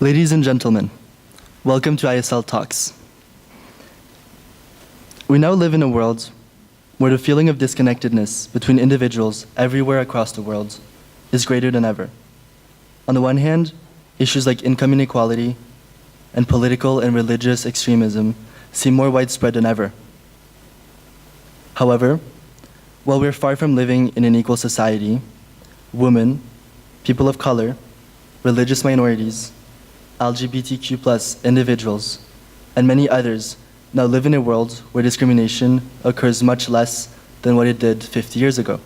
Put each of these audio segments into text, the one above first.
Ladies and gentlemen, welcome to ISL Talks. We now live in a world where the feeling of disconnectedness between individuals everywhere across the world is greater than ever. On the one hand, issues like income inequality and political and religious extremism seem more widespread than ever. However, while we're far from living in an equal society, women, people of color, religious minorities, LGBTQ+ individuals, and many others now live in a world where discrimination occurs much less than what it did 50 years ago.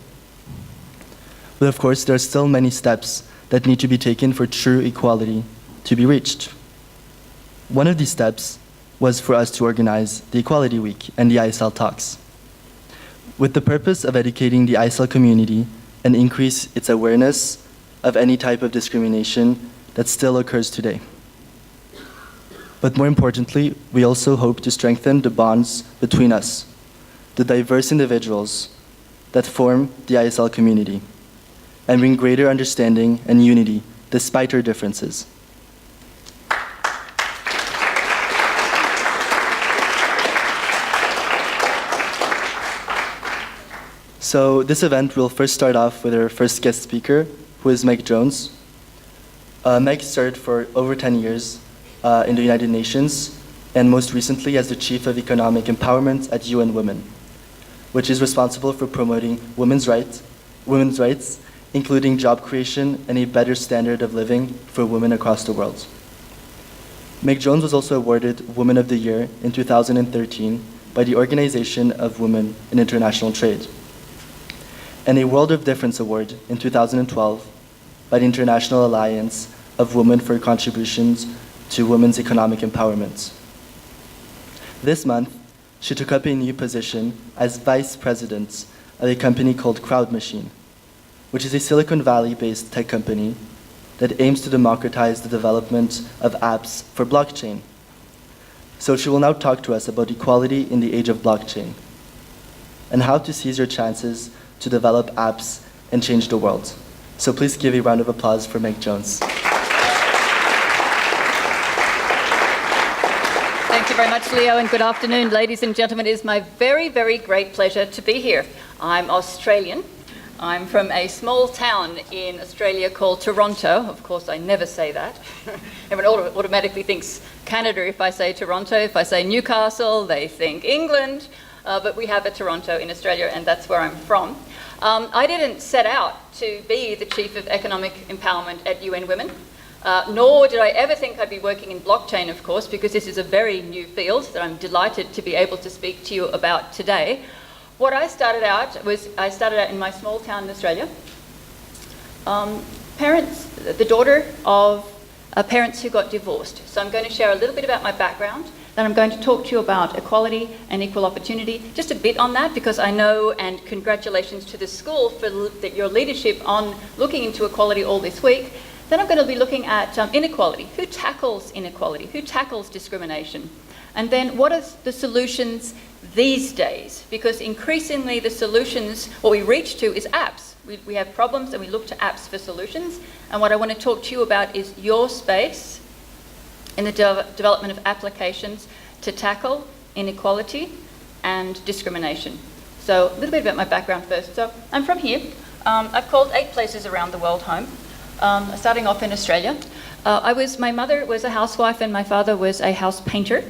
But of course, there are still many steps that need to be taken for true equality to be reached. One of these steps was for us to organize the Equality Week and the ISL Talks, with the purpose of educating the ISL community and increase its awareness of any type of discrimination that still occurs today. But more importantly, we also hope to strengthen the bonds between us, the diverse individuals that form the ISL community, and bring greater understanding and unity despite our differences. So this event will first start off with our first guest speaker, who is Meg Jones. Meg served for over 10 years in the United Nations, and most recently as the Chief of Economic Empowerment at UN Women, which is responsible for promoting women's rights, including job creation and a better standard of living for women across the world. Meg Jones was also awarded Woman of the Year in 2013 by the Organization of Women in International Trade, and a World of Difference Award in 2012 by the International Alliance of Women for contributions to women's economic empowerment. This month, she took up a new position as Vice President of a company called Crowd Machine, which is a Silicon Valley-based tech company that aims to democratize the development of apps for blockchain. So she will now talk to us about equality in the age of blockchain and how to seize your chances to develop apps and change the world. So please give a round of applause for Meg Jones. Thank you very much, Leo, and good afternoon, ladies and gentlemen. It is my very, very great pleasure to be here. I'm Australian. I'm from a small town in Australia called Toronto. Of course, I never say that. Everyone automatically thinks Canada if I say Toronto. If I say Newcastle, they think England. But we have a Toronto in Australia, and that's where I'm from. I didn't set out to be the Chief of Economic Empowerment at UN Women. Nor did I ever think I'd be working in blockchain, of course, because this is a very new field that I'm delighted to be able to speak to you about today. What I started out in my small town in Australia. The daughter of parents who got divorced. So I'm going to share a little bit about my background. Then I'm going to talk to you about equality and equal opportunity. Just a bit on that, because I know, and congratulations to the school for your leadership on looking into equality all this week. Then I'm going to be looking at inequality. Who tackles inequality? Who tackles discrimination? And then what are the solutions these days? Because increasingly the solutions, what we reach to is apps. We have problems and we look to apps for solutions. And what I want to talk to you about is your space in the development of applications to tackle inequality and discrimination. So a little bit about my background first. So I'm from here. I've called 8 places around the world home. Starting off in Australia. My mother was a housewife and my father was a house painter.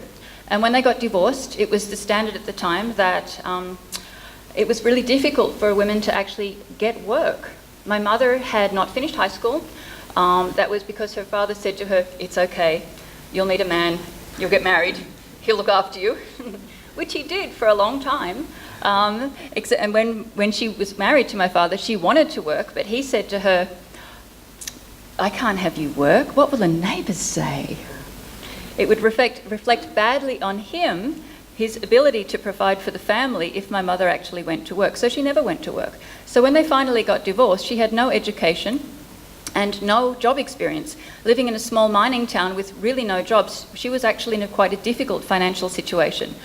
And when they got divorced, it was the standard at the time that it was really difficult for women to actually get work. My mother had not finished high school. That was because her father said to her, "It's okay, you'll meet a man, you'll get married, he'll look after you," which he did for a long time. And when she was married to my father, she wanted to work, but he said to her, "I can't have you work. What will the neighbours say?" It would reflect badly on him, his ability to provide for the family, if my mother actually went to work. So she never went to work. So when they finally got divorced, she had no education and no job experience. Living in a small mining town with really no jobs, she was actually in quite a difficult financial situation.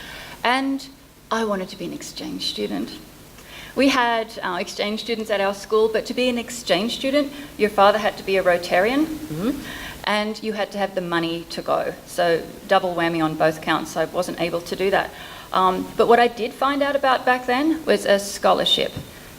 And I wanted to be an exchange student. We had exchange students at our school, but to be an exchange student, your father had to be a Rotarian. and you had to have the money to go. So double whammy on both counts. I wasn't able to do that. But what I did find out about back then was a scholarship.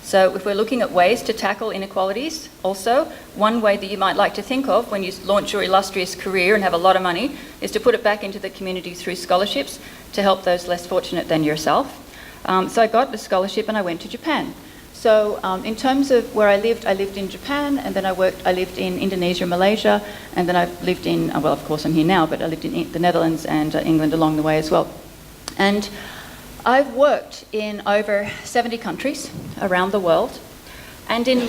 So if we're looking at ways to tackle inequalities, also, one way that you might like to think of when you launch your illustrious career and have a lot of money is to put it back into the community through scholarships to help those less fortunate than yourself. So I got the scholarship and I went to Japan. So in terms of where I lived in Japan, and then I lived in Indonesia, Malaysia, and then I lived in, well, of course I'm here now, but I lived in the Netherlands and England along the way as well. And I've worked in over 70 countries around the world, and in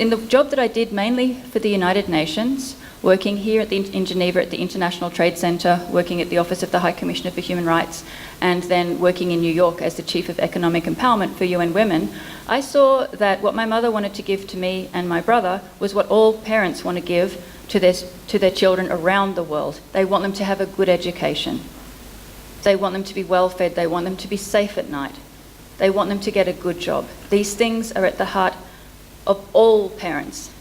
the job that I did mainly for the United Nations, working here in Geneva at the International Trade Center, working at the Office of the High Commissioner for Human Rights, and then working in New York as the Chief of Economic Empowerment for UN Women, I saw that what my mother wanted to give to me and my brother was what all parents want to give to their children around the world. They want them to have a good education. They want them to be well fed. They want them to be safe at night. They want them to get a good job. These things are at the heart of all parents.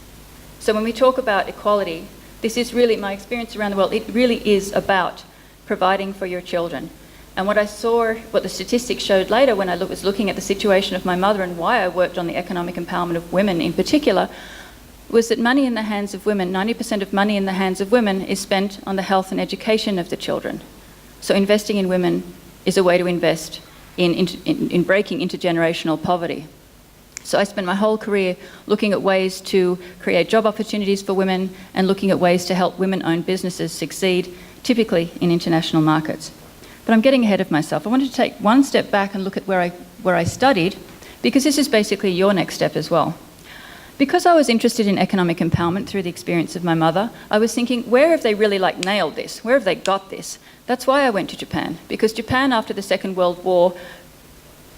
So when we talk about equality, this is really my experience around the world. It really is about providing for your children. And what I saw, what the statistics showed later when I was looking at the situation of my mother and why I worked on the economic empowerment of women in particular, was that money in the hands of women, 90% of money in the hands of women is spent on the health and education of the children. So investing in women is a way to invest in breaking intergenerational poverty. So I spent my whole career looking at ways to create job opportunities for women and looking at ways to help women-owned businesses succeed, typically in international markets. But I'm getting ahead of myself. I wanted to take one step back and look at where I studied, because this is basically your next step as well. Because I was interested in economic empowerment through the experience of my mother, I was thinking, where have they really nailed this? Where have they got this? That's why I went to Japan, because Japan after the Second World War,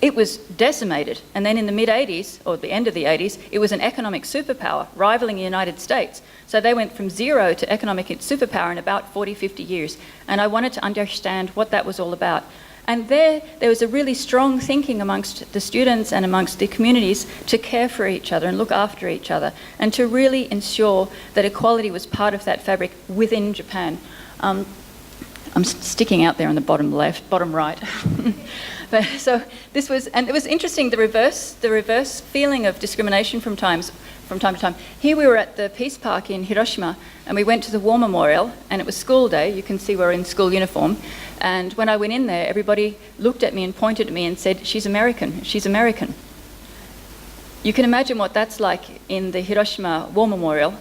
it was decimated. And then in the mid-80s, or the end of the 80s, it was an economic superpower, rivaling the United States. So they went from zero to economic superpower in about 40, 50 years. And I wanted to understand what that was all about. And there was a really strong thinking amongst the students and amongst the communities to care for each other and look after each other and to really ensure that equality was part of that fabric within Japan. I'm sticking out there on the bottom left, bottom right. But so this was, and it was interesting, the reverse feeling of discrimination from time to time. Here we were at the Peace Park in Hiroshima, and we went to the War Memorial, and it was school day. You can see we're in school uniform. And when I went in there, everybody looked at me and pointed at me and said, "She's American, she's American." You can imagine what that's like in the Hiroshima War Memorial,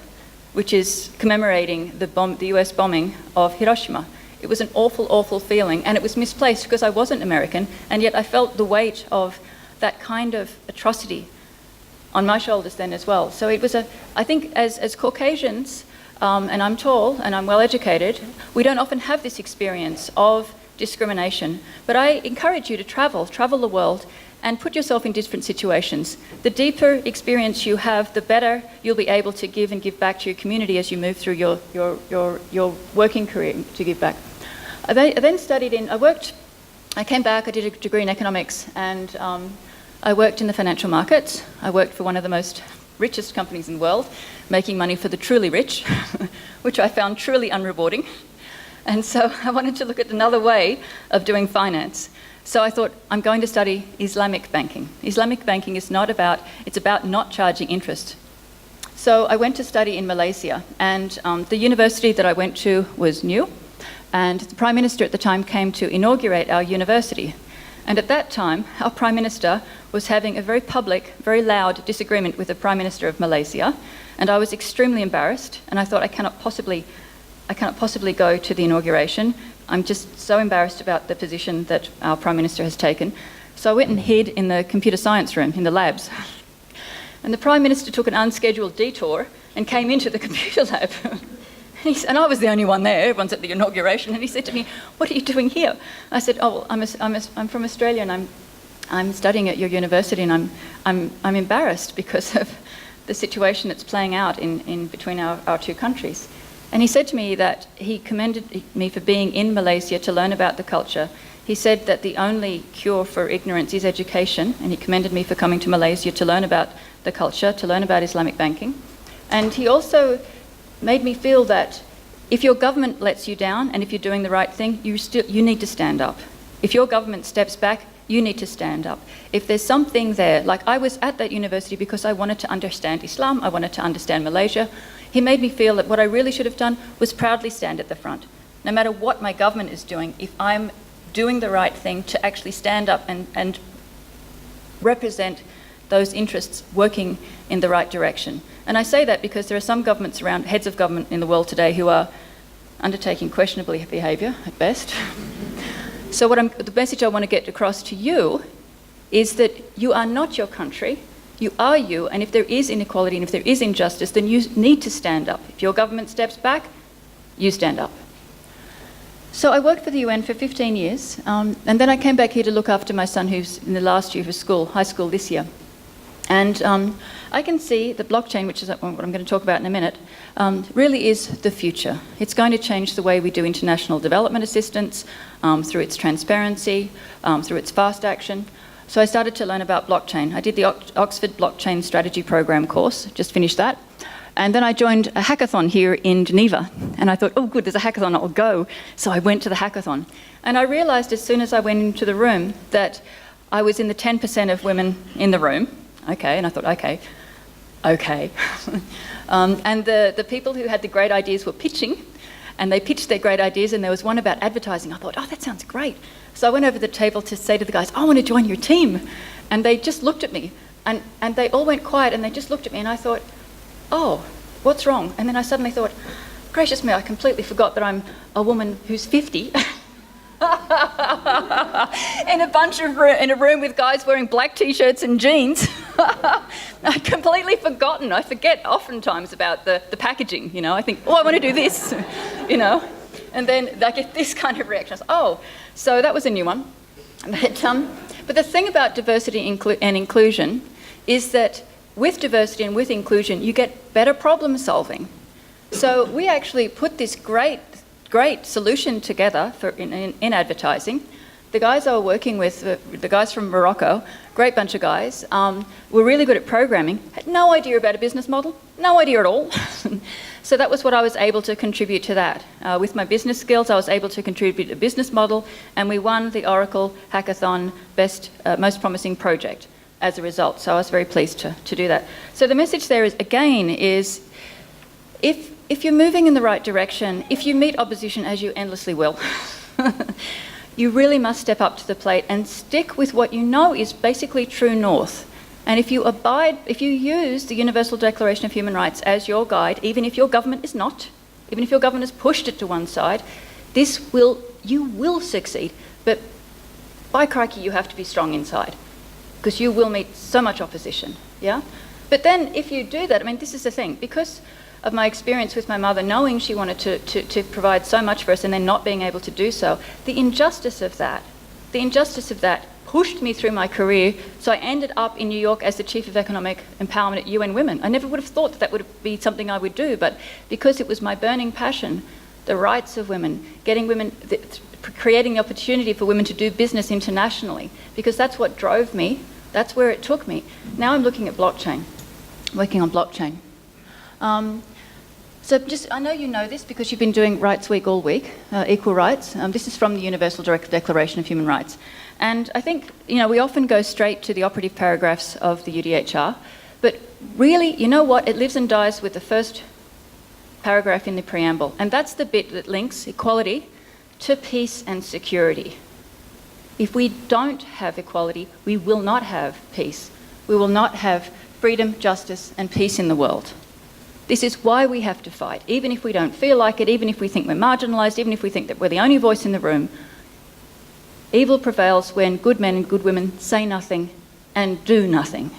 which is commemorating the US bombing of Hiroshima. It was an awful, awful feeling, and it was misplaced because I wasn't American, and yet I felt the weight of that kind of atrocity on my shoulders then as well. So it was I think as Caucasians, and I'm tall and I'm well educated, we don't often have this experience of discrimination. But I encourage you to travel the world and put yourself in different situations. The deeper experience you have, the better you'll be able to give and give back to your community as you move through your working career to give back. I then studied I came back, I did a degree in economics, and I worked in the financial markets. I worked for one of the richest companies in the world, making money for the truly rich, which I found truly unrewarding. And so I wanted to look at another way of doing finance. So I thought, I'm going to study Islamic banking. Islamic banking is it's about not charging interest. So I went to study in Malaysia, and the university that I went to was new, and the Prime Minister at the time came to inaugurate our university. And at that time, our Prime Minister was having a very public, very loud disagreement with the Prime Minister of Malaysia, and I was extremely embarrassed, and I thought I cannot possibly go to the inauguration. I'm just so embarrassed about the position that our Prime Minister has taken. So I went and hid in the computer science room, in the labs. And the Prime Minister took an unscheduled detour and came into the computer lab. And I was the only one there, everyone's at the inauguration, and he said to me, "What are you doing here?" I said, "Oh, well, I'm from Australia, and I'm studying at your university, and I'm embarrassed because of the situation that's playing out in between our two countries." And he said to me that he commended me for being in Malaysia to learn about the culture. He said that the only cure for ignorance is education, and he commended me for coming to Malaysia to learn about the culture, to learn about Islamic banking. And he also made me feel that If your government lets you down and if you're doing the right thing, you need to stand up. If your government steps back, you need to stand up. If there's something there, like I was at that university because I wanted to understand Islam, I wanted to understand Malaysia. He made me feel that what I really should have done was proudly stand at the front. No matter what my government is doing, if I'm doing the right thing to actually stand up and represent those interests working in the right direction. And I say that because there are some governments around, heads of government in the world today, who are undertaking questionable behaviour at best. So the message I want to get across to you is that you are not your country, you are you, and if there is inequality and if there is injustice, then you need to stand up. If your government steps back, you stand up. So I worked for the UN for 15 years, and then I came back here to look after my son who's in the last year of school, high school this year. And I can see the blockchain, which is what I'm going to talk about in a minute, really is the future. It's going to change the way we do international development assistance through its transparency, through its fast action. So I started to learn about blockchain. I did the Oxford Blockchain Strategy Program course, just finished that. And then I joined a hackathon here in Geneva. And I thought, oh good, there's a hackathon, I'll go. So I went to the hackathon. And I realised as soon as I went into the room that I was in the 10% of women in the room. Okay, and I thought, okay. And the people who had the great ideas were pitching, and they pitched their great ideas, and there was one about advertising. I thought, oh, that sounds great. So I went over the table to say to the guys, I want to join your team. And they just looked at me, and they all went quiet, and they just looked at me, and I thought, oh, what's wrong? And then I suddenly thought, gracious me, I completely forgot that I'm a woman who's 50. in a room with guys wearing black t-shirts and jeans. I'd completely forgotten. I forget oftentimes about the packaging, you know. I think, oh, I want to do this, you know. And then I get this kind of reaction. I was, oh, so that was a new one. But the thing about diversity and inclusion is that with diversity and with inclusion, you get better problem solving. So we actually put this great solution together in advertising. The guys I were working with, the guys from Morocco, great bunch of guys, were really good at programming, had no idea about a business model, no idea at all. So that was what I was able to contribute to that. With my business skills, I was able to contribute a business model, and we won the Oracle Hackathon Most Promising Project as a result. So I was very pleased to do that. So the message there is, again, is if you're moving in the right direction, if you meet opposition, as you endlessly will, you really must step up to the plate and stick with what you know is basically true north. And if you use the Universal Declaration of Human Rights as your guide, even if your government is not, even if your government has pushed it to one side, you will succeed. But by crikey, you have to be strong inside, because you will meet so much opposition, yeah? But then if you do that, I mean, this is the thing, because of my experience with my mother, knowing she wanted to provide so much for us and then not being able to do so, the injustice of that pushed me through my career. So I ended up in New York as the Chief of Economic Empowerment at UN Women. I never would have thought that would be something I would do, but because it was my burning passion, the rights of women, getting women, creating the opportunity for women to do business internationally, because that's what drove me, that's where it took me. Now I'm looking at blockchain, working on blockchain. So I know you know this because you've been doing Rights Week all week, equal rights. This is from the Universal Declaration of Human Rights. And I think, you know, we often go straight to the operative paragraphs of the UDHR, but really, you know what, it lives and dies with the first paragraph in the preamble. And that's the bit that links equality to peace and security. If we don't have equality, we will not have peace. We will not have freedom, justice, and peace in the world. This is why we have to fight, even if we don't feel like it, even if we think we're marginalised, even if we think that we're the only voice in the room. Evil prevails when good men and good women say nothing and do nothing.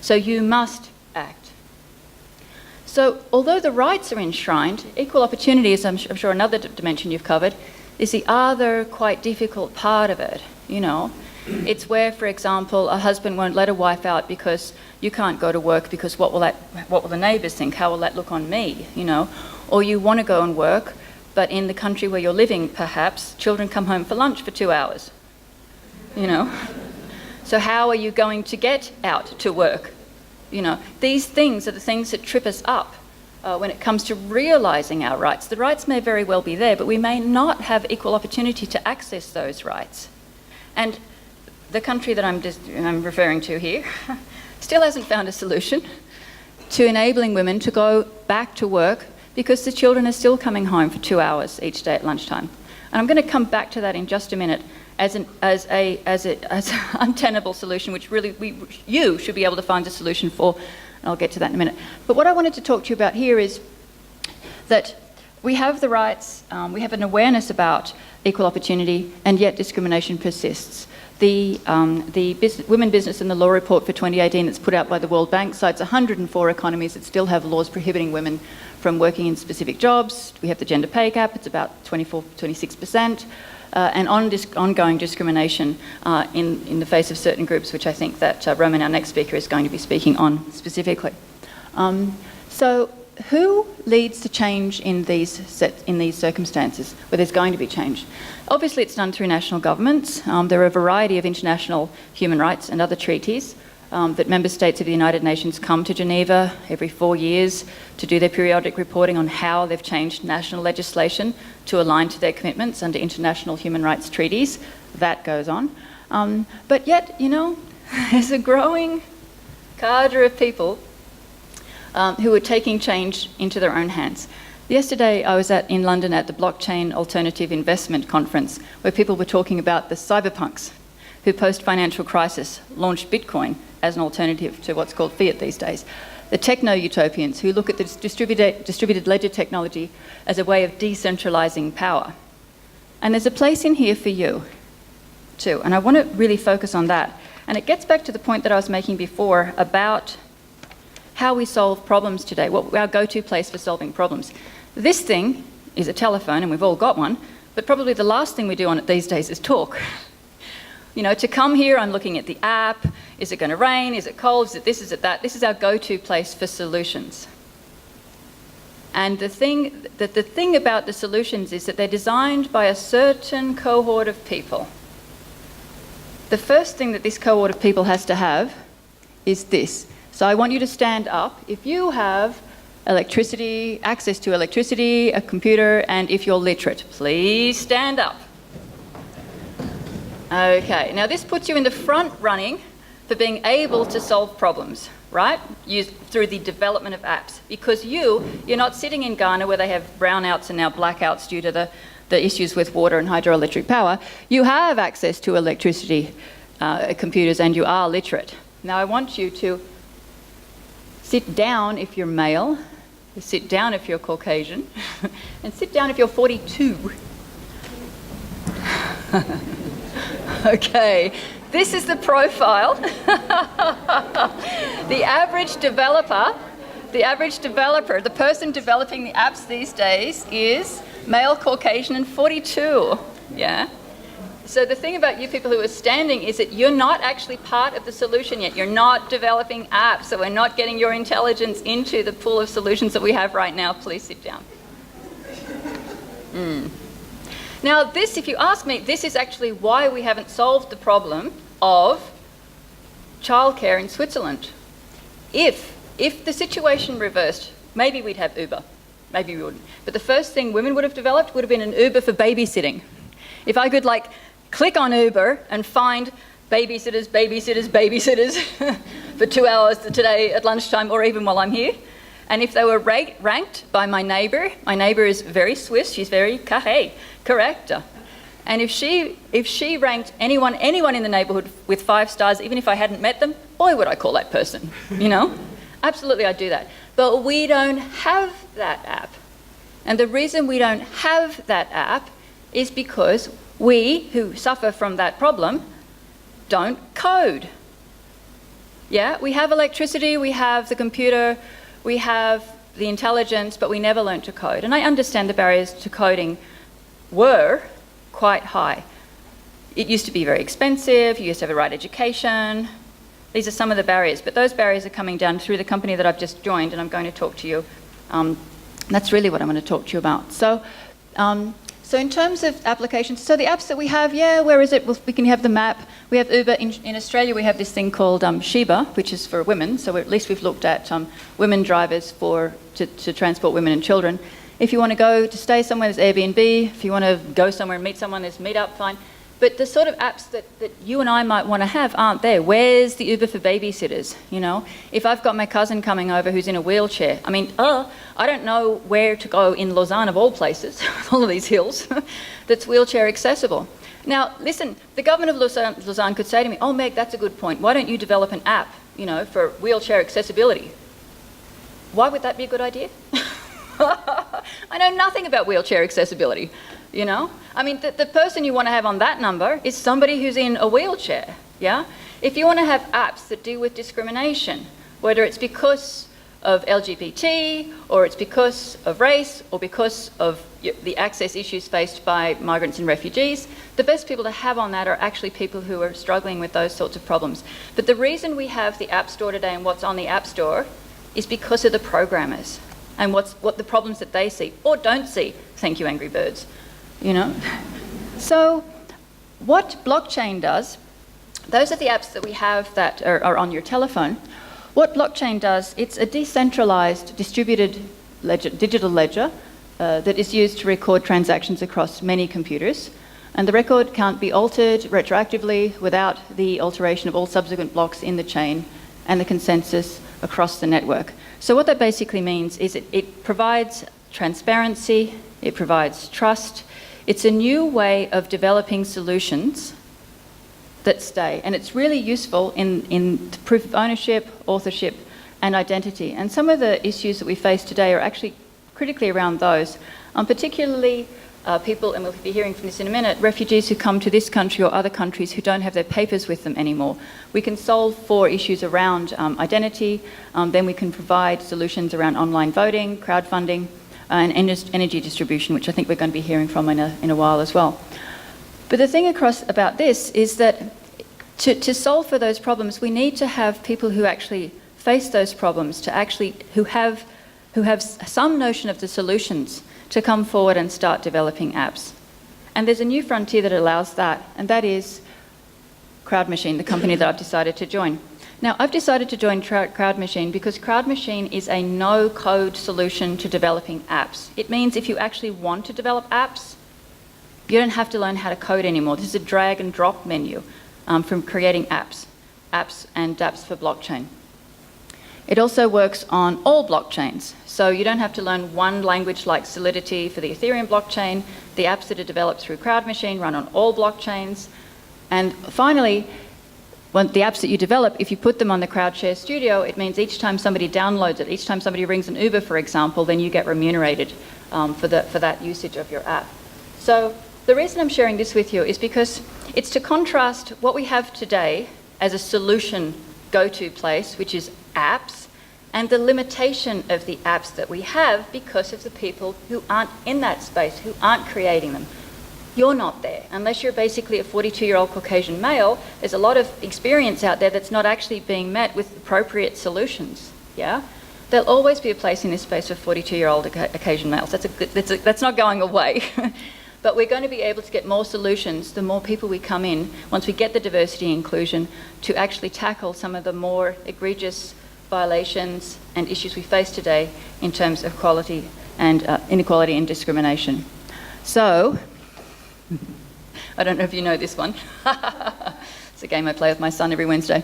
So you must act. So although the rights are enshrined, equal opportunity is, I'm sure, another dimension you've covered, is the other quite difficult part of it, you know. It's where, for example, a husband won't let a wife out because you can't go to work because what will the neighbours think? How will that look on me, you know? Or you want to go and work, but in the country where you're living, perhaps, children come home for lunch for 2 hours, you know? So how are you going to get out to work? You know, these things are the things that trip us up. when it comes to realising our rights. The rights may very well be there, but we may not have equal opportunity to access those rights. And the country that I'm referring to here still hasn't found a solution to enabling women to go back to work because the children are still coming home for 2 hours each day at lunchtime. And I'm going to come back to that in just a minute as an untenable solution, which really you should be able to find a solution for, and I'll get to that in a minute. But what I wanted to talk to you about here is that we have the rights, we have an awareness about equal opportunity, and yet discrimination persists. The Women, Business and the Law report for 2018 that's put out by the World Bank cites 104 economies that still have laws prohibiting women from working in specific jobs. We have the gender pay gap, it's about 26%, and ongoing discrimination in the face of certain groups, which I think that Roman, our next speaker, is going to be speaking on specifically. So who leads to change in these circumstances where there's going to be change? Obviously, it's done through national governments. There are a variety of international human rights and other treaties that member states of the United Nations come to Geneva every 4 years to do their periodic reporting on how they've changed national legislation to align to their commitments under international human rights treaties. That goes on. But yet, there's a growing cadre of people who are taking change into their own hands. Yesterday, I was in London at the Blockchain Alternative Investment Conference, where people were talking about the cyberpunks who, post-financial crisis, launched Bitcoin as an alternative to what's called fiat these days. The techno-utopians who look at this distributed ledger technology as a way of decentralising power. And there's a place in here for you, too. And I want to really focus on that. And it gets back to the point that I was making before about how we solve problems today, what our go-to place for solving problems. This thing is a telephone, and we've all got one, but probably the last thing we do on it these days is talk. To come here, I'm looking at the app. Is it going to rain? Is it cold? Is it this? Is it that? This is our go-to place for solutions. And the thing about the solutions is that they're designed by a certain cohort of people. The first thing that this cohort of people has to have is this. So I want you to stand up. If you have electricity, access to electricity, a computer, and if you're literate, please stand up. Okay, now this puts you in the front running for being able to solve problems, right? Through the development of apps. Because you're not sitting in Ghana where they have brownouts and now blackouts due to the issues with water and hydroelectric power. You have access to electricity, computers, and you are literate. Now I want you to sit down if you're male, sit down if you're Caucasian, and sit down if you're 42. Okay, this is the profile. The average developer, the person developing the apps these days is male, Caucasian, and 42. Yeah. So the thing about you people who are standing is that you're not actually part of the solution yet. You're not developing apps, so we're not getting your intelligence into the pool of solutions that we have right now. Please sit down. Now this, if you ask me, this is actually why we haven't solved the problem of childcare in Switzerland. If the situation reversed, maybe we'd have Uber. Maybe we wouldn't. But the first thing women would have developed would have been an Uber for babysitting. If I could click on Uber and find babysitters for 2 hours today at lunchtime or even while I'm here. And if they were ranked by my neighbour is very Swiss, she's very carré, correct. And if she ranked anyone in the neighbourhood with 5 stars, even if I hadn't met them, boy would I call that person, Absolutely I'd do that. But we don't have that app. And the reason we don't have that app is because we, who suffer from that problem, don't code. Yeah, we have electricity, we have the computer, we have the intelligence, but we never learnt to code. And I understand the barriers to coding were quite high. It used to be very expensive, you used to have a right education. These are some of the barriers, but those barriers are coming down through the company that I've just joined, and I'm going to talk to you. That's really what I'm going to talk to you about. So So in terms of applications, so the apps that we have, where is it? Well, we can have the map. We have Uber. In Australia, we have this thing called Sheba, which is for women. So at least we've looked at women drivers to transport women and children. If you want to stay somewhere, there's Airbnb. If you want to go somewhere and meet someone, there's Meetup, fine. But the sort of apps that you and I might want to have aren't there. Where's the Uber for babysitters, you know? If I've got my cousin coming over who's in a wheelchair, I mean, I don't know where to go in Lausanne of all places, all of these hills, that's wheelchair accessible. Now, listen, the government of Lausanne could say to me, oh, Meg, that's a good point. Why don't you develop an app, you know, for wheelchair accessibility? Why would that be a good idea? I know nothing about wheelchair accessibility. You know, I mean, the person you want to have on that number is somebody who's in a wheelchair, yeah? If you want to have apps that deal with discrimination, whether it's because of LGBT, or it's because of race, or because of the access issues faced by migrants and refugees, the best people to have on that are actually people who are struggling with those sorts of problems. But the reason we have the App Store today and what's on the App Store is because of the programmers and what the problems that they see, or don't see. Thank you, Angry Birds. You know? So what blockchain does, those are the apps that we have that are on your telephone. What blockchain does, it's a decentralized distributed ledger, digital ledger that is used to record transactions across many computers. And the record can't be altered retroactively without the alteration of all subsequent blocks in the chain and the consensus across the network. So what that basically means is it provides transparency, it provides trust. It's a new way of developing solutions that stay, and it's really useful in proof of ownership, authorship, and identity. And some of the issues that we face today are actually critically around those, particularly people, and we'll be hearing from this in a minute, refugees who come to this country or other countries who don't have their papers with them anymore. We can solve for issues around identity, then we can provide solutions around online voting, crowdfunding, and energy distribution, which I think we're going to be hearing from in a while as well. But the thing about this is that to solve for those problems, we need to have people who actually face those problems, who have some notion of the solutions, to come forward and start developing apps. And there's a new frontier that allows that, and that is CrowdMachine, the company that I've decided to join. Now, I've decided to join CrowdMachine because CrowdMachine is a no-code solution to developing apps. It means if you actually want to develop apps, you don't have to learn how to code anymore. This is a drag and drop menu from creating apps and dApps for blockchain. It also works on all blockchains. So you don't have to learn one language like Solidity for the Ethereum blockchain. The apps that are developed through CrowdMachine run on all blockchains. And finally, when the apps that you develop, if you put them on the CrowdShare Studio, it means each time somebody downloads it, each time somebody rings an Uber, for example, then you get remunerated for that usage of your app. So the reason I'm sharing this with you is because it's to contrast what we have today as a solution go-to place, which is apps, and the limitation of the apps that we have because of the people who aren't in that space, who aren't creating them. You're not there. Unless you're basically a 42-year-old Caucasian male, there's a lot of experience out there that's not actually being met with appropriate solutions, yeah? There'll always be a place in this space for 42-year-old Caucasian males. That's not going away. But we're going to be able to get more solutions the more people we come in, once we get the diversity and inclusion, to actually tackle some of the more egregious violations and issues we face today in terms of equality and inequality and discrimination. So, I don't know if you know this one. It's a game I play with my son every Wednesday.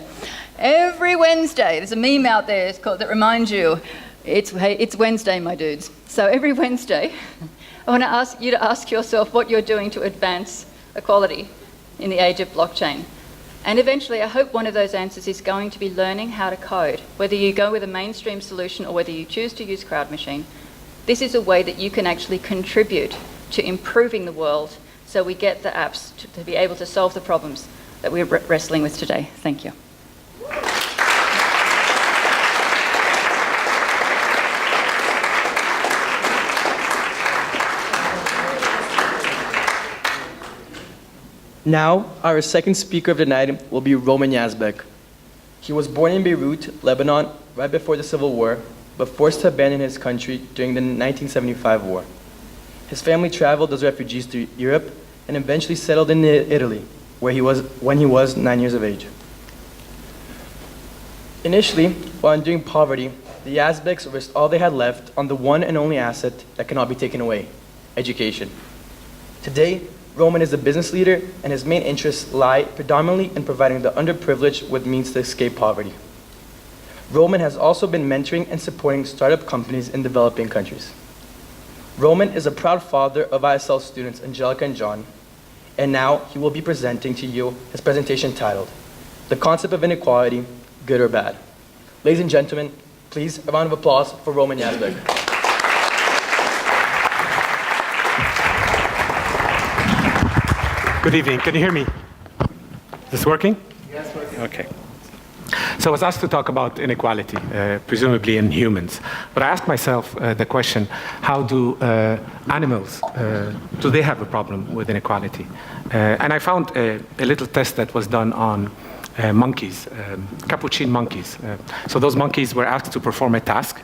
Every Wednesday, there's a meme out there that reminds you, it's Wednesday, my dudes. So every Wednesday, I want to ask you to ask yourself what you're doing to advance equality in the age of blockchain. And eventually, I hope one of those answers is going to be learning how to code. Whether you go with a mainstream solution or whether you choose to use CrowdMachine, this is a way that you can actually contribute to improving the world so we get the apps to be able to solve the problems that we're wrestling with today. Thank you. Now, our second speaker of the night will be Roman Yazbeck. He was born in Beirut, Lebanon, right before the Civil War, but forced to abandon his country during the 1975 war. His family traveled as refugees to Europe and eventually settled in Italy, where he was when he was 9 years of age. Initially, while enduring poverty, the Yazbecks risked all they had left on the one and only asset that cannot be taken away: education. Today, Roman is a business leader, and his main interests lie predominantly in providing the underprivileged with means to escape poverty. Roman has also been mentoring and supporting startup companies in developing countries. Roman is a proud father of ISL students Angelic and John, and now he will be presenting to you his presentation titled, The Concept of Inequality, Good or Bad. Ladies and gentlemen, please a round of applause for Roman Yazbeck. Good evening. Can you hear me? Is this working? Yes, working. Okay. So I was asked to talk about inequality, presumably in humans. But I asked myself the question, how do animals, do they have a problem with inequality? And I found a little test that was done on monkeys, capuchin monkeys. So those monkeys were asked to perform a task,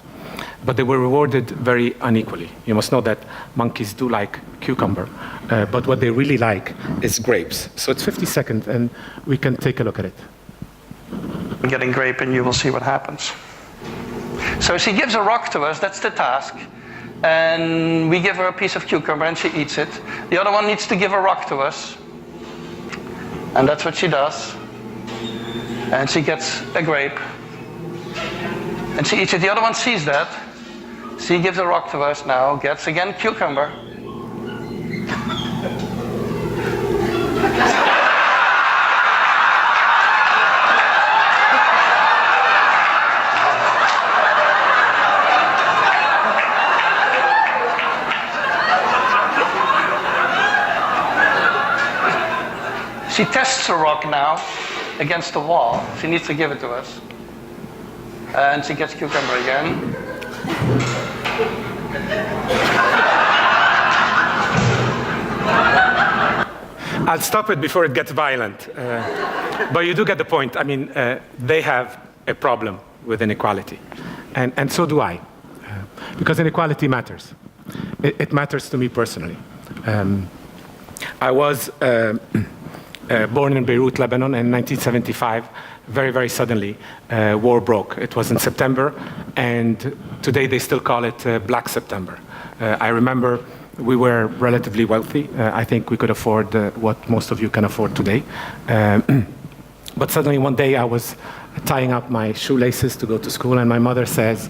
but they were rewarded very unequally. You must know that monkeys do like cucumber, but what they really like is grapes. So it's 50 seconds, and we can take a look at it. Getting grape, and you will see what happens. So she gives a rock to us, that's the task, and we give her a piece of cucumber and she eats it. The other one needs to give a rock to us, and that's what she does. And she gets a grape, and she eats it. The other one sees that. She gives a rock to us now, gets again cucumber. She tests the rock now against the wall. She needs to give it to us. And she gets cucumber again. I'll stop it before it gets violent. But you do get the point. I mean, they have a problem with inequality. And so do I. Because inequality matters. It matters to me personally. I was born in Beirut, Lebanon in 1975. Very, very suddenly, war broke. It was in September, and today they still call it Black September. I remember we were relatively wealthy. I think we could afford what most of you can afford today. But suddenly one day I was tying up my shoelaces to go to school, and my mother says,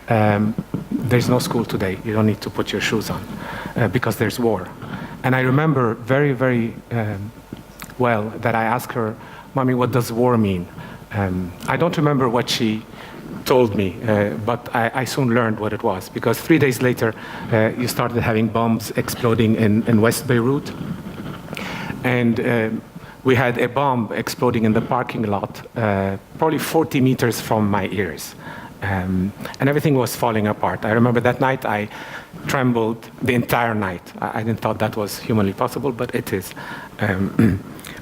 there's no school today. You don't need to put your shoes on because there's war. And I remember very, very well that I asked her, Mommy, what does war mean? I don't remember what she told me, but I soon learned what it was, because 3 days later, you started having bombs exploding in West Beirut. And we had a bomb exploding in the parking lot, probably 40 meters from my ears. And everything was falling apart. I remember that night I trembled the entire night. I didn't thought that was humanly possible, but it is.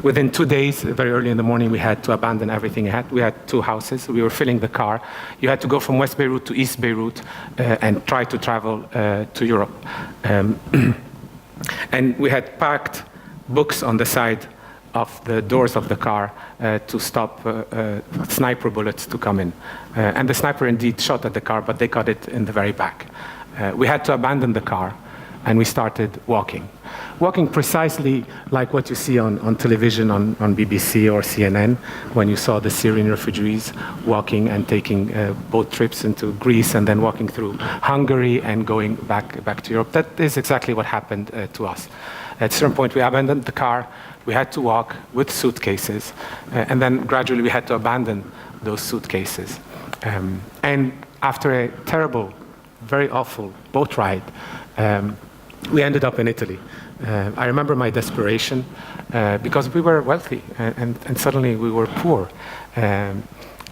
Within 2 days, very early in the morning, we had to abandon everything we had. We had 2 houses. We were filling the car. You had to go from West Beirut to East Beirut and try to travel to Europe. And we had packed books on the side of the doors of the car to stop sniper bullets to come in. And the sniper indeed shot at the car, but they got it in the very back. We had to abandon the car, and we started walking. Walking precisely like what you see on television, on BBC or CNN, when you saw the Syrian refugees walking and taking boat trips into Greece and then walking through Hungary and going back to Europe. That is exactly what happened to us. At a certain point, we abandoned the car. We had to walk with suitcases, and then gradually we had to abandon those suitcases. And after a terrible, very awful boat ride, we ended up in Italy. I remember my desperation because we were wealthy and suddenly we were poor.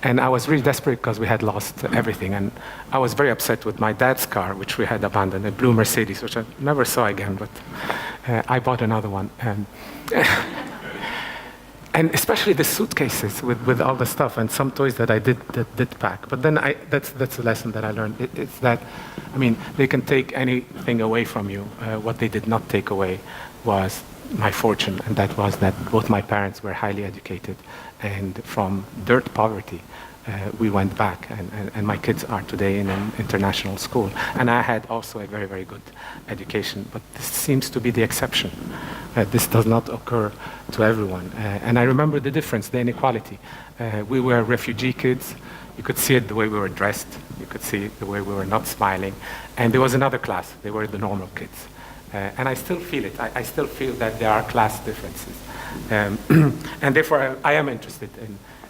And I was really desperate because we had lost everything. And I was very upset with my dad's car, which we had abandoned, a blue Mercedes, which I never saw again, but I bought another one. and especially the suitcases with all the stuff and some toys that I did pack. But then that's a lesson that I learned. It's that, I mean, they can take anything away from you. What they did not take away was my fortune, and that was that both my parents were highly educated, and from dirt poverty, we went back, and my kids are today in an international school. And I had also a very, very good education, but this seems to be the exception. This does not occur to everyone. And I remember the difference, the inequality. We were refugee kids. You could see it the way we were dressed. You could see it the way we were not smiling. And there was another class. They were the normal kids. And I still feel it. I still feel that there are class differences. And therefore, I am interested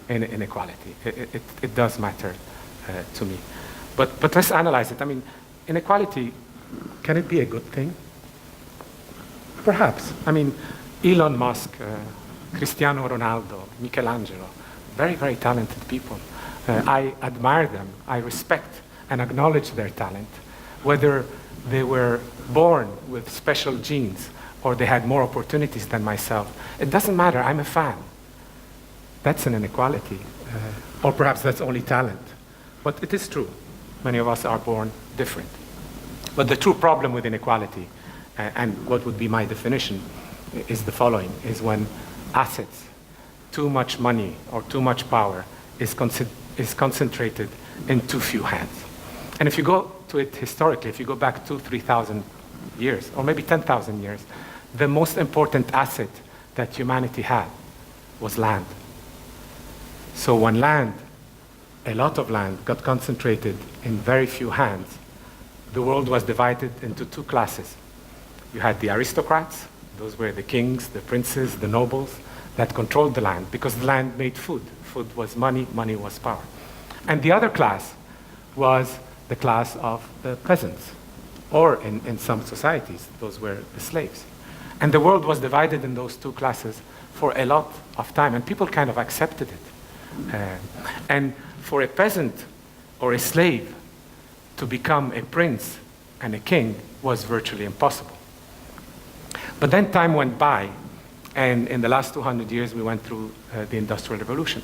in inequality. It does matter to me. But let's analyze it. I mean, inequality, can it be a good thing? Perhaps. I mean, Elon Musk, Cristiano Ronaldo, Michelangelo, very, very talented people. I admire them. I respect and acknowledge their talent, whether they were born with special genes or they had more opportunities than myself. It doesn't matter. I'm a fan. That's an inequality. Or perhaps that's only talent. But it is true. Many of us are born different. But the true problem with inequality, and what would be my definition, is the following, is when assets, too much money or too much power is concentrated in too few hands. And if you go to it historically, if you go back 2,000, 3,000 years, or maybe 10,000 years, the most important asset that humanity had was land. So when land, a lot of land, got concentrated in very few hands, the world was divided into two classes. You had the aristocrats, those were the kings, the princes, the nobles, that controlled the land, because the land made food. Food was money, money was power. And the other class was the class of the peasants, or in some societies, those were the slaves. And the world was divided in those two classes for a lot of time, and people kind of accepted it. And for a peasant or a slave to become a prince and a king was virtually impossible. But then time went by, and in the last 200 years we went through the Industrial Revolution.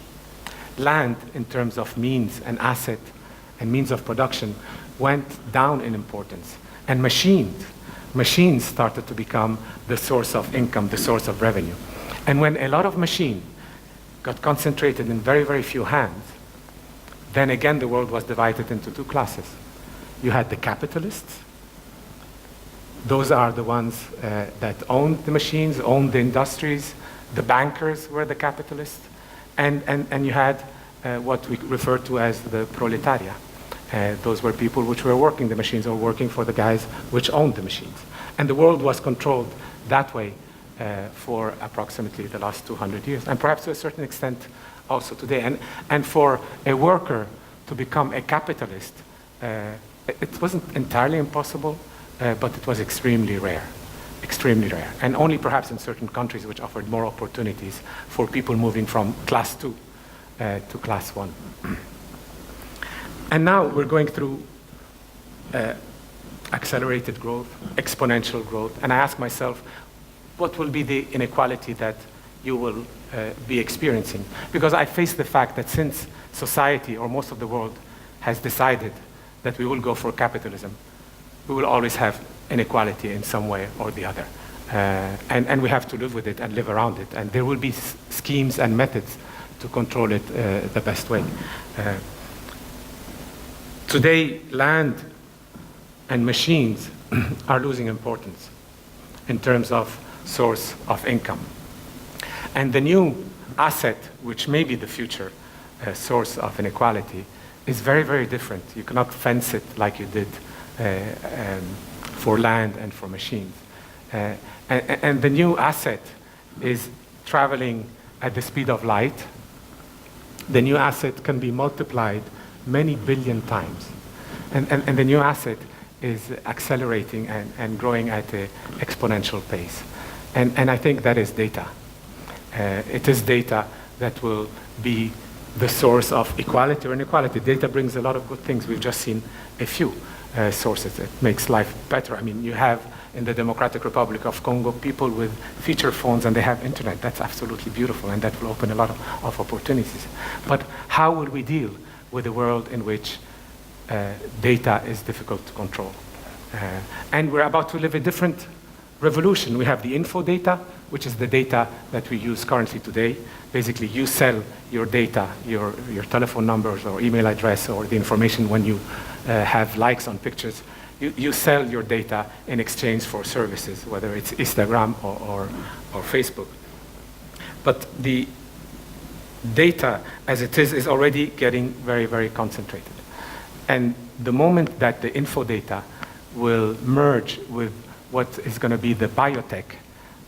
Land, in terms of means and asset and means of production, went down in importance. And machines started to become the source of income, the source of revenue. And when a lot of machine got concentrated in very, very few hands, then again the world was divided into two classes. You had the capitalists. Those are the ones that owned the machines, owned the industries. The bankers were the capitalists. And you had what we refer to as the proletariat. Those were people which were working the machines or working for the guys which owned the machines. And the world was controlled that way for approximately the last 200 years, and perhaps to a certain extent also today. And for a worker to become a capitalist, it wasn't entirely impossible, but it was extremely rare. Extremely rare. And only perhaps in certain countries which offered more opportunities for people moving from class 2 to class 1. And now we're going through accelerated growth, exponential growth, and I ask myself, what will be the inequality that you will be experiencing? Because I face the fact that since society, or most of the world, has decided that we will go for capitalism, we will always have inequality in some way or the other. And we have to live with it and live around it. And there will be schemes and methods to control it the best way. Today, land and machines are losing importance in terms of source of income. And the new asset, which may be the future source of inequality, is very, very different. You cannot fence it like you did for land and for machines. And the new asset is traveling at the speed of light. The new asset can be multiplied many billion times. And the new asset is accelerating and growing at an exponential pace. And I think that is data. It is data that will be the source of equality or inequality. Data brings a lot of good things. We've just seen a few. sources. It makes life better. I mean, you have in the Democratic Republic of Congo people with feature phones and they have internet. That's absolutely beautiful, and that will open a lot of opportunities. But how will we deal with a world in which data is difficult to control? And we're about to live a different revolution. We have the info data, which is the data that we use currently today. Basically, you sell your data, your telephone numbers or email address or the information when you have likes on pictures. You sell your data in exchange for services, whether it's Instagram or Facebook. But the data as it is already getting very, very concentrated. And the moment that the info data will merge with what is going to be the biotech,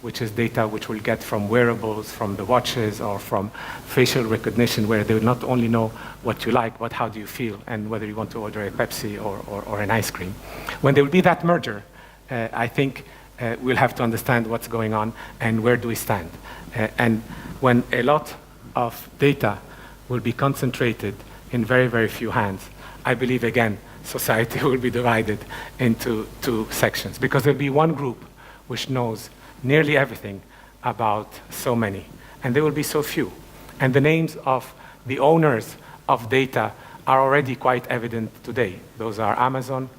which is data which we'll get from wearables, from the watches, or from facial recognition, where they will not only know what you like, but how do you feel, and whether you want to order a Pepsi or an ice cream. When there will be that merger, I think we'll have to understand what's going on and where do we stand. And when a lot of data will be concentrated in very, very few hands, I believe, again, society will be divided into two sections, because there'll be one group which knows nearly everything about so many, and there will be so few. And the names of the owners of data are already quite evident today. Those are Amazon,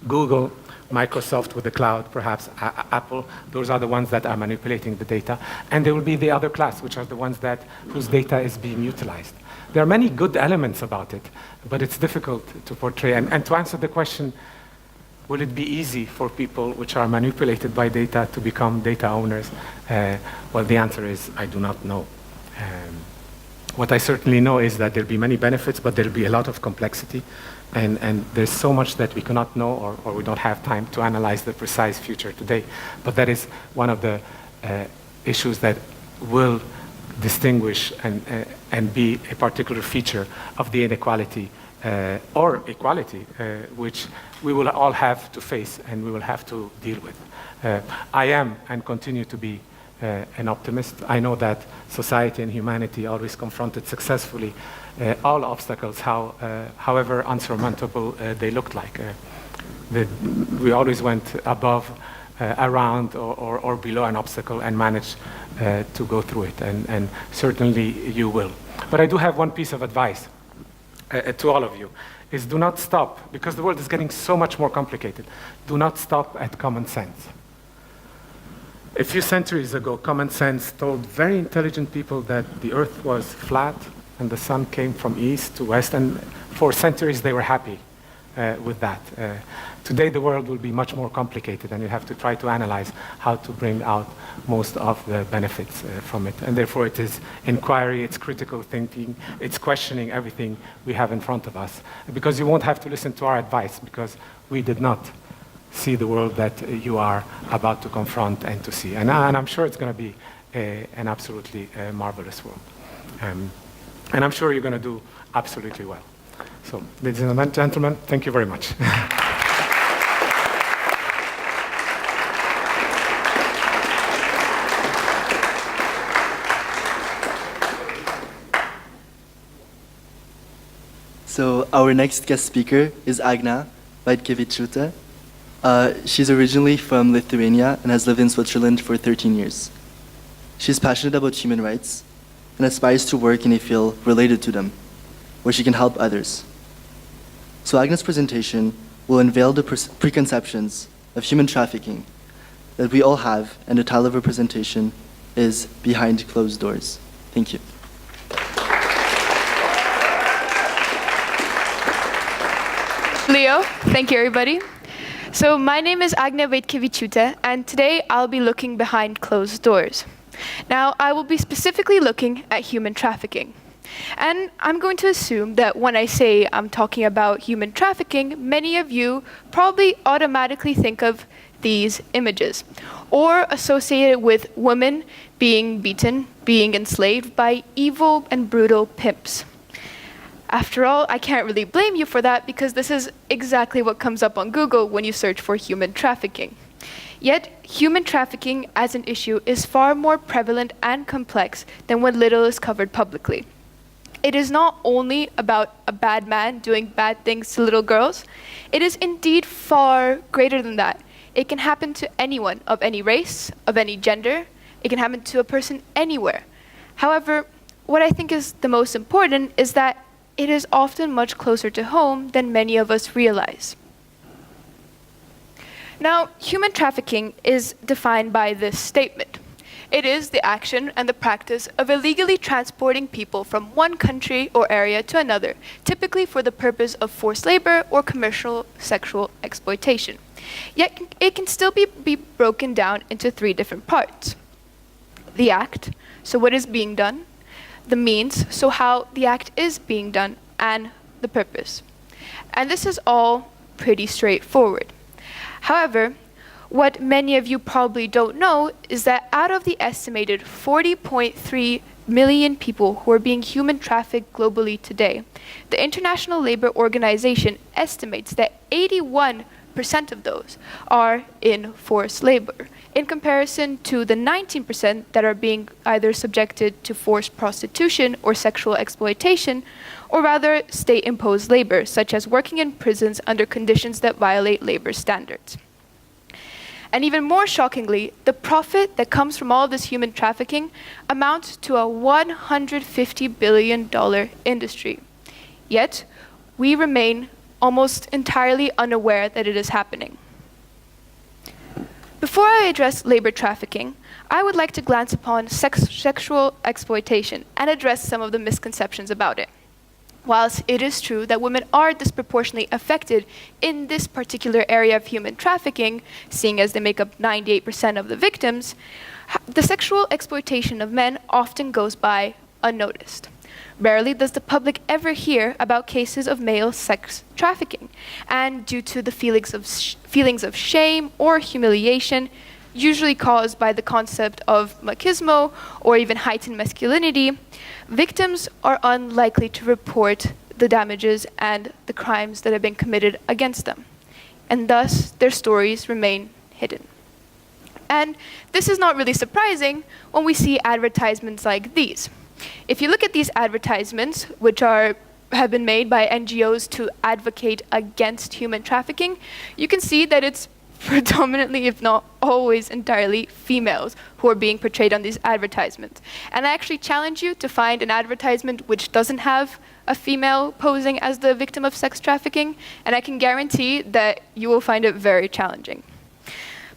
Google, Microsoft with the cloud, perhaps Apple. Those are the ones that are manipulating the data. And there will be the other class, which are the ones whose data is being utilized. There are many good elements about it, but it's difficult to portray. And to answer the question, will it be easy for people which are manipulated by data to become data owners? Well, the answer is, I do not know. What I certainly know is that there'll be many benefits, but there'll be a lot of complexity. And there's so much that we cannot know, or we don't have time to analyze the precise future today. But that is one of the issues that will distinguish and be a particular feature of the inequality or equality, which we will all have to face and we will have to deal with. I am and continue to be an optimist. I know that society and humanity always confronted successfully all obstacles, however unsurmountable they looked like. We always went above, around, or below an obstacle and managed to go through it, and certainly you will. But I do have one piece of advice to all of you, is do not stop, because the world is getting so much more complicated. Do not stop at common sense. A few centuries ago, common sense told very intelligent people that the earth was flat and the sun came from east to west, and for centuries they were happy with that. Today the world will be much more complicated, and you have to try to analyze how to bring out most of the benefits from it. And therefore it is inquiry, it's critical thinking, it's questioning everything we have in front of us. Because you won't have to listen to our advice, because we did not see the world that you are about to confront and to see. And I'm sure it's going to be an absolutely marvelous world. And I'm sure you're going to do absolutely well. So, ladies and gentlemen, thank you very much. So our next guest speaker is Agne, Vaitkeviciute. She's originally from Lithuania and has lived in Switzerland for 13 years. She's passionate about human rights and aspires to work in a field related to them, where she can help others. So Agne's presentation will unveil the preconceptions of human trafficking that we all have, and the title of her presentation is Behind Closed Doors. Thank you. Leo, thank you everybody. So my name is Agne Vaitkeviciute, and today I'll be looking behind closed doors. Now, I will be specifically looking at human trafficking. And I'm going to assume that when I say I'm talking about human trafficking, many of you probably automatically think of these images, or associate it with women being beaten, being enslaved by evil and brutal pimps. After all, I can't really blame you for that, because this is exactly what comes up on Google when you search for human trafficking. Yet, human trafficking as an issue is far more prevalent and complex than what little is covered publicly. it is not only about a bad man doing bad things to little girls, it is indeed far greater than that. It can happen to anyone of any race, of any gender. It can happen to a person anywhere. However, what I think is the most important is that it is often much closer to home than many of us realize. Now, human trafficking is defined by this statement. It is the action and the practice of illegally transporting people from one country or area to another, typically for the purpose of forced labor or commercial sexual exploitation. Yet it can still be broken down into three different parts. The act, so what is being done, the means, so how the act is being done, and the purpose. And this is all pretty straightforward. However, what many of you probably don't know is that out of the estimated 40.3 million people who are being human trafficked globally today, the International Labour Organization estimates that 81% of those are in forced labor, in comparison to the 19% that are being either subjected to forced prostitution or sexual exploitation, or rather state-imposed labor, such as working in prisons under conditions that violate labor standards. And even more shockingly, the profit that comes from all of this human trafficking amounts to a $150 billion industry. Yet, we remain almost entirely unaware that it is happening. Before I address labor trafficking, I would like to glance upon sexual exploitation and address some of the misconceptions about it. Whilst it is true that women are disproportionately affected in this particular area of human trafficking, seeing as they make up 98% of the victims, the sexual exploitation of men often goes by unnoticed. Rarely does the public ever hear about cases of male sex trafficking, and due to the feelings of shame or humiliation, usually caused by the concept of machismo or even heightened masculinity, victims are unlikely to report the damages and the crimes that have been committed against them, and thus their stories remain hidden. And this is not really surprising when we see advertisements like these. If you look at these advertisements, which have been made by NGOs to advocate against human trafficking, you can see that it's predominantly, if not always entirely, females who are being portrayed on these advertisements. And I actually challenge you to find an advertisement which doesn't have a female posing as the victim of sex trafficking, and I can guarantee that you will find it very challenging.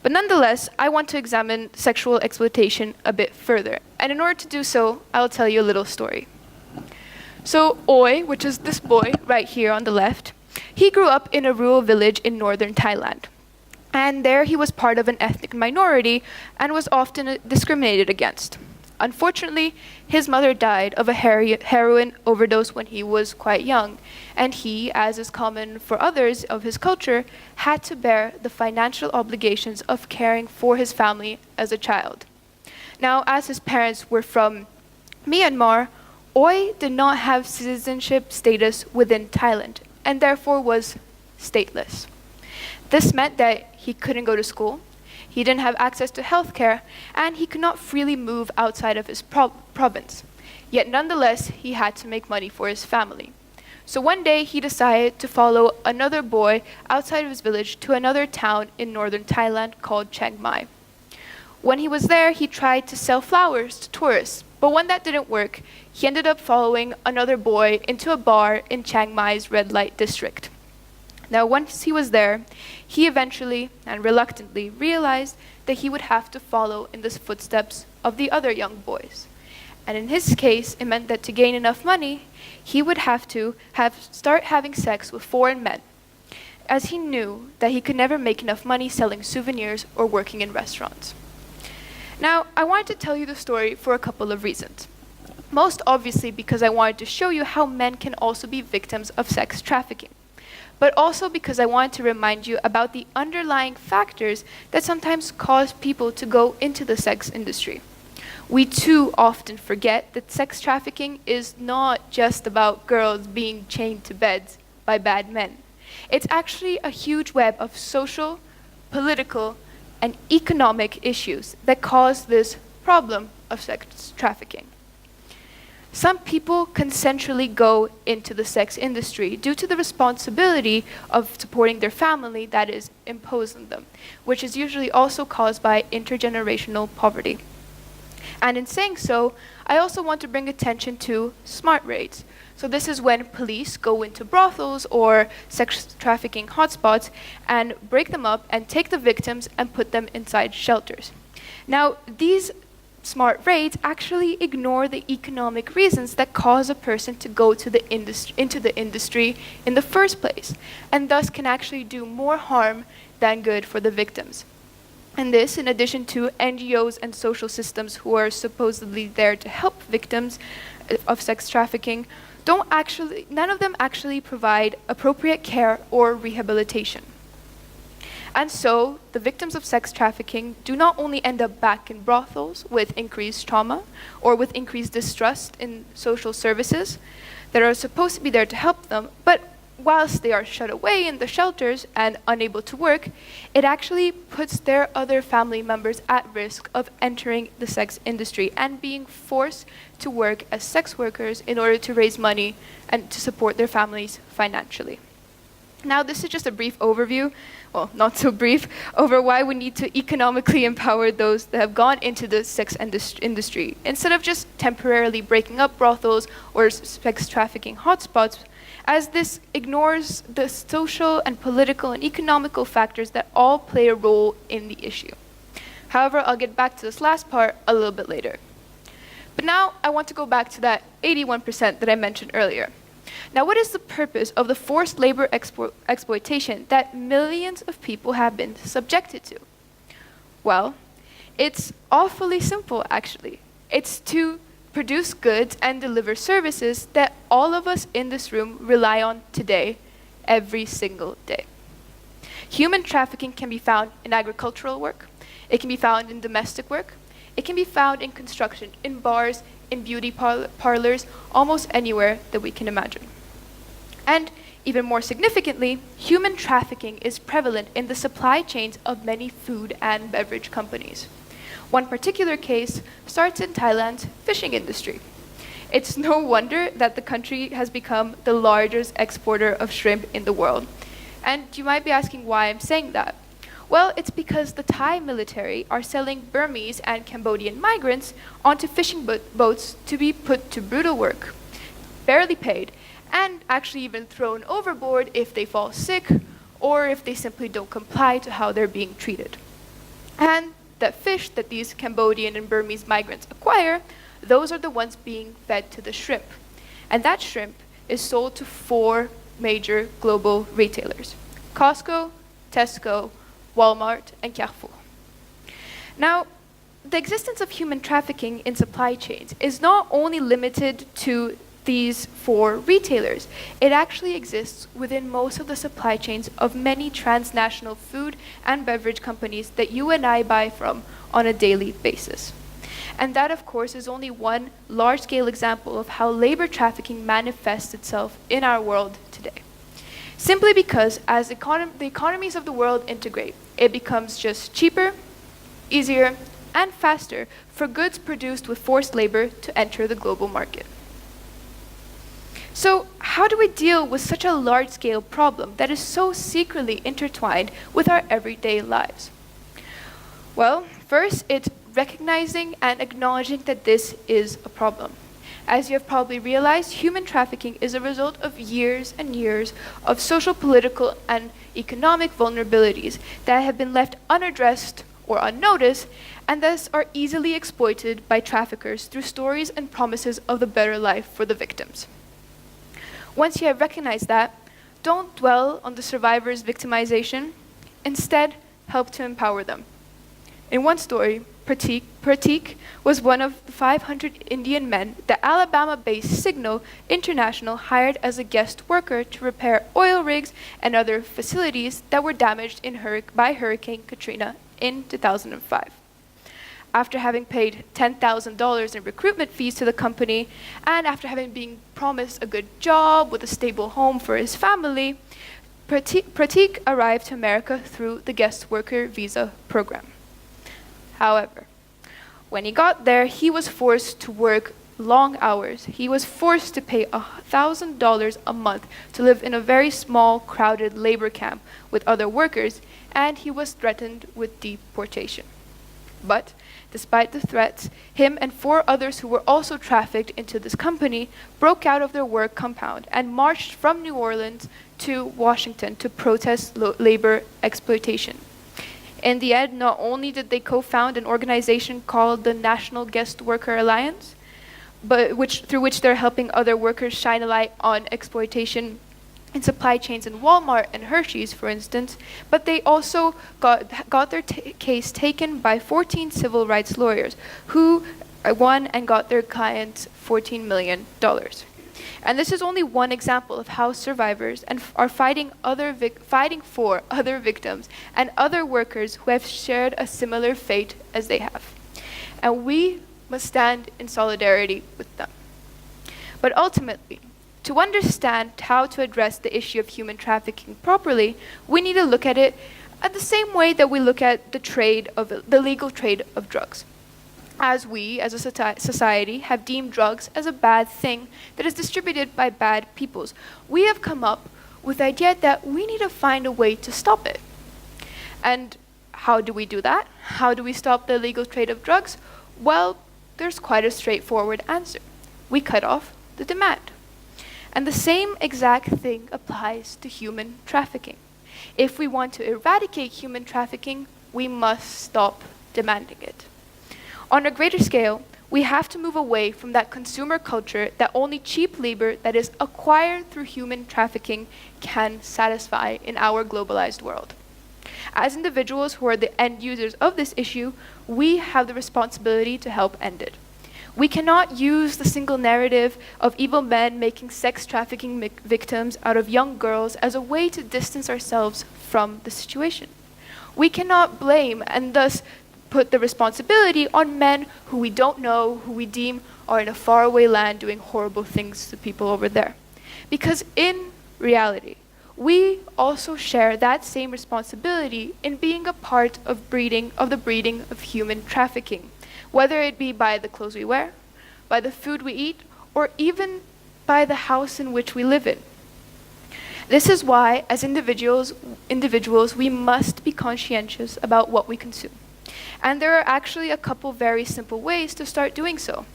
But nonetheless, I want to examine sexual exploitation a bit further. And in order to do so, I'll tell you a little story. So Roee, which is this boy right here on the left, he grew up in a rural village in northern Thailand. And there he was part of an ethnic minority and was often discriminated against. Unfortunately, his mother died of a heroin overdose when he was quite young, and he, as is common for others of his culture, had to bear the financial obligations of caring for his family as a child. Now, as his parents were from Myanmar, Roee did not have citizenship status within Thailand, and therefore was stateless. This meant that he couldn't go to school, he didn't have access to healthcare, and he could not freely move outside of his province. Yet nonetheless, he had to make money for his family. So one day he decided to follow another boy outside of his village to another town in northern Thailand called Chiang Mai. When he was there, he tried to sell flowers to tourists, but when that didn't work, he ended up following another boy into a bar in Chiang Mai's red light district. Now, once he was there, he eventually and reluctantly realized that he would have to follow in the footsteps of the other young boys. And in his case, it meant that to gain enough money, he would have to start having sex with foreign men, as he knew that he could never make enough money selling souvenirs or working in restaurants. Now, I wanted to tell you the story for a couple of reasons. Most obviously because I wanted to show you how men can also be victims of sex trafficking, but also because I wanted to remind you about the underlying factors that sometimes cause people to go into the sex industry. We too often forget that sex trafficking is not just about girls being chained to beds by bad men. It's actually a huge web of social, political, and economic issues that cause this problem of sex trafficking. Some people consensually go into the sex industry due to the responsibility of supporting their family that is imposed on them, which is usually also caused by intergenerational poverty. And in saying so, I also want to bring attention to smart raids. So this is when police go into brothels or sex trafficking hotspots and break them up and take the victims and put them inside shelters. Now, these smart raids actually ignore the economic reasons that cause a person to go to into the industry in the first place, and thus can actually do more harm than good for the victims. And this, in addition to NGOs and social systems who are supposedly there to help victims of sex trafficking, none of them actually provide appropriate care or rehabilitation. And so, the victims of sex trafficking do not only end up back in brothels with increased trauma or with increased distrust in social services that are supposed to be there to help them, but whilst they are shut away in the shelters and unable to work, it actually puts their other family members at risk of entering the sex industry and being forced to work as sex workers in order to raise money and to support their families financially. Now, this is just a brief overview, well, not so brief, over why we need to economically empower those that have gone into the sex industry, instead of just temporarily breaking up brothels or sex trafficking hotspots, as this ignores the social and political and economical factors that all play a role in the issue. However, I'll get back to this last part a little bit later. But now I want to go back to that 81% that I mentioned earlier. Now, what is the purpose of the forced labor exploitation that millions of people have been subjected to? Well, it's awfully simple, actually. It's to produce goods and deliver services that all of us in this room rely on today, every single day. Human trafficking can be found in agricultural work, it can be found in domestic work, it can be found in construction, in bars, in beauty parlors, almost anywhere that we can imagine. And even more significantly, human trafficking is prevalent in the supply chains of many food and beverage companies. One particular case starts in Thailand's fishing industry. It's no wonder that the country has become the largest exporter of shrimp in the world. And you might be asking why I'm saying that. Well, it's because the Thai military are selling Burmese and Cambodian migrants onto fishing boats to be put to brutal work, barely paid, and actually even thrown overboard if they fall sick or if they simply don't comply to how they're being treated. And that fish that these Cambodian and Burmese migrants acquire, those are the ones being fed to the shrimp. And that shrimp is sold to 4 major global retailers: Costco, Tesco, Walmart, and Carrefour. Now, the existence of human trafficking in supply chains is not only limited to these 4 retailers. It actually exists within most of the supply chains of many transnational food and beverage companies that you and I buy from on a daily basis. And that, of course, is only one large-scale example of how labor trafficking manifests itself in our world today. Simply because as the economies of the world integrate, it becomes just cheaper, easier, and faster for goods produced with forced labor to enter the global market. So, how do we deal with such a large-scale problem that is so secretly intertwined with our everyday lives? Well, first, it's recognizing and acknowledging that this is a problem. As you have probably realized, human trafficking is a result of years and years of social, political, and economic vulnerabilities that have been left unaddressed or unnoticed, and thus are easily exploited by traffickers through stories and promises of the better life for the victims. Once you have recognized that, don't dwell on the survivors' victimization. Instead, help to empower them. In one story, Pratik was one of the 500 Indian men that Alabama-based Signal International hired as a guest worker to repair oil rigs and other facilities that were damaged by Hurricane Katrina in 2005. After having paid $10,000 in recruitment fees to the company, and after having been promised a good job with a stable home for his family, Pratik arrived to America through the guest worker visa program. However, when he got there, he was forced to work long hours. He was forced to pay $1,000 a month to live in a very small, crowded labor camp with other workers, and he was threatened with deportation. But despite the threats, him and 4 others who were also trafficked into this company broke out of their work compound and marched from New Orleans to Washington to protest labor exploitation. In the end, not only did they co-found an organization called the National Guest Worker Alliance, through which they're helping other workers shine a light on exploitation in supply chains in Walmart and Hershey's, for instance, but they also got their case taken by 14 civil rights lawyers who won and got their clients $14 million. And this is only one example of how survivors are fighting for other victims and other workers who have shared a similar fate as they have. And we must stand in solidarity with them. But ultimately, to understand how to address the issue of human trafficking properly, we need to look at it the same way that we look at the legal trade of drugs. As we, as a society, have deemed drugs as a bad thing that is distributed by bad peoples, we have come up with the idea that we need to find a way to stop it. And how do we do that? How do we stop the illegal trade of drugs? Well, there's quite a straightforward answer. We cut off the demand. And the same exact thing applies to human trafficking. If we want to eradicate human trafficking, we must stop demanding it. On a greater scale, we have to move away from that consumer culture that only cheap labor that is acquired through human trafficking can satisfy in our globalized world. As individuals who are the end users of this issue, we have the responsibility to help end it. We cannot use the single narrative of evil men making sex trafficking victims out of young girls as a way to distance ourselves from the situation. We cannot blame and thus put the responsibility on men who we don't know, who we deem are in a faraway land doing horrible things to people over there. Because in reality, we also share that same responsibility in being a part of the breeding of human trafficking, whether it be by the clothes we wear, by the food we eat, or even by the house in which we live in. This is why, as individuals, we must be conscientious about what we consume. And there are actually a couple very simple ways to start doing so.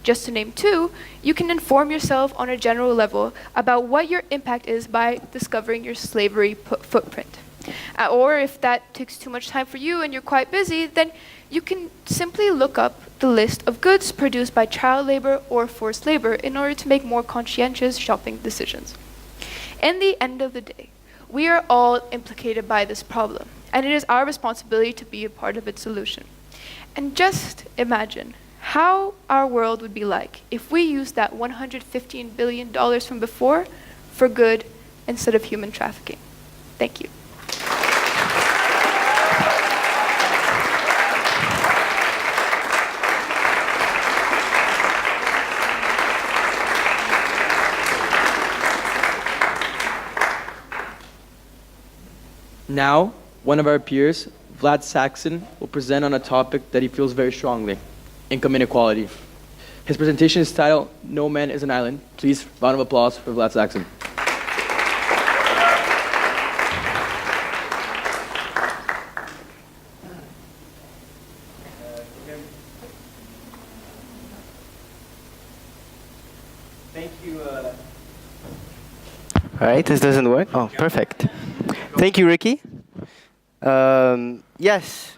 Just to name 2, you can inform yourself on a general level about what your impact is by discovering your slavery footprint. Or if that takes too much time for you and you're quite busy, then you can simply look up the list of goods produced by child labor or forced labor in order to make more conscientious shopping decisions. In the end of the day, we are all implicated by this problem, and it is our responsibility to be a part of its solution. And just imagine how our world would be like if we used that $115 billion from before for good instead of human trafficking. Thank you. Now, one of our peers, Vlad Saksin, will present on a topic that he feels very strongly, income inequality. His presentation is titled, No Man is an Island. Please, round of applause for Vlad Saksin. Thank you. All right, this doesn't work. Oh, perfect. Thank you, Ricky. Yes.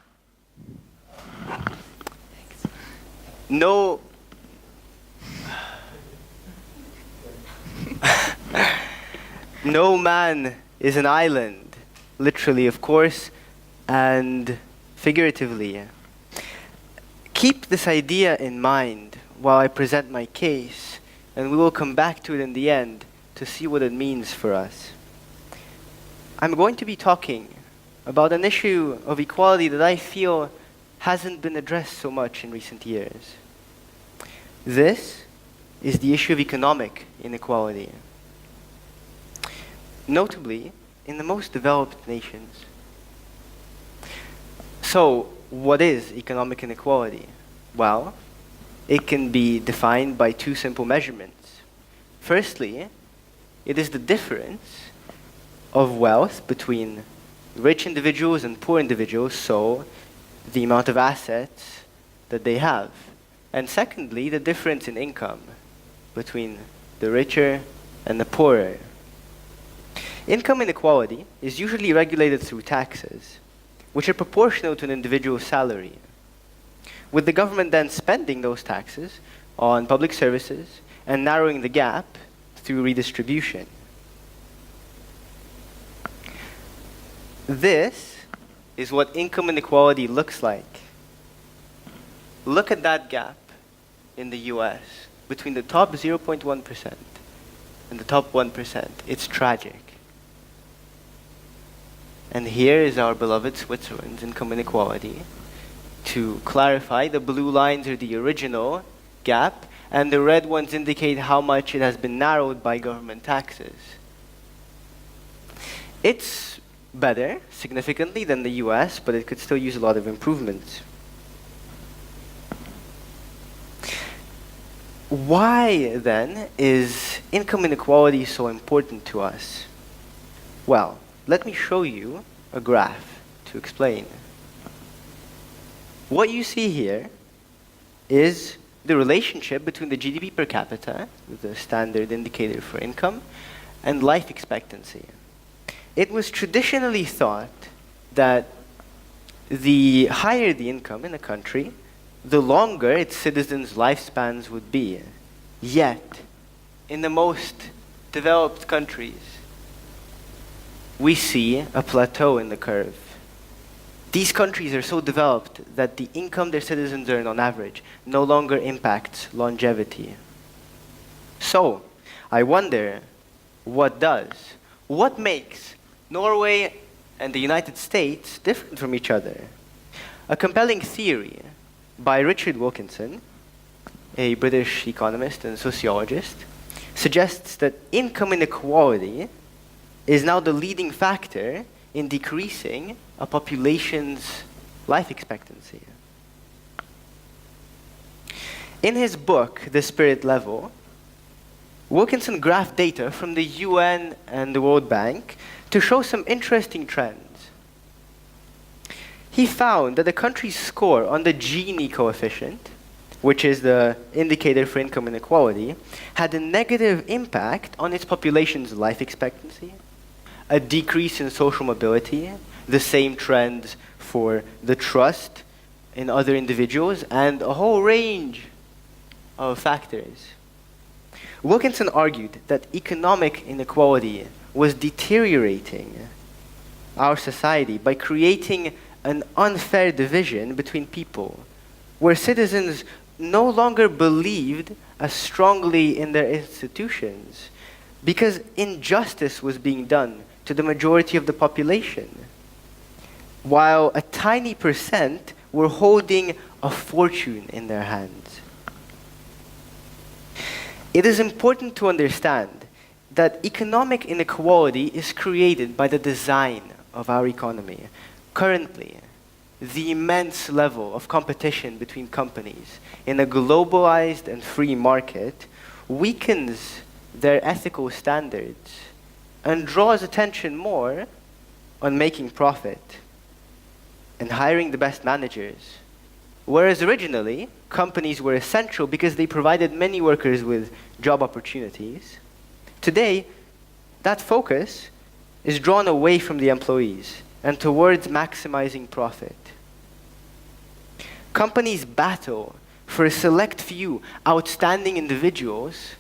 No. No man is an island, literally, of course, and figuratively. Keep this idea in mind while I present my case, and we will come back to it in the end to see what it means for us. I'm going to be talking about an issue of equality that I feel hasn't been addressed so much in recent years. This is the issue of economic inequality. Notably, in the most developed nations. So, what is economic inequality? Well, it can be defined by two simple measurements. Firstly, it is the difference of wealth between rich individuals and poor individuals, so the amount of assets that they have. And secondly, the difference in income between the richer and the poorer. Income inequality is usually regulated through taxes, which are proportional to an individual's salary, with the government then spending those taxes on public services and narrowing the gap through redistribution. This is what income inequality looks like. Look at that gap in the US between the top 0.1% and the top 1%. It's tragic. And here is our beloved Switzerland's income inequality. To clarify, the blue lines are the original gap, and the red ones indicate how much it has been narrowed by government taxes. It's better, significantly, than the US, but it could still use a lot of improvements. Why, then, is income inequality so important to us? Well, let me show you a graph to explain. What you see here is the relationship between the GDP per capita, the standard indicator for income, and life expectancy. It was traditionally thought that the higher the income in a country, the longer its citizens' lifespans would be. Yet, in the most developed countries, we see a plateau in the curve. These countries are so developed that the income their citizens earn on average no longer impacts longevity. So, I wonder, what does? What makes Norway and the United States different from each other? A compelling theory by Richard Wilkinson, a British economist and sociologist, suggests that income inequality is now the leading factor in decreasing a population's life expectancy. In his book, The Spirit Level, Wilkinson graphed data from the UN and the World Bank to show some interesting trends. He found that a country's score on the Gini coefficient, which is the indicator for income inequality, had a negative impact on its population's life expectancy, a decrease in social mobility, the same trends for the trust in other individuals, and a whole range of factors. Wilkinson argued that economic inequality was deteriorating our society by creating an unfair division between people, where citizens no longer believed as strongly in their institutions because injustice was being done to the majority of the population, while a tiny percent were holding a fortune in their hands. It is important to understand that economic inequality is created by the design of our economy. Currently, the immense level of competition between companies in a globalized and free market weakens their ethical standards and draws attention more on making profit and hiring the best managers. Whereas originally, companies were essential because they provided many workers with job opportunities. Today, that focus is drawn away from the employees and towards maximizing profit. Companies battle for a select few outstanding individuals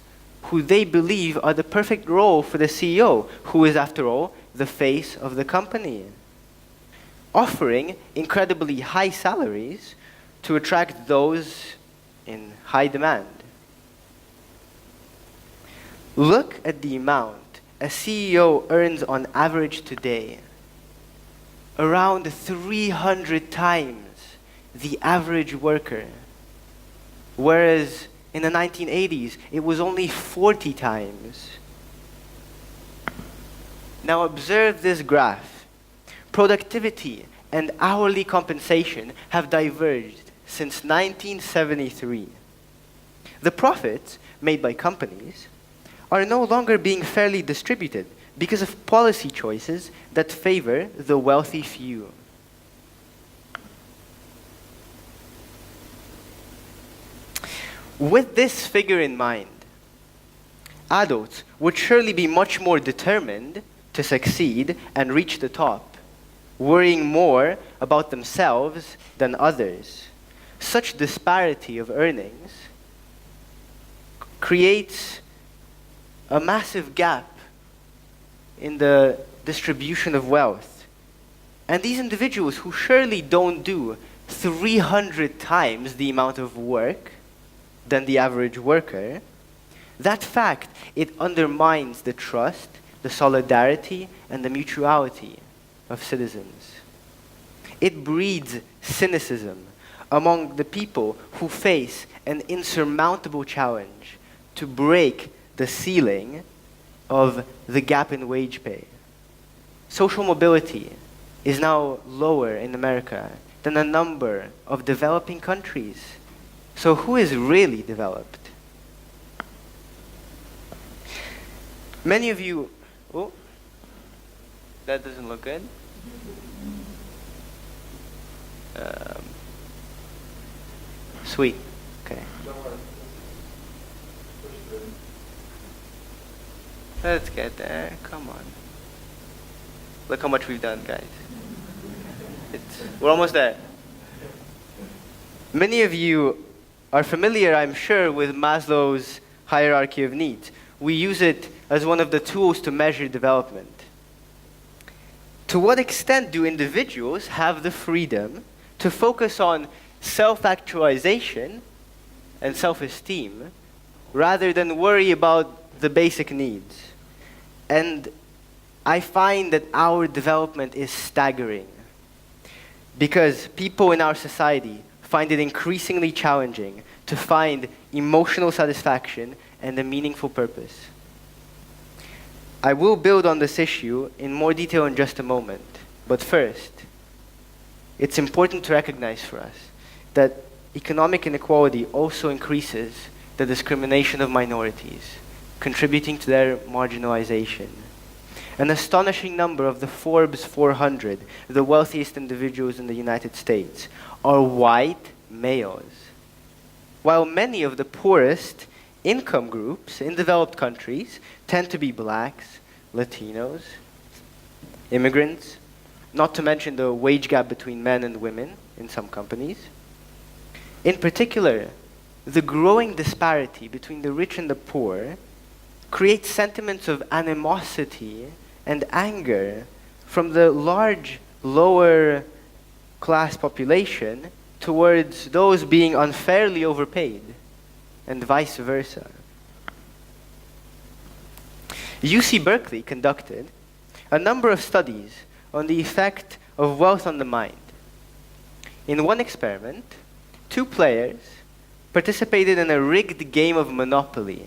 who they believe are the perfect role for the CEO, who is, after all, the face of the company, offering incredibly high salaries to attract those in high demand. Look at the amount a CEO earns on average today. Around 300 times the average worker. Whereas in the 1980s, it was only 40 times. Now observe this graph. Productivity and hourly compensation have diverged since 1973. The profits made by companies are no longer being fairly distributed because of policy choices that favor the wealthy few. With this figure in mind, adults would surely be much more determined to succeed and reach the top, worrying more about themselves than others. Such disparity of earnings creates a massive gap in the distribution of wealth. And these individuals who surely don't do 300 times the amount of work than the average worker, that fact, it undermines the trust, the solidarity, and the mutuality of citizens. It breeds cynicism among the people who face an insurmountable challenge to break the ceiling of the gap in wage pay. Social mobility is now lower in America than a number of developing countries. So who is really developed? Many of you, oh, that doesn't look good. Sweet, okay. Let's get there, come on. Look how much we've done, guys. We're almost there. Many of you are familiar, I'm sure, with Maslow's hierarchy of needs. We use it as one of the tools to measure development. To what extent do individuals have the freedom to focus on self-actualization and self-esteem rather than worry about the basic needs? And I find that our development is staggering because people in our society find it increasingly challenging to find emotional satisfaction and a meaningful purpose. I will build on this issue in more detail in just a moment, but first, it's important to recognize for us that economic inequality also increases the discrimination of minorities, contributing to their marginalization. An astonishing number of the Forbes 400, the wealthiest individuals in the United States, are white males, while many of the poorest income groups in developed countries tend to be blacks, Latinos, immigrants, not to mention the wage gap between men and women in some companies. In particular, the growing disparity between the rich and the poor creates sentiments of animosity and anger from the large lower class population towards those being unfairly overpaid, and vice versa. UC Berkeley conducted a number of studies on the effect of wealth on the mind. In one experiment, 2 players participated in a rigged game of Monopoly,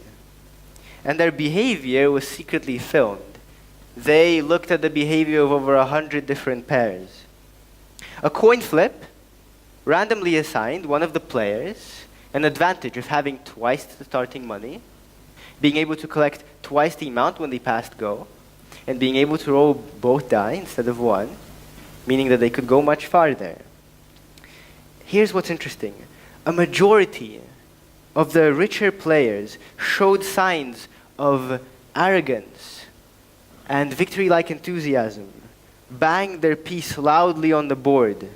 and their behavior was secretly filmed. They looked at the behavior of over 100 different pairs. A coin flip randomly assigned one of the players an advantage of having twice the starting money, being able to collect twice the amount when they passed go, and being able to roll both die instead of one, meaning that they could go much farther. Here's what's interesting. A majority of the richer players showed signs of arrogance and victory-like enthusiasm, banged their piece loudly on the board,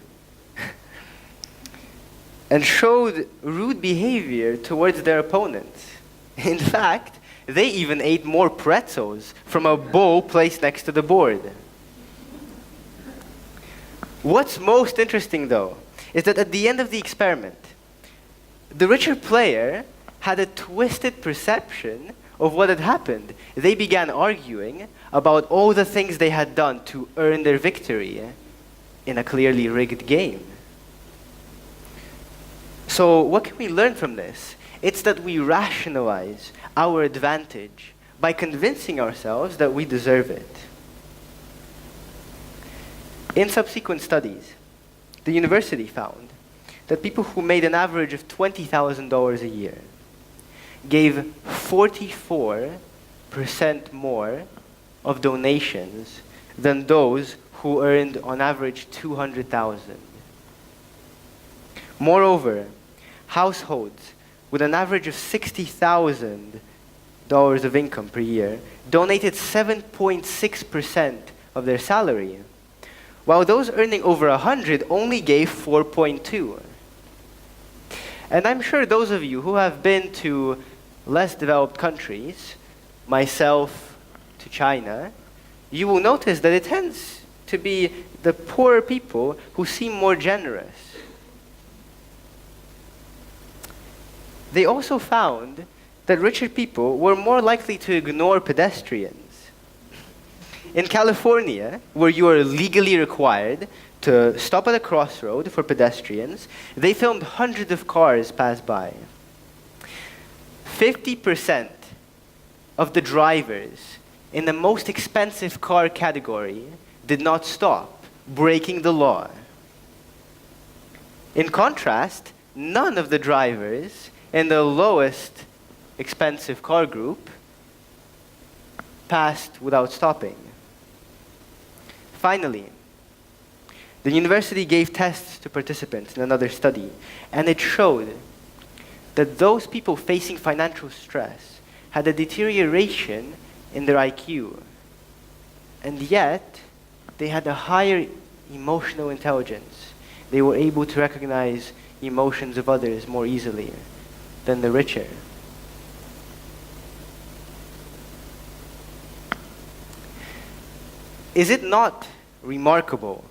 and showed rude behavior towards their opponents. In fact, they even ate more pretzels from a bowl placed next to the board. What's most interesting, though, is that at the end of the experiment, the richer player had a twisted perception of what had happened. They began arguing about all the things they had done to earn their victory in a clearly rigged game. So what can we learn from this? It's that we rationalize our advantage by convincing ourselves that we deserve it. In subsequent studies, the university found that people who made an average of $20,000 a year gave 44% more of donations than those who earned on average 200,000. Moreover, households with an average of $60,000 of income per year donated 7.6% of their salary, while those earning over 100 only gave 4.2. And I'm sure those of you who have been to less developed countries, myself to China, you will notice that it tends to be the poorer people who seem more generous. They also found that richer people were more likely to ignore pedestrians. In California, where you are legally required to stop at a crossroad for pedestrians, they filmed hundreds of cars pass by. 50% of the drivers in the most expensive car category did not stop, breaking the law. In contrast, none of the drivers in the lowest expensive car group passed without stopping. Finally, the university gave tests to participants in another study, and it showed that those people facing financial stress had a deterioration in their IQ, and yet they had a higher emotional intelligence. They were able to recognize emotions of others more easily than the richer. Is it not remarkable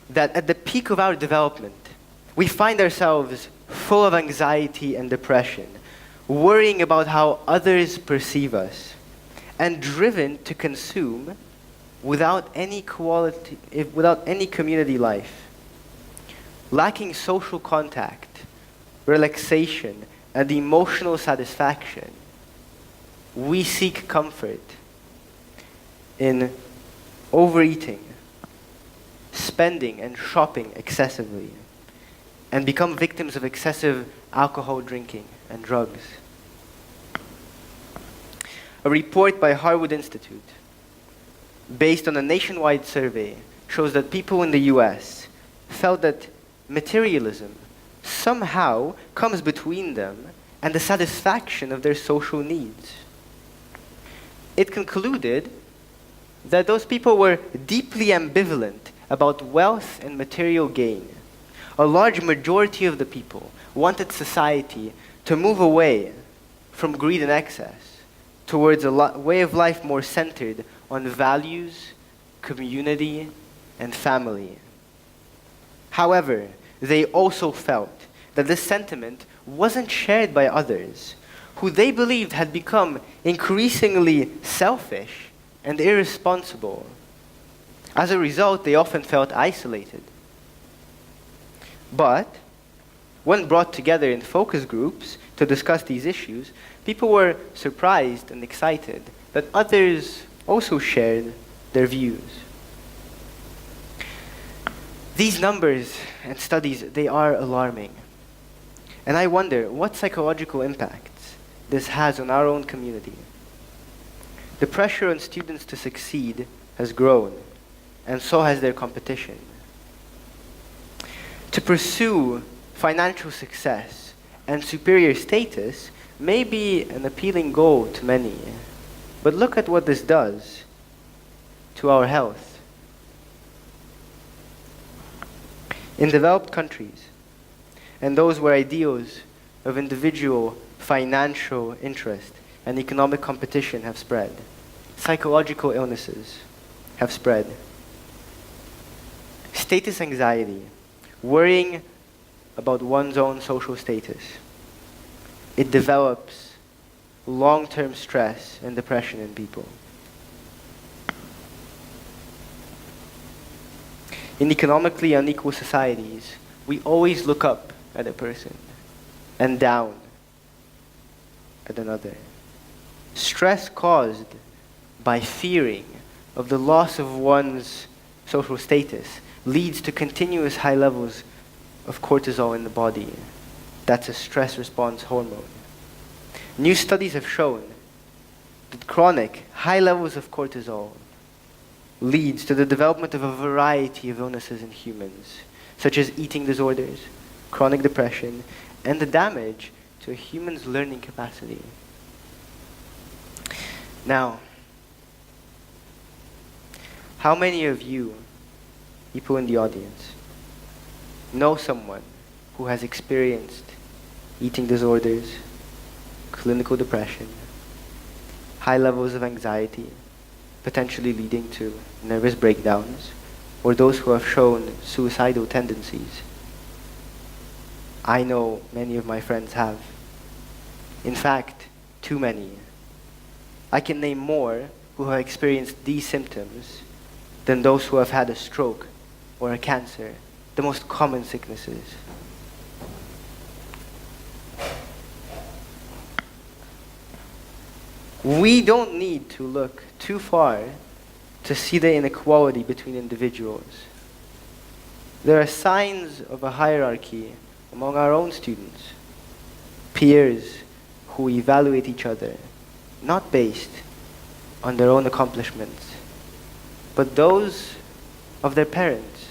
that at the peak of our development, we find ourselves full of anxiety and depression, worrying about how others perceive us, and driven to consume without any community life, lacking social contact, relaxation, and emotional satisfaction? We seek comfort in overeating, spending and shopping excessively, and become victims of excessive alcohol drinking and drugs. A report by Harwood Institute, based on a nationwide survey, shows that people in the US felt that materialism somehow comes between them and the satisfaction of their social needs. It concluded that those people were deeply ambivalent about wealth and material gain. A large majority of the people wanted society to move away from greed and excess towards a way of life more centered on values, community, and family. However, they also felt that this sentiment wasn't shared by others, who they believed had become increasingly selfish and irresponsible. As a result, they often felt isolated. But when brought together in focus groups to discuss these issues, people were surprised and excited that others also shared their views. These numbers and studies, they are alarming. And I wonder what psychological impacts this has on our own community. The pressure on students to succeed has grown, and so has their competition. To pursue financial success and superior status may be an appealing goal to many, but look at what this does to our health. In developed countries, and those where ideals of individual financial interest and economic competition have spread, psychological illnesses have spread. Status anxiety, worrying about one's own social status, it develops long-term stress and depression in people. In economically unequal societies, we always look up at a person and down at another. Stress caused by fearing of the loss of one's social status leads to continuous high levels of cortisol in the body. That's a stress response hormone. New studies have shown that chronic, high levels of cortisol leads to the development of a variety of illnesses in humans, such as eating disorders, chronic depression, and the damage to a human's learning capacity. Now, how many of you, people in the audience, know someone who has experienced eating disorders, clinical depression, high levels of anxiety, potentially leading to nervous breakdowns, or those who have shown suicidal tendencies? I know many of my friends have. In fact, too many. I can name more who have experienced these symptoms than those who have had a stroke or a cancer, the most common sicknesses. We don't need to look too far to see the inequality between individuals. There are signs of a hierarchy among our own students, peers who evaluate each other, not based on their own accomplishments, but those of their parents.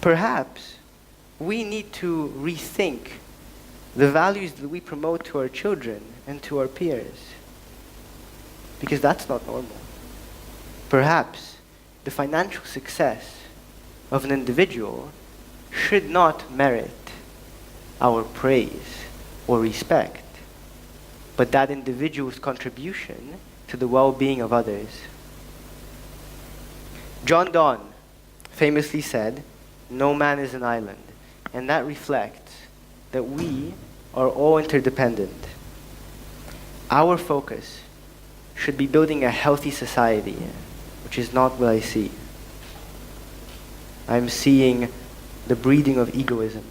Perhaps we need to rethink the values that we promote to our children and to our peers, because that's not normal. Perhaps the financial success of an individual should not merit our praise or respect, but that individual's contribution to the well-being of others. John Donne famously said, "No man is an island," and that reflects that we are all interdependent. Our focus should be building a healthy society, which is not what I see. I'm seeing the breeding of egoism.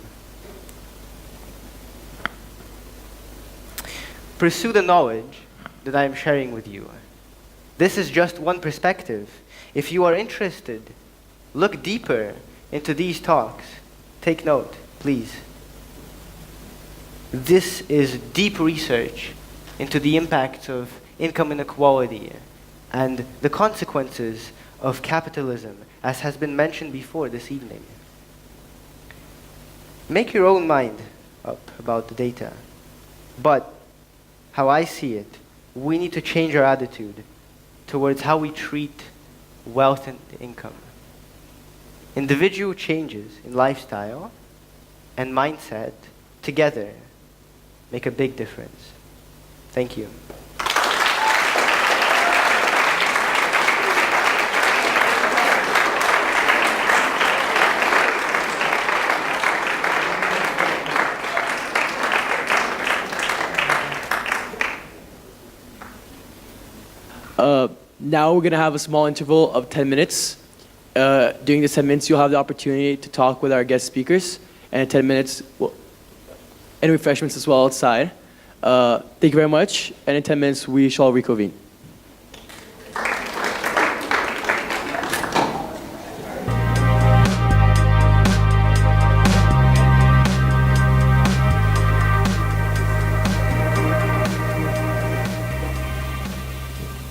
Pursue the knowledge that I am sharing with you. This is just one perspective. If you are interested, look deeper into these talks. Take note, please. This is deep research into the impacts of income inequality and the consequences of capitalism, as has been mentioned before this evening. Make your own mind up about the data. But how I see it, we need to change our attitude towards how we treat wealth and income. Individual changes in lifestyle and mindset together make a big difference. Thank you. Now we're going to have a small interval of 10 minutes. During the 10 minutes, you'll have the opportunity to talk with our guest speakers. And in 10 minutes, and refreshments as well outside. Thank you very much. And in 10 minutes, we shall reconvene.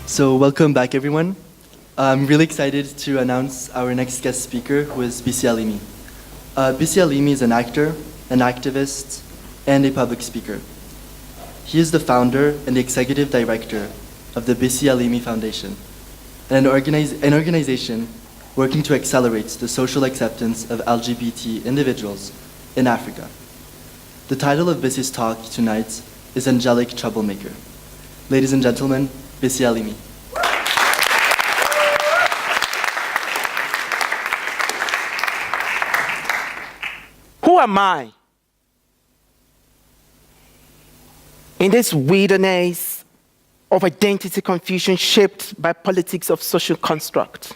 So welcome back, everyone. I'm really excited to announce our next guest speaker, who is Bisi Alimi. Bisi Alimi is an actor, an activist, and a public speaker. He is the founder and the executive director of the Bisi Alimi Foundation, an organization working to accelerate the social acceptance of LGBT individuals in Africa. The title of Bisi's talk tonight is Angelic, Troublemaker. Ladies and gentlemen, Bisi Alimi. Who am I? In this wilderness of identity confusion shaped by politics of social construct.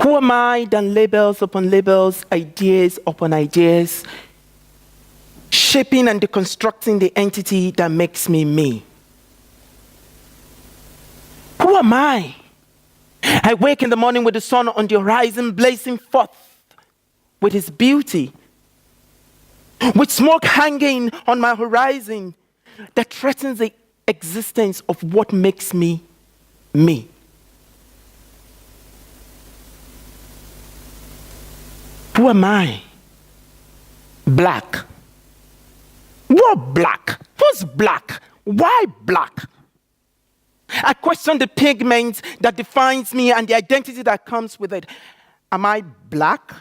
Who am I than labels upon labels, ideas upon ideas, shaping and deconstructing the entity that makes me me? Who am I? I wake in the morning with the sun on the horizon blazing forth with his beauty. with smoke hanging on my horizon that threatens the existence of what makes me me. Who am I? Black. What black? Who's black? Why black? I question the pigment that defines me and the identity that comes with it. Am I black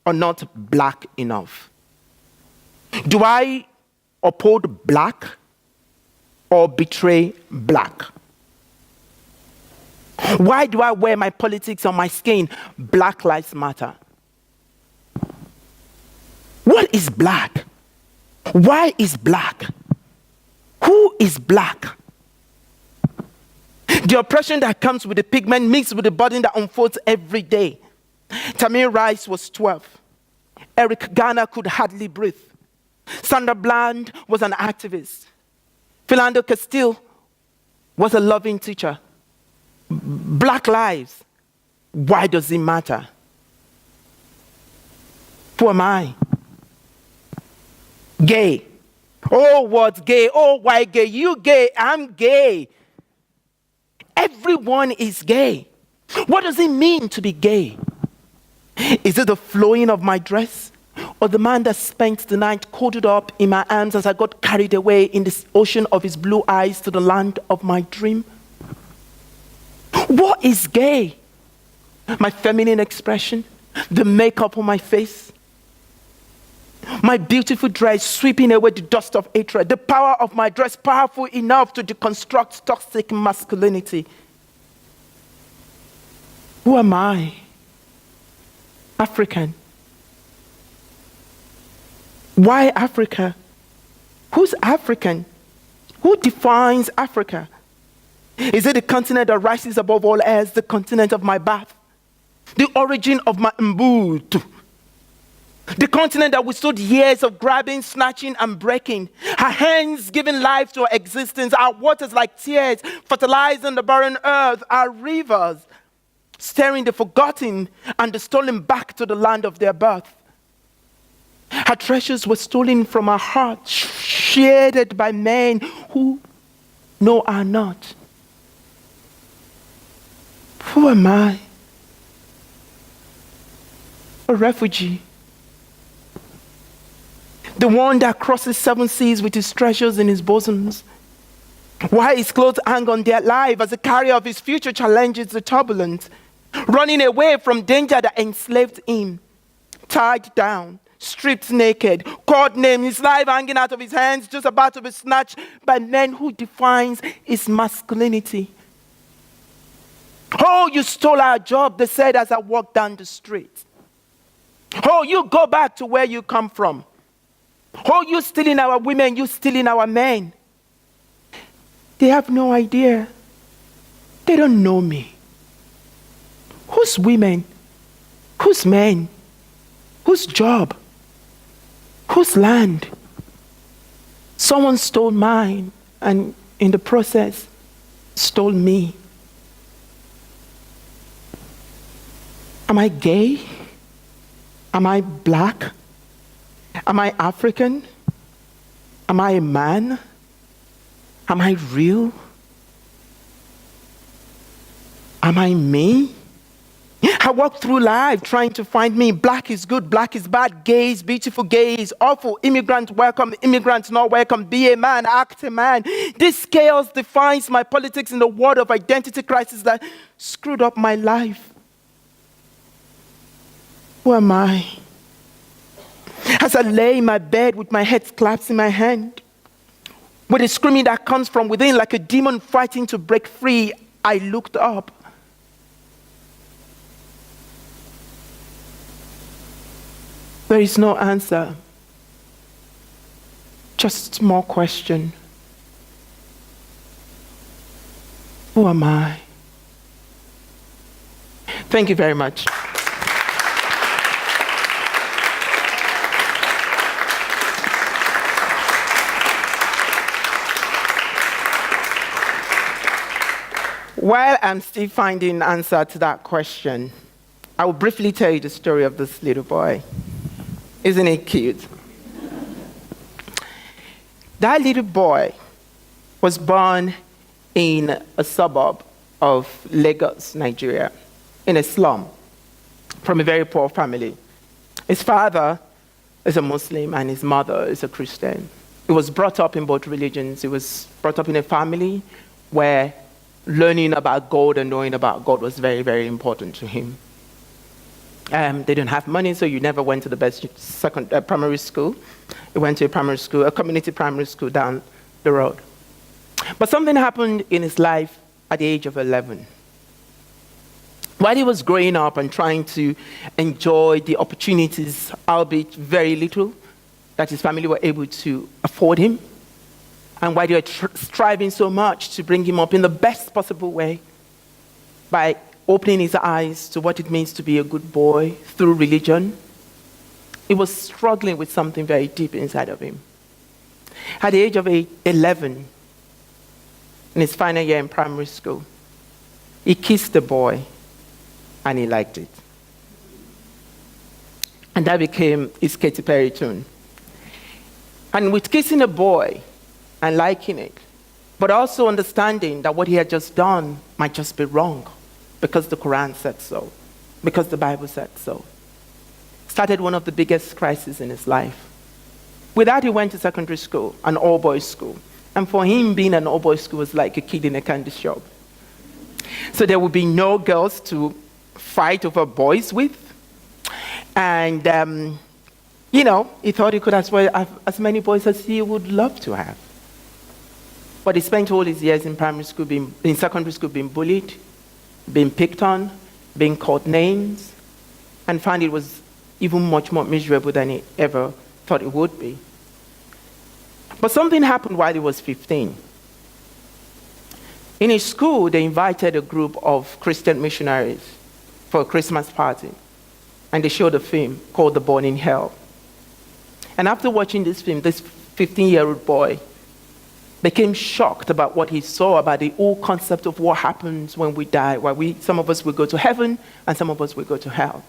or not black enough? Do I uphold black or betray black? Why do I wear my politics on my skin? Black Lives Matter. What is black? Why is black? Who is black? The oppression that comes with the pigment mixed with the burden that unfolds every day. Tamir Rice was 12. Eric Garner could hardly breathe. Sandra Bland was an activist. Philando Castile was a loving teacher. Black lives, why does it matter? Who am I? Gay. Oh, what's gay? Oh, why gay? You gay, I'm gay. Everyone is gay. What does it mean to be gay? Is it the flowing of my dress? Or the man that spent the night coiled up in my arms as I got carried away in this ocean of his blue eyes to the land of my dream? What is gay? My feminine expression? The makeup on my face? My beautiful dress sweeping away the dust of hatred? The power of my dress powerful enough to deconstruct toxic masculinity? Who am I? African. Why Africa? Who's African? Who defines Africa? Is it the continent that rises above all else, the continent of my birth? The origin of my Mbutu? The continent that withstood years of grabbing, snatching, and breaking. Her hands giving life to her existence. Our waters like tears, fertilizing the barren earth. Our rivers, stirring the forgotten and the stolen back to the land of their birth. Her treasures were stolen from her heart, shared by men who know her not. Who am I? A refugee. The one that crosses 7 seas with his treasures in his bosoms. Why his clothes hang on their life as the carrier of his future challenges the turbulent. Running away from danger that enslaved him. Tied down, stripped naked, called named, his life hanging out of his hands, just about to be snatched by men who defines his masculinity. Oh, you stole our job, they said as I walked down the street. Oh, you go back to where you come from. Oh, you stealing our women, you stealing our men. They have no idea. They don't know me. Whose women? Whose men? Whose job? Whose land? Someone stole mine and in the process stole me. Am I gay? Am I black? Am I African? Am I a man? Am I real? Am I me? I walk through life trying to find me. Black is good, black is bad. Gay is beautiful, gay is awful. Immigrant welcome, immigrant not welcome. Be a man, act a man. This chaos defines my politics in the world of identity crisis that screwed up my life. Who am I? As I lay in my bed with my head clasped in my hand, with a screaming that comes from within like a demon fighting to break free, I looked up. There is no answer, just more question. Who am I? Thank you very much. While I'm still finding an answer to that question, I will briefly tell you the story of this little boy. Isn't it cute? That little boy was born in a suburb of Lagos, Nigeria, in a slum, from a very poor family. His father is a Muslim and his mother is a Christian. He was brought up in both religions. He was brought up in a family where learning about God and knowing about God was very, very important to him. They didn't have money, so you never went to the best primary school. He went to a primary school, a community primary school down the road. But something happened in his life at the age of 11. While he was growing up and trying to enjoy the opportunities, albeit very little, that his family were able to afford him, and while they were striving so much to bring him up in the best possible way, by opening his eyes to what it means to be a good boy through religion, he was struggling with something very deep inside of him. At the age of 11, in his final year in primary school, he kissed a boy and he liked it. And that became his Katy Perry tune. And with kissing a boy and liking it, but also understanding that what he had just done might just be wrong, because the Quran said so, because the Bible said so, started one of the biggest crises in his life. With that, he went to secondary school, an all-boys school. And for him, being an all-boys school was like a kid in a candy shop. So there would be no girls to fight over boys with. And, he thought he could as well have as many boys as he would love to have. But he spent all his years in secondary school being bullied, being picked on, being called names, and found it was even much more miserable than he ever thought it would be. But something happened while he was 15. In his school, they invited a group of Christian missionaries for a Christmas party, and they showed a film called The Born in Hell. And after watching this film, this 15-year-old boy became shocked about what he saw, about the whole concept of what happens when we die, where some of us will go to heaven and some of us will go to hell.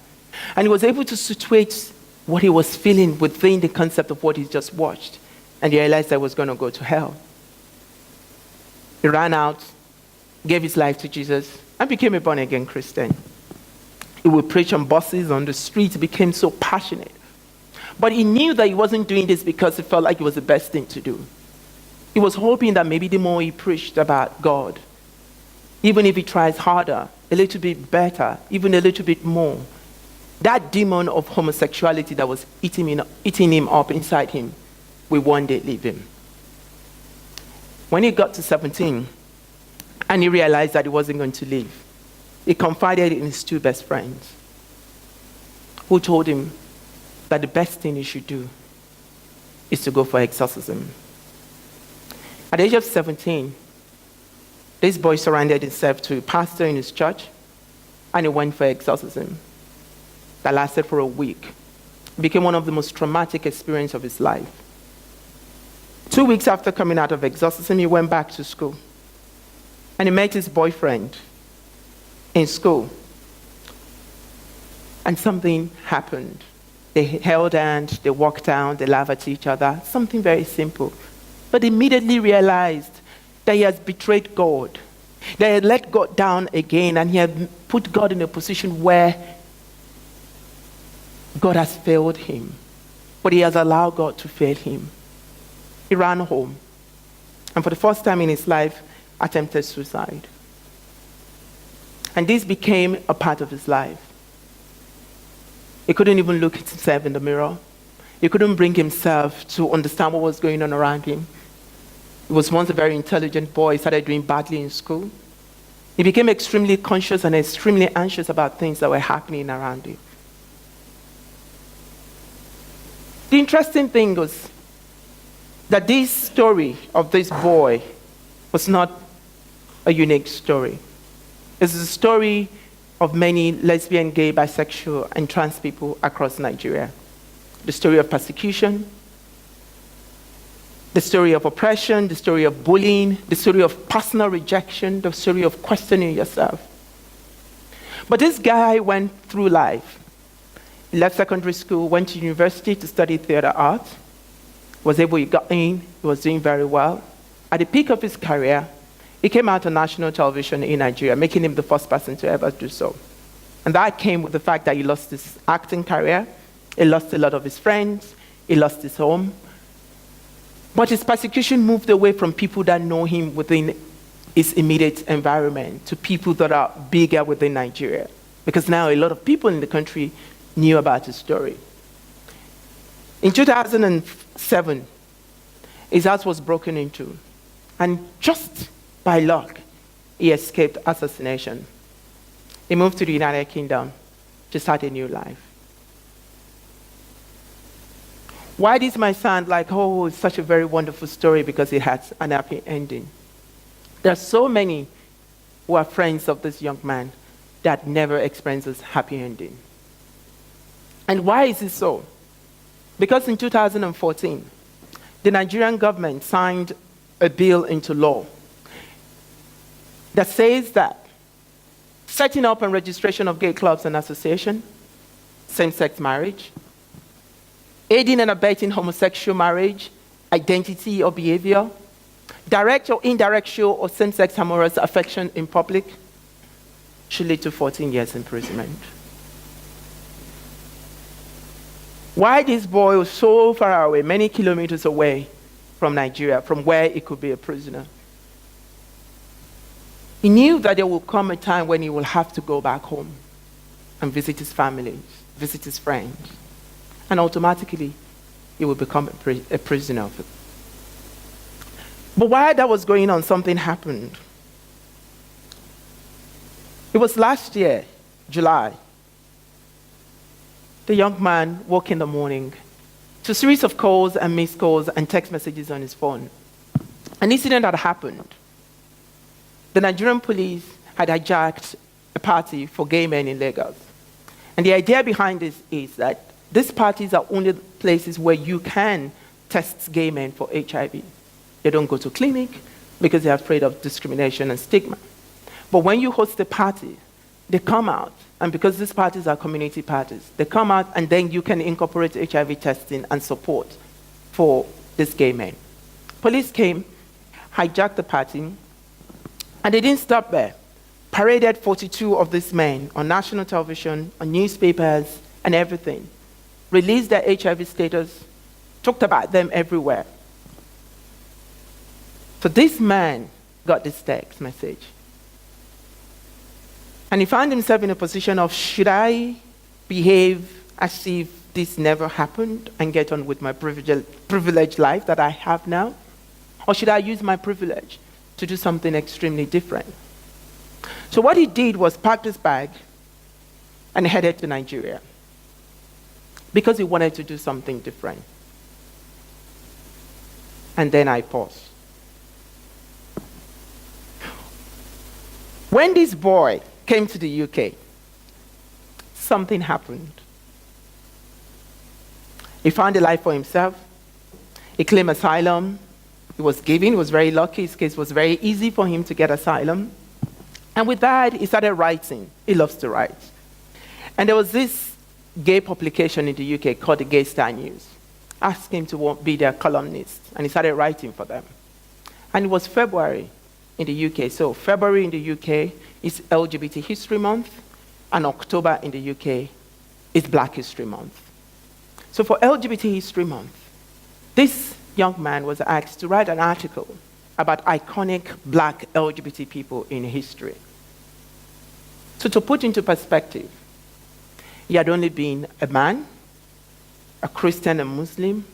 And he was able to situate what he was feeling within the concept of what he just watched, and he realized that he was going to go to hell. He ran out, gave his life to Jesus, and became a born-again Christian. He would preach on buses, on the streets, became so passionate. But he knew that he wasn't doing this because he felt like it was the best thing to do. He was hoping that maybe the more he preached about God, even if he tries harder, a little bit better, even a little bit more, that demon of homosexuality that was eating him up inside him will one day leave him. When he got to 17, and he realized that he wasn't going to leave, he confided in his two best friends, who told him that the best thing he should do is to go for exorcism. At the age of 17, this boy surrendered himself to a pastor in his church, and he went for exorcism. That lasted for a week. It became one of the most traumatic experiences of his life. 2 weeks after coming out of exorcism, he went back to school. And he met his boyfriend in school. And something happened. They held hands, they walked down, they laughed at each other. Something very simple. But immediately realized that he has betrayed God. That he had let God down again, and he had put God in a position where God has failed him. But he has allowed God to fail him. He ran home, and for the first time in his life, attempted suicide. And this became a part of his life. He couldn't even look at himself in the mirror. He couldn't bring himself to understand what was going on around him. He was once a very intelligent boy. He started doing badly in school. He became extremely conscious and extremely anxious about things that were happening around him. The interesting thing was that this story of this boy was not a unique story. It's the story of many lesbian, gay, bisexual, and trans people across Nigeria. The story of persecution, the story of oppression, the story of bullying, the story of personal rejection, the story of questioning yourself. But this guy went through life. He left secondary school, went to university to study theater art, Was able, he got in, he was doing very well. At the peak of his career, he came out on national television in Nigeria, making him the first person to ever do so. And that came with the fact that he lost his acting career, he lost a lot of his friends, he lost his home. But his persecution moved away from people that know him within his immediate environment to people that are bigger within Nigeria. Because now a lot of people in the country knew about his story. In 2007, his house was broken into. And just by luck, he escaped assassination. He moved to the United Kingdom to start a new life. Why this might sound like, oh, it's such a very wonderful story because it has an happy ending. There are so many who are friends of this young man that never experiences happy ending. And why is it so? Because in 2014, the Nigerian government signed a bill into law that says that setting up and registration of gay clubs and associations, same-sex marriage, aiding and abetting homosexual marriage, identity or behavior, direct or indirect show of same-sex amorous affection in public should lead to 14 years imprisonment. Why this boy was so far away, many kilometers away from Nigeria, from where he could be a prisoner? He knew that there will come a time when he will have to go back home and visit his family, visit his friends, and automatically he will become a prisoner of it. But while that was going on, something happened. It was last year, July. The young man woke in the morning to a series of calls and missed calls and text messages on his phone. An incident had happened. The Nigerian police had hijacked a party for gay men in Lagos. And the idea behind this is that these parties are only places where you can test gay men for HIV. They don't go to clinic because they're afraid of discrimination and stigma. But when you host a party, they come out, and because these parties are community parties, they come out and then you can incorporate HIV testing and support for these gay men. Police came, hijacked the party, and they didn't stop there. Paraded 42 of these men on national television, on newspapers, and everything. Released their HIV status, talked about them everywhere. So this man got this text message. And he found himself in a position of, should I behave as if this never happened and get on with my privileged life that I have now? Or should I use my privilege to do something extremely different? So what he did was pack his bag and headed to Nigeria because he wanted to do something different. And then I paused. When this boy came to the UK, something happened. He found a life for himself. He claimed asylum. He was given, he was very lucky. His case was very easy for him to get asylum. And with that, he started writing. He loves to write. And there was this gay publication in the UK called the Gay Star News. Asked him to be their columnist, and he started writing for them. And it was February in the UK. So February in the UK is LGBT History Month, and October in the UK is Black History Month. So for LGBT History Month, this young man was asked to write an article about iconic Black LGBT people in history. So to put into perspective, he had only been a man, a Christian and Muslim,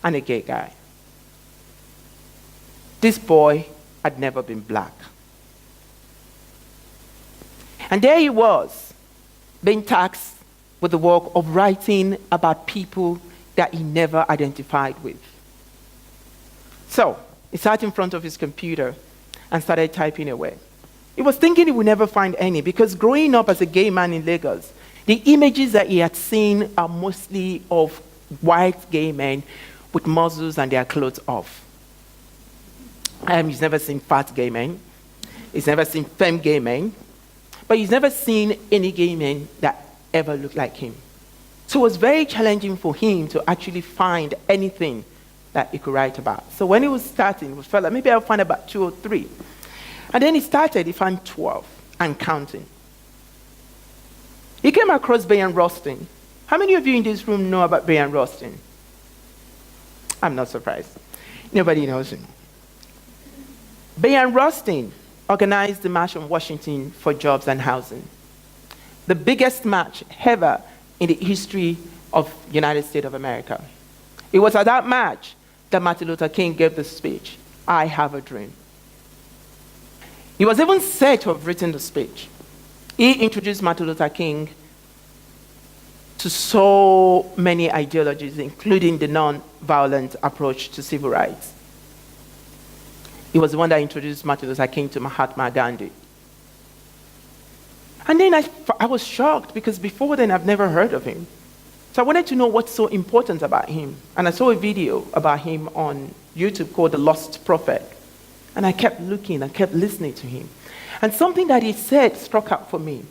and a gay guy. This boy had never been Black. And there he was, being tasked with the work of writing about people that he never identified with. So he sat in front of his computer and started typing away. He was thinking he would never find any, because growing up as a gay man in Lagos, the images that he had seen are mostly of white gay men with muzzles and their clothes off. He's never seen fat gay men. He's never seen femme gay men. But he's never seen any gay men that ever looked like him. So it was very challenging for him to actually find anything that he could write about. So when he was starting, he felt like maybe I'll find about 2 or 3. And then he found 12 and counting. He came across Bayern Rustin. How many of you in this room know about Bayern Rustin? I'm not surprised. Nobody knows him. Bayern Rustin organized the March on Washington for Jobs and Housing, the biggest march ever in the history of the United States of America. It was at that march that Martin Luther King gave the speech, "I Have a Dream." He was even said to have written the speech. He introduced Martin Luther King to so many ideologies, including the non-violent approach to civil rights. He was the one that introduced Martin Luther King to Mahatma Gandhi. And then I was shocked because before then I've never heard of him. So I wanted to know what's so important about him. And I saw a video about him on YouTube called The Lost Prophet. And I kept looking, I kept listening to him. And something that he said struck out for me.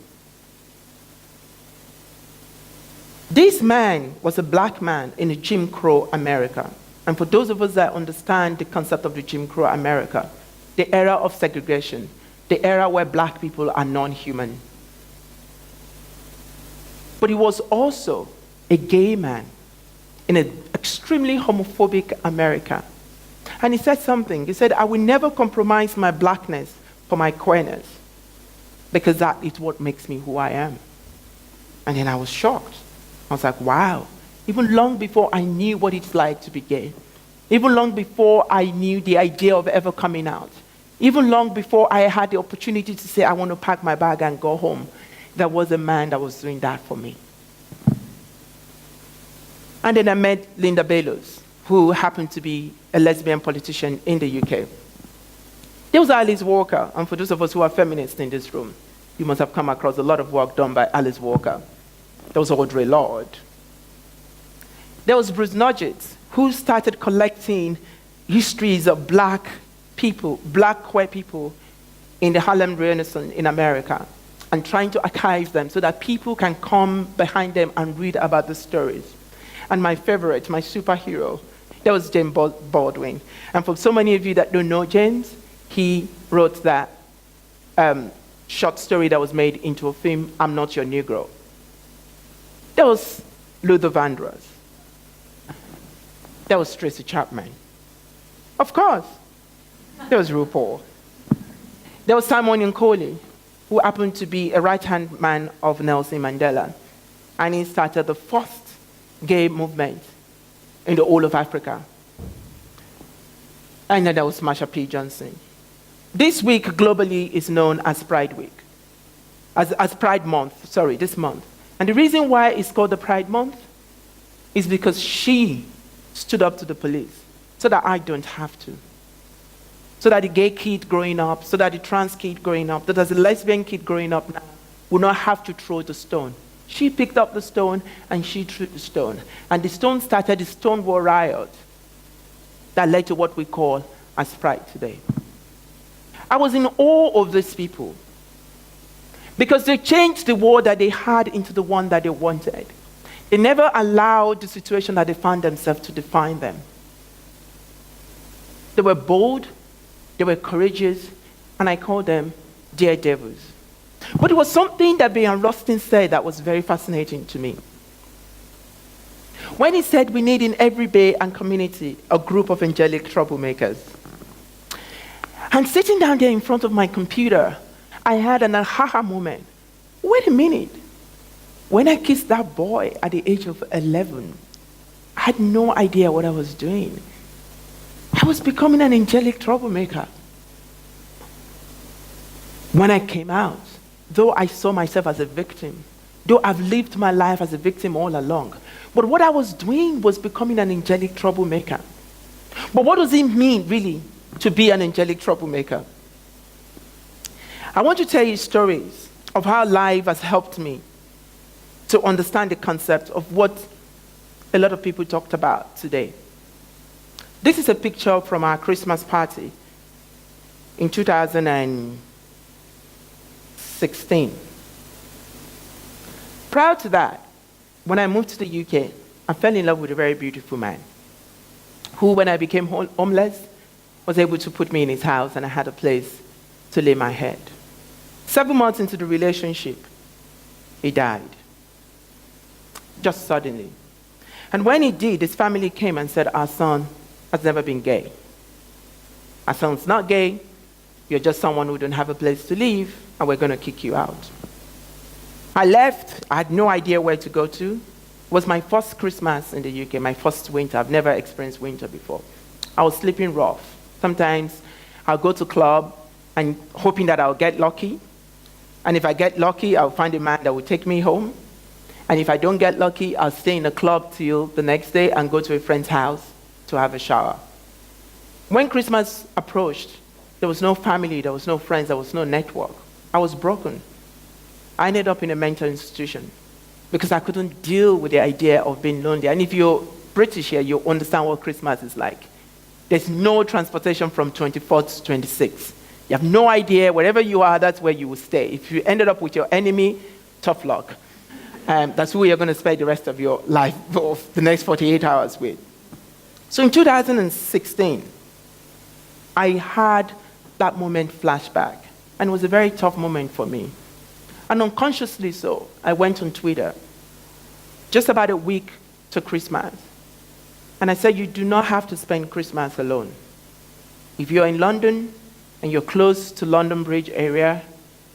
This man was a black man in a Jim Crow America. And for those of us that understand the concept of the Jim Crow America, the era of segregation, the era where black people are non-human. But he was also a gay man in an extremely homophobic America. And he said something. He said, "I will never compromise my blackness for my queerness, because that is what makes me who I am." And then I was shocked. I was like, wow. Even long before I knew what it's like to be gay, even long before I knew the idea of ever coming out, even long before I had the opportunity to say, I want to pack my bag and go home, there was a man that was doing that for me. And then I met Linda Bellows, who happened to be a lesbian politician in the UK. There was Alice Walker, and for those of us who are feminists in this room, you must have come across a lot of work done by Alice Walker. There was Audre Lorde. There was Bruce Nugget, who started collecting histories of black people, black queer people in the Harlem Renaissance in America, and trying to archive them so that people can come behind them and read about the stories. And my favorite, my superhero, that was James Baldwin. And for so many of you that don't know James, he wrote that short story that was made into a film, I'm Not Your Negro. There was Luther Vandross. There was Tracy Chapman. Of course. There was RuPaul. There was Simon Nkoli, who happened to be a right-hand man of Nelson Mandela. And he started the first gay movement in the whole of Africa. And then there was Marsha P. Johnson. This week globally is known as Pride Week. As Pride Month, sorry, this month. And the reason why it's called the Pride Month is because she stood up to the police so that I don't have to. So that the gay kid growing up, so that the trans kid growing up, that as a lesbian kid growing up now will not have to throw the stone. She picked up the stone and she threw the stone. And the stone started the Stonewall riot that led to what we call as Pride today. I was in awe of these people because they changed the world that they had into the one that they wanted. They never allowed the situation that they found themselves to define them. They were bold, they were courageous, and I call them daredevils. But it was something that Bayern Rustin said that was very fascinating to me. When he said we need in every bay and community a group of angelic troublemakers. And sitting down there in front of my computer, I had an aha moment. Wait a minute. When I kissed that boy at the age of 11, I had no idea what I was doing. I was becoming an angelic troublemaker. When I came out, though I saw myself as a victim, though I've lived my life as a victim all along, but what I was doing was becoming an angelic troublemaker. But what does it mean, really, to be an angelic troublemaker? I want to tell you stories of how life has helped me to understand the concept of what a lot of people talked about today. This is a picture from our Christmas party in 2016. Prior to that, when I moved to the UK, I fell in love with a very beautiful man. who, when I became homeless, was able to put me in his house and I had a place to lay my head. 7 months into the relationship, he died. Just suddenly. And when he did, his family came and said, our son has never been gay. Our son's not gay. You're just someone who don't have a place to live, and we're going to kick you out. I left. I had no idea where to go to. It was my first Christmas in the UK, my first winter. I've never experienced winter before. I was sleeping rough. Sometimes I'll go to club and hoping that I'll get lucky. And if I get lucky, I'll find a man that will take me home. And if I don't get lucky, I'll stay in the club till the next day and go to a friend's house to have a shower. When Christmas approached, there was no family, there was no friends, there was no network. I was broken. I ended up in a mental institution because I couldn't deal with the idea of being lonely. And if you're British here, you understand what Christmas is like. There's no transportation from 24th to 26th. You have no idea, wherever you are, that's where you will stay. If you ended up with your enemy, tough luck. That's who you're going to spend the rest of your life, of the next 48 hours with. So in 2016, I had that moment flashback, and it was a very tough moment for me. And unconsciously so, I went on Twitter, just about a week to Christmas, and I said, you do not have to spend Christmas alone. If you're in London and you're close to London Bridge area,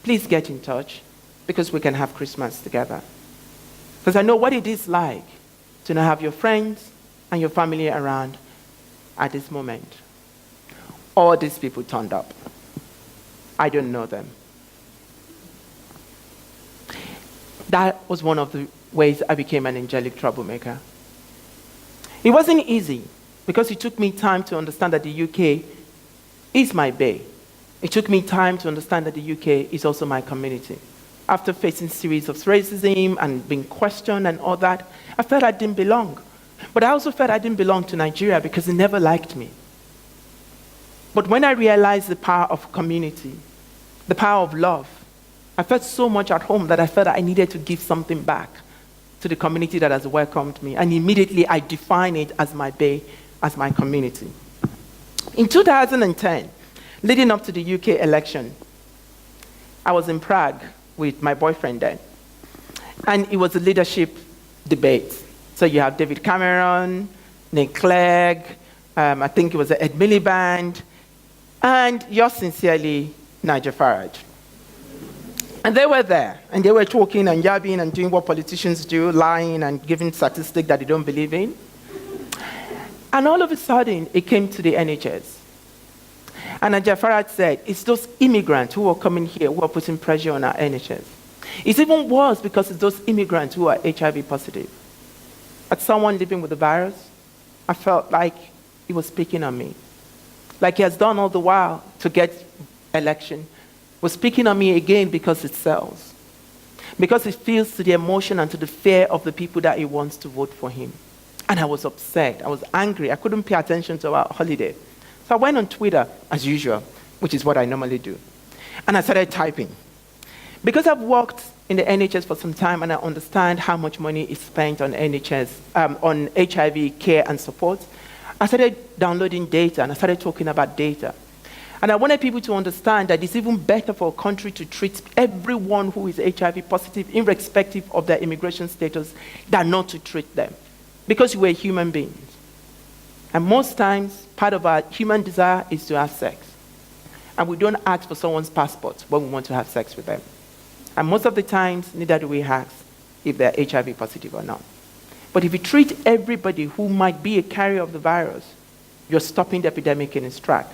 please get in touch, because we can have Christmas together. Because I know what it is like to not have your friends and your family around at this moment. All these people turned up. I don't know them. That was one of the ways I became an angelic troublemaker. It wasn't easy, because it took me time to understand that the UK is my bay. It took me time to understand that the UK is also my community. After facing a series of racism and being questioned and all that, I felt I didn't belong. But I also felt I didn't belong to Nigeria because they never liked me. But when I realized the power of community, the power of love, I felt so much at home that I felt that I needed to give something back to the community that has welcomed me. And immediately I defined it as my bay, as my community. In 2010, leading up to the UK election, I was in Prague with my boyfriend then. And it was a leadership debate. So you have David Cameron, Nick Clegg, I think it was the Ed Miliband, and yours sincerely, Nigel Farage. And they were there, and they were talking and yabbing and doing what politicians do, lying and giving statistics that they don't believe in. And all of a sudden, it came to the NHS. And Nigel Farage said, it's those immigrants who are coming here who are putting pressure on our NHS. It's even worse because it's those immigrants who are HIV positive. As someone living with the virus, I felt like he was speaking on me. Like he has done all the while to get election, was speaking on me again because it sells. Because it feels to the emotion and to the fear of the people that he wants to vote for him. And I was upset, I was angry, I couldn't pay attention to our holiday. So I went on Twitter, as usual, which is what I normally do. And I started typing. Because I've worked in the NHS for some time and I understand how much money is spent on NHS, on HIV care and support, I started downloading data and I started talking about data. And I wanted people to understand that it's even better for a country to treat everyone who is HIV positive, irrespective of their immigration status, than not to treat them. Because we're human beings. And most times, part of our human desire is to have sex. And we don't ask for someone's passport when we want to have sex with them. And most of the times, neither do we ask if they're HIV positive or not. But if you treat everybody who might be a carrier of the virus, you're stopping the epidemic in its track.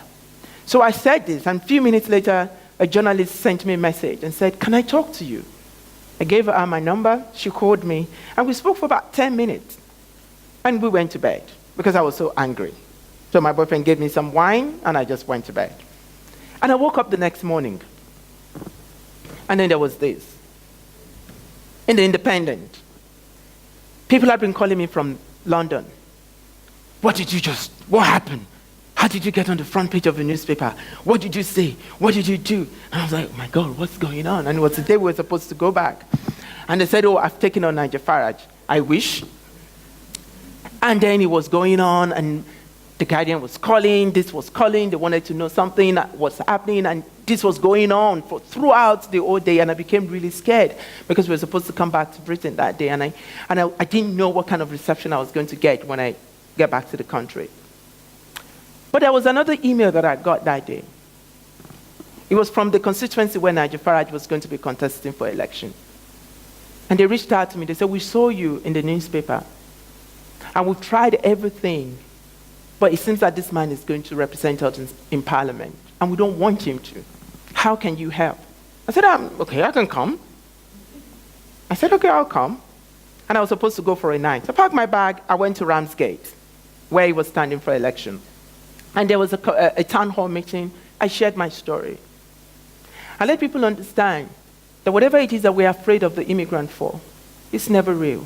So I said this, and a few minutes later, a journalist sent me a message and said, can I talk to you? I gave her my number, she called me, and we spoke for about 10 minutes. And we went to bed, because I was so angry. So my boyfriend gave me some wine, and I just went to bed. And I woke up the next morning, and then there was this. In the Independent, people have been calling me from London. What happened? How did you get on the front page of the newspaper? What did you say? What did you do? And I was like, oh my God, what's going on? And it was the day we were supposed to go back. And they said, oh, I've taken on Nigel Farage. I wish. And then it was going on, and The Guardian was calling, this was calling, they wanted to know something that was happening, and this was going on throughout the whole day, and I became really scared because we were supposed to come back to Britain that day, and I didn't know what kind of reception I was going to get when I get back to the country. But there was another email that I got that day. It was from the constituency where Nigel Farage was going to be contesting for election. And they reached out to me, they said, we saw you in the newspaper, and we've tried everything, but it seems that this man is going to represent us in Parliament, and we don't want him to. How can you help? I said, okay, I can come. I said, okay, I'll come. And I was supposed to go for a night. I packed my bag, I went to Ramsgate, where he was standing for election. And there was a town hall meeting. I shared my story. I let people understand that whatever it is that we're afraid of the immigrant for, it's never real.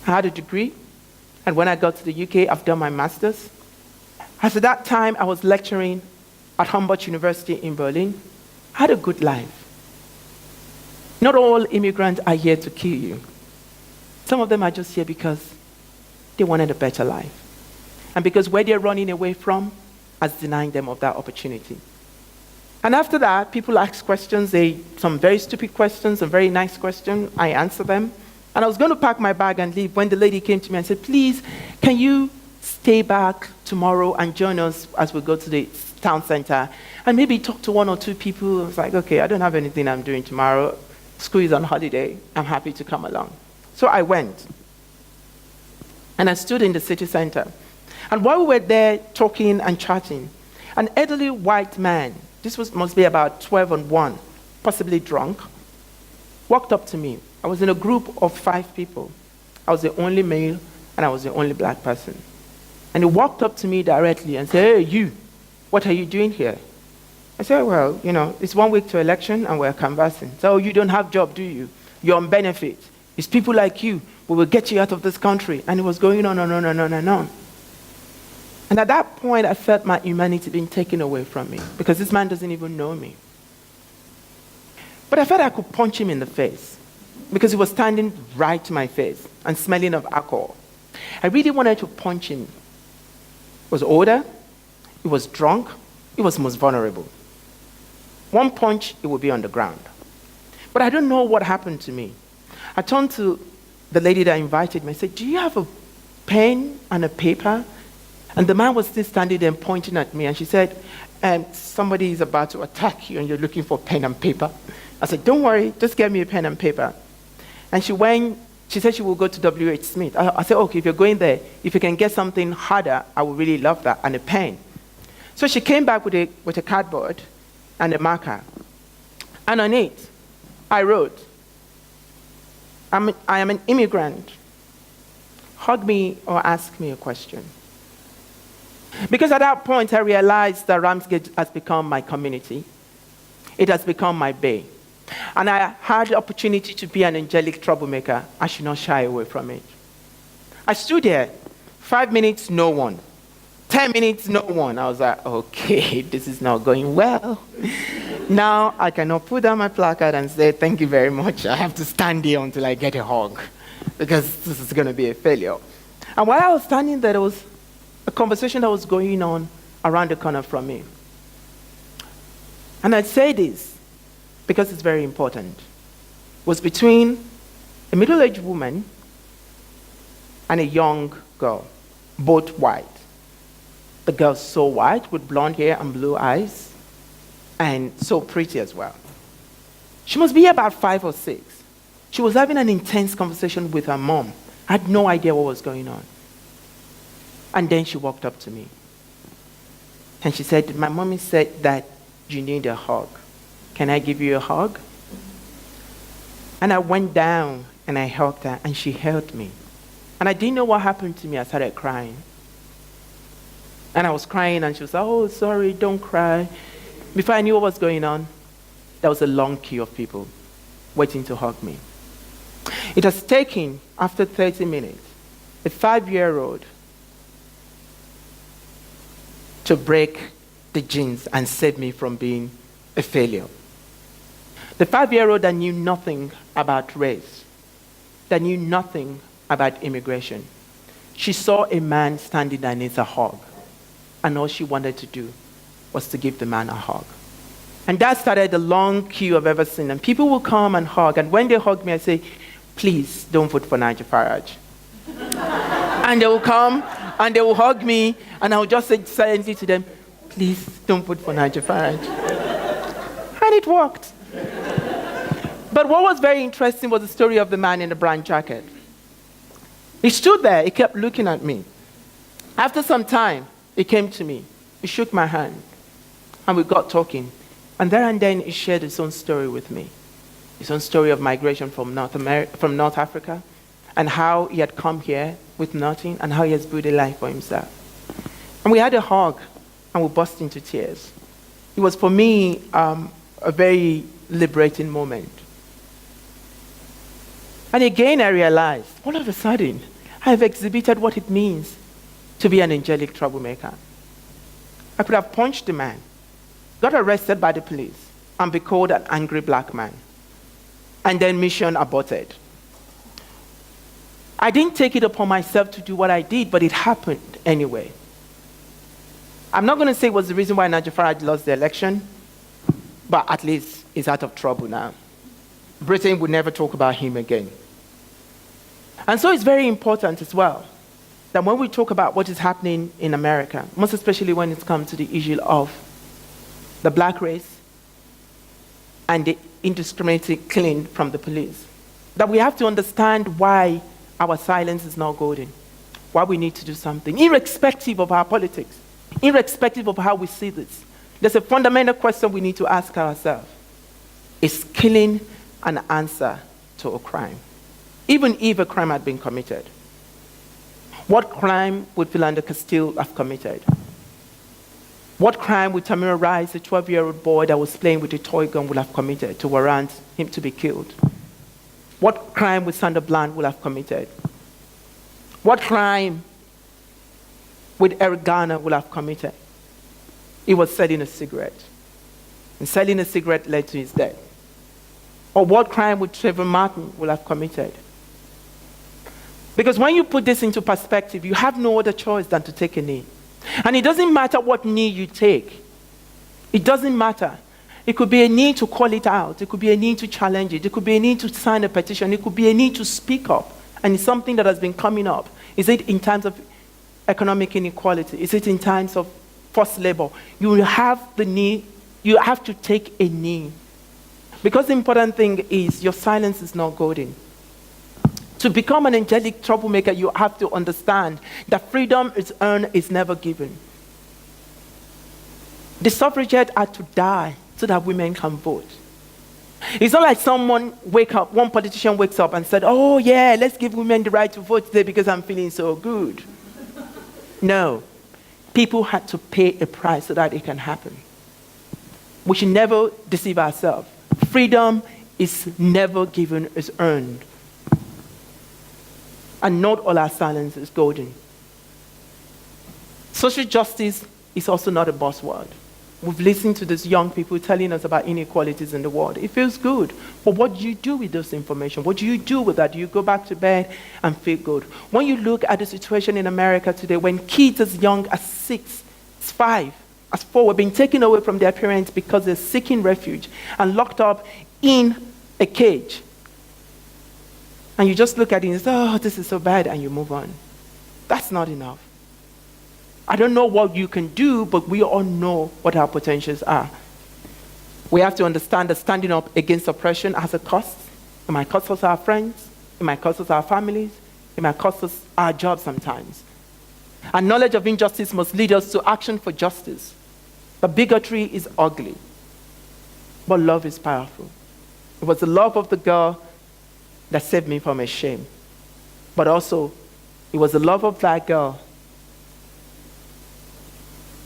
I had a degree. And when I got to the UK, I've done my master's. At that time, I was lecturing at Humboldt University in Berlin. I had a good life. Not all immigrants are here to kill you. Some of them are just here because they wanted a better life. And because where they're running away from has denied them of that opportunity. And after that, people ask questions, some very stupid questions, some very nice questions. I answer them. And I was going to pack my bag and leave when the lady came to me and said, please, can you stay back tomorrow and join us as we go to the town center and maybe talk to one or two people? I was like, okay, I don't have anything I'm doing tomorrow. School is on holiday. I'm happy to come along. So I went. And I stood in the city center. And while we were there talking and chatting, an elderly white man, must be about 12 and 1, possibly drunk, walked up to me. I was in a group of 5 people. I was the only male, and I was the only black person. And he walked up to me directly and said, hey, you, what are you doing here? I said, well, it's 1 week to election, and we're canvassing. So you don't have a job, do you? You're on benefit. It's people like you who will get you out of this country. And it was going on and on and on and on. And at that point, I felt my humanity being taken away from me, because this man doesn't even know me. But I felt I could punch him in the face, because he was standing right to my face and smelling of alcohol. I really wanted to punch him. He was older, he was drunk, he was most vulnerable. 1 punch, he would be on the ground. But I don't know what happened to me. I turned to the lady that invited me. I said, do you have a pen and a paper? And the man was still standing there pointing at me. And she said, somebody is about to attack you and you're looking for pen and paper. I said, don't worry, just get me a pen and paper. And she said she will go to W.H. Smith. I said, okay, if you're going there, if you can get something harder, I would really love that, and a pen. So she came back with a cardboard and a marker. And on it, I wrote, I am an immigrant. Hug me or ask me a question. Because at that point, I realized that Ramsgate has become my community. It has become my bay. And I had the opportunity to be an angelic troublemaker. I should not shy away from it. I stood there, 5 minutes, no one. 10 minutes, no one. I was like, okay, this is not going well. Now I cannot put down my placard and say, thank you very much. I have to stand here until I get a hug, because this is going to be a failure. And while I was standing there was a conversation that was going on around the corner from me. And I say this because it's very important. It was between a middle-aged woman and a young girl, both white. The girl's so white with blonde hair and blue eyes, and so pretty as well. She must be about 5 or 6. She was having an intense conversation with her mom. I had no idea what was going on. And then she walked up to me. And she said, my mommy said that you need a hug. Can I give you a hug? And I went down and I hugged her, and she held me. And I didn't know what happened to me. I started crying. And I was crying, and she was like, oh, sorry, don't cry. Before I knew what was going on, there was a long queue of people waiting to hug me. It has taken, after 30 minutes, a 5-year-old to break the genes and save me from being a failure. The 5-year-old that knew nothing about race, that knew nothing about immigration. She saw a man standing there and needs a hug. and all she wanted to do was to give the man a hug. And that started the long queue I've ever seen. And people will come and hug, and when they hug me, I say, please don't vote for Nigel Farage. And they will come, and they will hug me, and I will just say silently to them, please don't vote for Nigel Farage. And it worked. But what was very interesting was the story of the man in the brown jacket. He stood there, he kept looking at me. After some time, he came to me, he shook my hand, and we got talking. And there and then he shared his own story with me. His own story of migration from North Africa, and how he had come here with nothing, and how he has built a life for himself. And we had a hug, and we burst into tears. It was for me a very liberating moment. And again I realized, all of a sudden, I have exhibited what it means to be an angelic troublemaker. I could have punched the man, got arrested by the police, and be called an angry black man. And then mission aborted. I didn't take it upon myself to do what I did, but it happened anyway. I'm not going to say it was the reason why Nigel Farage lost the election, but at least he's out of trouble now. Britain would never talk about him again. And so it's very important as well that when we talk about what is happening in America, most especially when it comes to the issue of the black race and the indiscriminate killing from the police, that we have to understand why our silence is not golden, why we need to do something, irrespective of our politics, irrespective of how we see this. There's a fundamental question we need to ask ourselves. Is killing an answer to a crime? Even if a crime had been committed, what crime would Philando Castile have committed? What crime would Tamir Rice, a 12-year-old boy that was playing with a toy gun, would have committed to warrant him to be killed? What crime would Sandra Bland would have committed? What crime would Eric Garner would have committed? He was selling a cigarette. And selling a cigarette led to his death. Or what crime would Trayvon Martin would have committed? Because when you put this into perspective, you have no other choice than to take a knee. And it doesn't matter what knee you take. It doesn't matter. It could be a need to call it out. It could be a need to challenge it. It could be a need to sign a petition. It could be a need to speak up. And it's something that has been coming up. Is it in times of economic inequality? Is it in times of forced labor? You have the need. You have to take a knee. Because the important thing is your silence is not golden. To become an angelic troublemaker, you have to understand that freedom is earned, is never given. The suffragettes had to die so that women can vote. It's not like one politician wakes up and said, oh yeah, let's give women the right to vote today because I'm feeling so good. No. People had to pay a price so that it can happen. We should never deceive ourselves. Freedom is never given, it's earned. And not all our silence is golden. Social justice is also not a buzzword. We've listened to these young people telling us about inequalities in the world. It feels good. But what do you do with this information? What do you do with that? Do you go back to bed and feel good? When you look at the situation in America today, when kids as young as 6, 5, as 4 were being taken away from their parents because they're seeking refuge and locked up in a cage. And you just look at it and say, oh, this is so bad, and you move on. That's not enough. I don't know what you can do, but we all know what our potentials are. We have to understand that standing up against oppression has a cost. It might cost us our friends. It might cost us our families. It might cost us our jobs sometimes. And knowledge of injustice must lead us to action for justice. The bigotry is ugly, but love is powerful. It was the love of the girl that saved me from a shame. But also, it was the love of that girl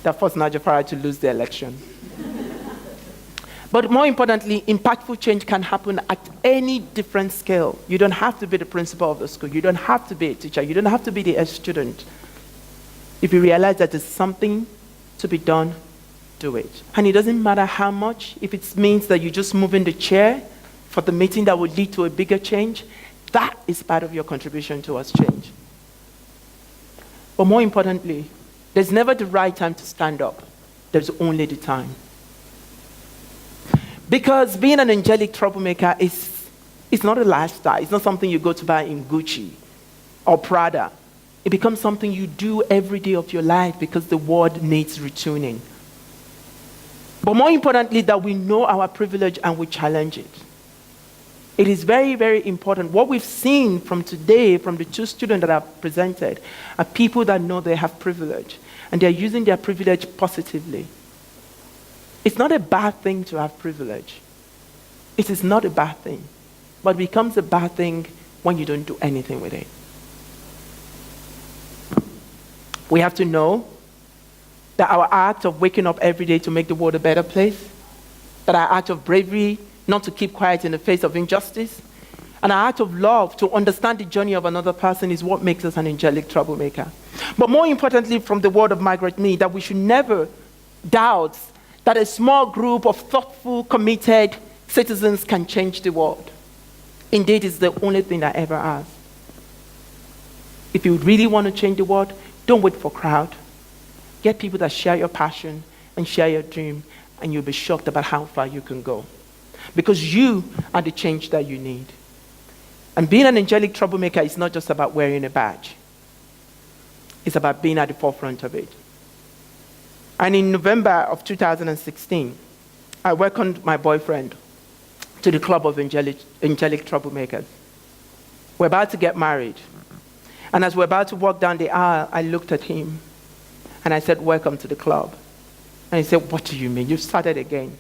that forced Nigel Farage to lose the election. But more importantly, impactful change can happen at any different scale. You don't have to be the principal of the school. You don't have to be a teacher. You don't have to be the student. If you realize that there's something to be done, do it. And it doesn't matter how much. If it means that you just move in the chair for the meeting that will lead to a bigger change, that is part of your contribution towards change. But more importantly, There's never the right time to stand up. There's only the time. Because being an angelic troublemaker is not a lifestyle. It's not something you go to buy in Gucci or Prada. It becomes something you do every day of your life because the world needs retuning. But more importantly, that we know our privilege and we challenge it. It is very, very important. What we've seen from today, from the two students that I've presented, are people that know they have privilege, and they're using their privilege positively. It's not a bad thing to have privilege. It is not a bad thing, but it becomes a bad thing when you don't do anything with it. We have to know that our act of waking up every day to make the world a better place, that our act of bravery not to keep quiet in the face of injustice, and our act of love to understand the journey of another person is what makes us an angelic troublemaker. But more importantly, from the word of Margaret Mead, that we should never doubt that a small group of thoughtful, committed citizens can change the world. Indeed, it's the only thing that ever has. If you really want to change the world, don't wait for crowd. Get people that share your passion and share your dream, and you'll be shocked about how far you can go. Because you are the change that you need. And being an angelic troublemaker is not just about wearing a badge. It's about being at the forefront of it. And in November of 2016, I welcomed my boyfriend to the club of angelic troublemakers. We're about to get married. And as we're about to walk down the aisle, I looked at him and I said, "Welcome to the club." And he said, "What do you mean? You've started again."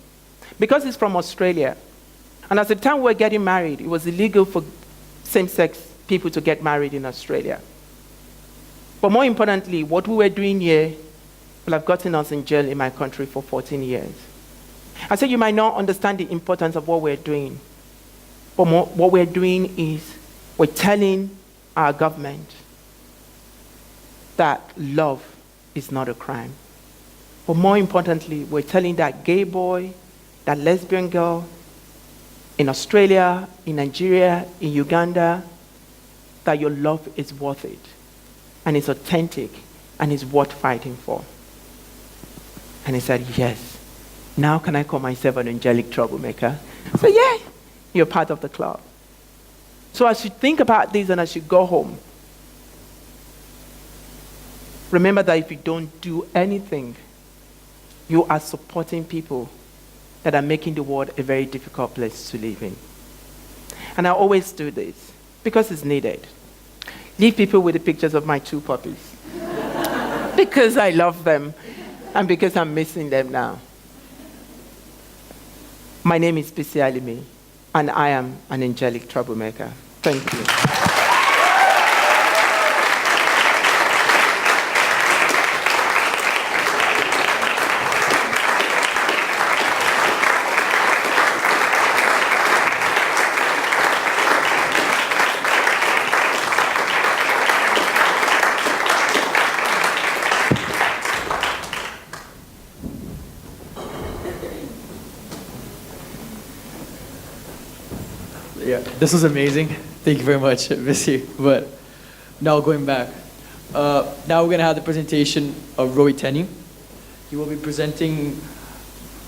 Because he's from Australia. And at the time we were getting married, it was illegal for same-sex people to get married in Australia. But more importantly, what we were doing here will have gotten us in jail in my country for 14 years. I said, you might not understand the importance of what we're doing. But what we're doing is we're telling our government that love is not a crime. But more importantly, we're telling that gay boy, that lesbian girl in Australia, in Nigeria, in Uganda, that your love is worth it, and it's authentic, and it's worth fighting for. And he said, yes. Now can I call myself an angelic troublemaker? I said, yeah, you're part of the club. So as you think about this and as you go home, remember that if you don't do anything, you are supporting people that are making the world a very difficult place to live in. And I always do this because it's needed. Leave people with the pictures of my two puppies because I love them and because I'm missing them now. My name is Bisi Alimi, and I am an angelic troublemaker. Thank you. Yeah, this was amazing. Thank you very much, Bisi. But now going back, now we're gonna have the presentation of Roee Tenne. He will be presenting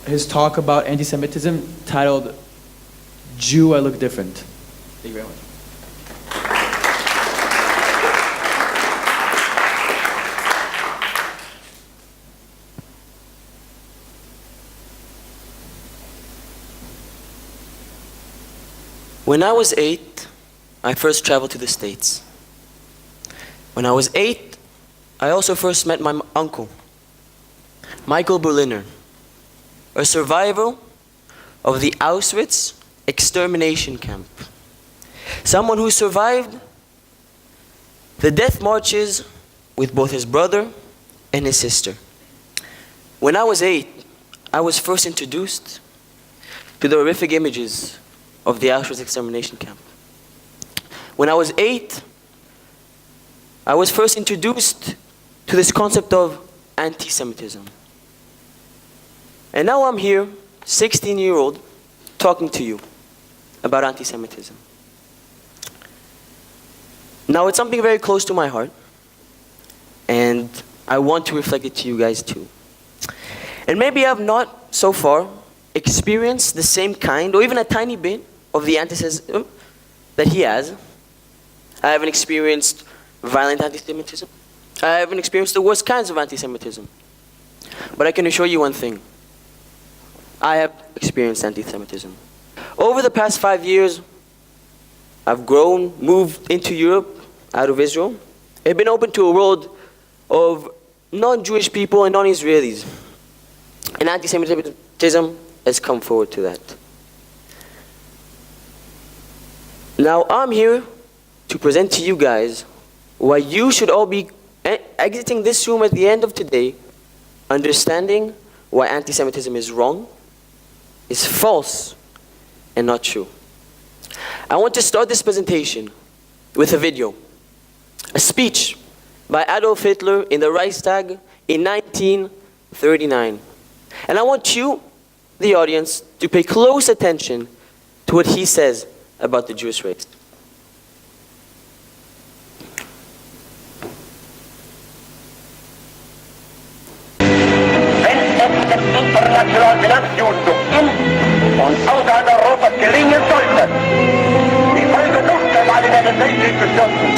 his talk about anti-Semitism titled "Jew, I Look Different." Thank you very much. When I was 8, I first traveled to the States. When I was 8, I also first met my uncle, Michael Berliner, a survivor of the Auschwitz extermination camp. Someone who survived the death marches with both his brother and his sister. When I was 8, I was first introduced to the horrific images of the Auschwitz extermination camp. When I was 8, I was first introduced to this concept of anti-Semitism. And now I'm here, 16-year-old, talking to you about anti-Semitism. Now it's something very close to my heart, and I want to reflect it to you guys too. And maybe I've not, so far, experienced the same kind, or even a tiny bit, of the anti-Semitism that he has. I haven't experienced violent anti-Semitism. I haven't experienced the worst kinds of anti-Semitism. But I can assure you one thing. I have experienced anti-Semitism. Over the past 5 years, I've grown, moved into Europe, out of Israel. I've been open to a world of non-Jewish people and non-Israelis. And anti-Semitism has come forward to that. Now I'm here to present to you guys why you should all be exiting this room at the end of today understanding why anti-Semitism is wrong, is false, and not true. I want to start this presentation with a video, a speech by Adolf Hitler in the Reichstag in 1939. And I want you, the audience, to pay close attention to what he says about the Jewish race. International Finanzjudentum in und außerhalb Europas gelingen sollte, die Folge der Weltkrieg zu stürzen,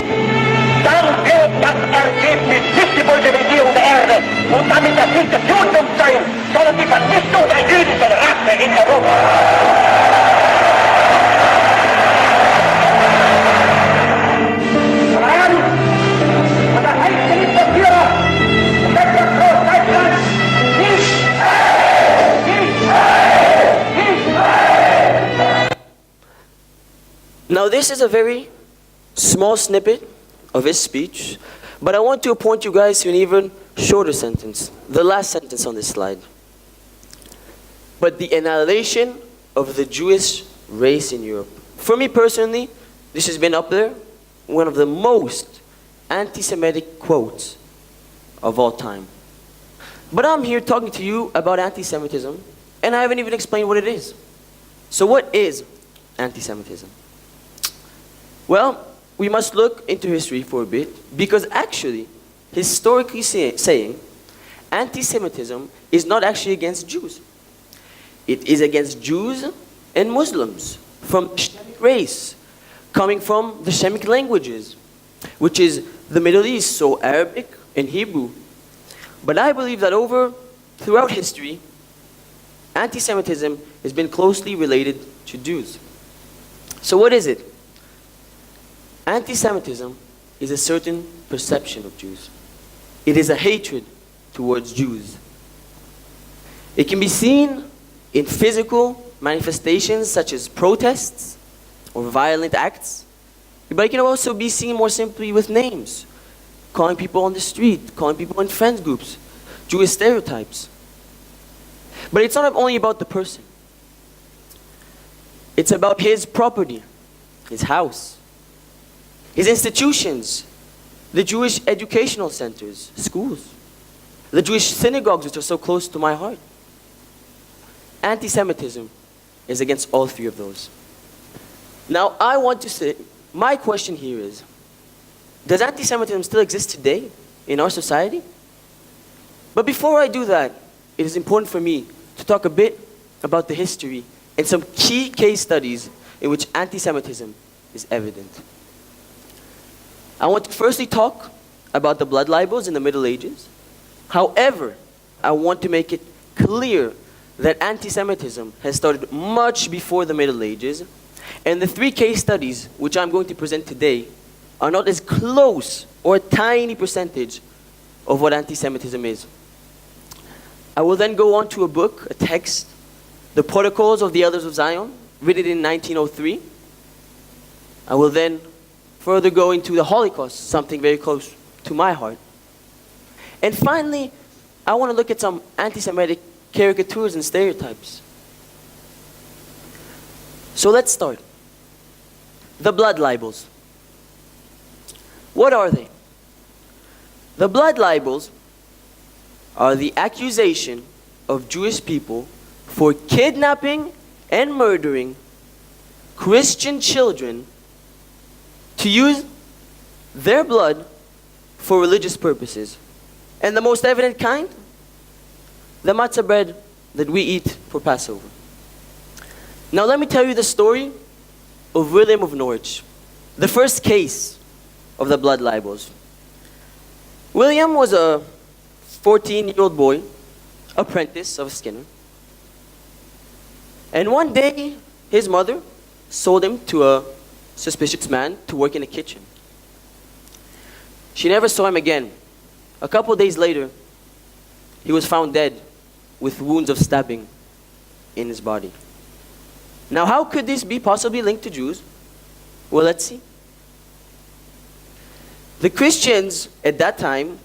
dann wird das Ergebnis nicht die Bolschewisierung der Erde und damit das Sieg des Judentums sein, sondern die Vernichtung der jüdischen Rasse in Europa. Und das heißt nicht, dass wir Großdeutschland Now this is a very small snippet of his speech, but I want to point you guys to an even shorter sentence, the last sentence on this slide. But the annihilation of the Jewish race in Europe. For me personally, this has been up there, one of the most anti-Semitic quotes of all time. But I'm here talking to you about anti-Semitism, and I haven't even explained what it is. So what is anti-Semitism? Well, we must look into history for a bit, because actually, historically saying, anti-Semitism is not actually against Jews. It is against Jews and Muslims from Shemitic race, coming from the Shemitic languages, which is the Middle East, so Arabic and Hebrew. But I believe that throughout history, anti-Semitism has been closely related to Jews. So what is it? Anti-Semitism is a certain perception of Jews. It is a hatred towards Jews. It can be seen in physical manifestations such as protests or violent acts, but it can also be seen more simply with names, calling people on the street, calling people in friends groups, Jewish stereotypes. But it's not only about the person. It's about his property, his house, his institutions, the Jewish educational centers, schools, the Jewish synagogues which are so close to my heart. Anti-Semitism is against all three of those. Now I want to say, my question here is, does anti-Semitism still exist today in our society? But before I do that, it is important for me to talk a bit about the history and some key case studies in which anti-Semitism is evident. I want to firstly talk about the blood libels in the Middle Ages. However, I want to make it clear that anti-Semitism has started much before the Middle Ages, and the three case studies which I'm going to present today are not as close or a tiny percentage of what anti-Semitism is. I will then go on to a book, a text, The Protocols of the Elders of Zion, written in 1903. I will then further go into the Holocaust, something very close to my heart. And finally, I want to look at some anti-Semitic caricatures and stereotypes. So let's start. The blood libels. What are they? The blood libels are the accusation of Jewish people for kidnapping and murdering Christian children to use their blood for religious purposes. And the most evident kind? The matzah bread that we eat for Passover. Now let me tell you the story of William of Norwich, the first case of the blood libels. William was a 14-year-old boy, apprentice of a skinner. And one day, his mother sold him to a suspicious man to work in a kitchen. She never saw him again. A couple days later, he was found dead with wounds of stabbing in his body. Now, how could this be possibly linked to Jews? Well, let's see. The Christians at that time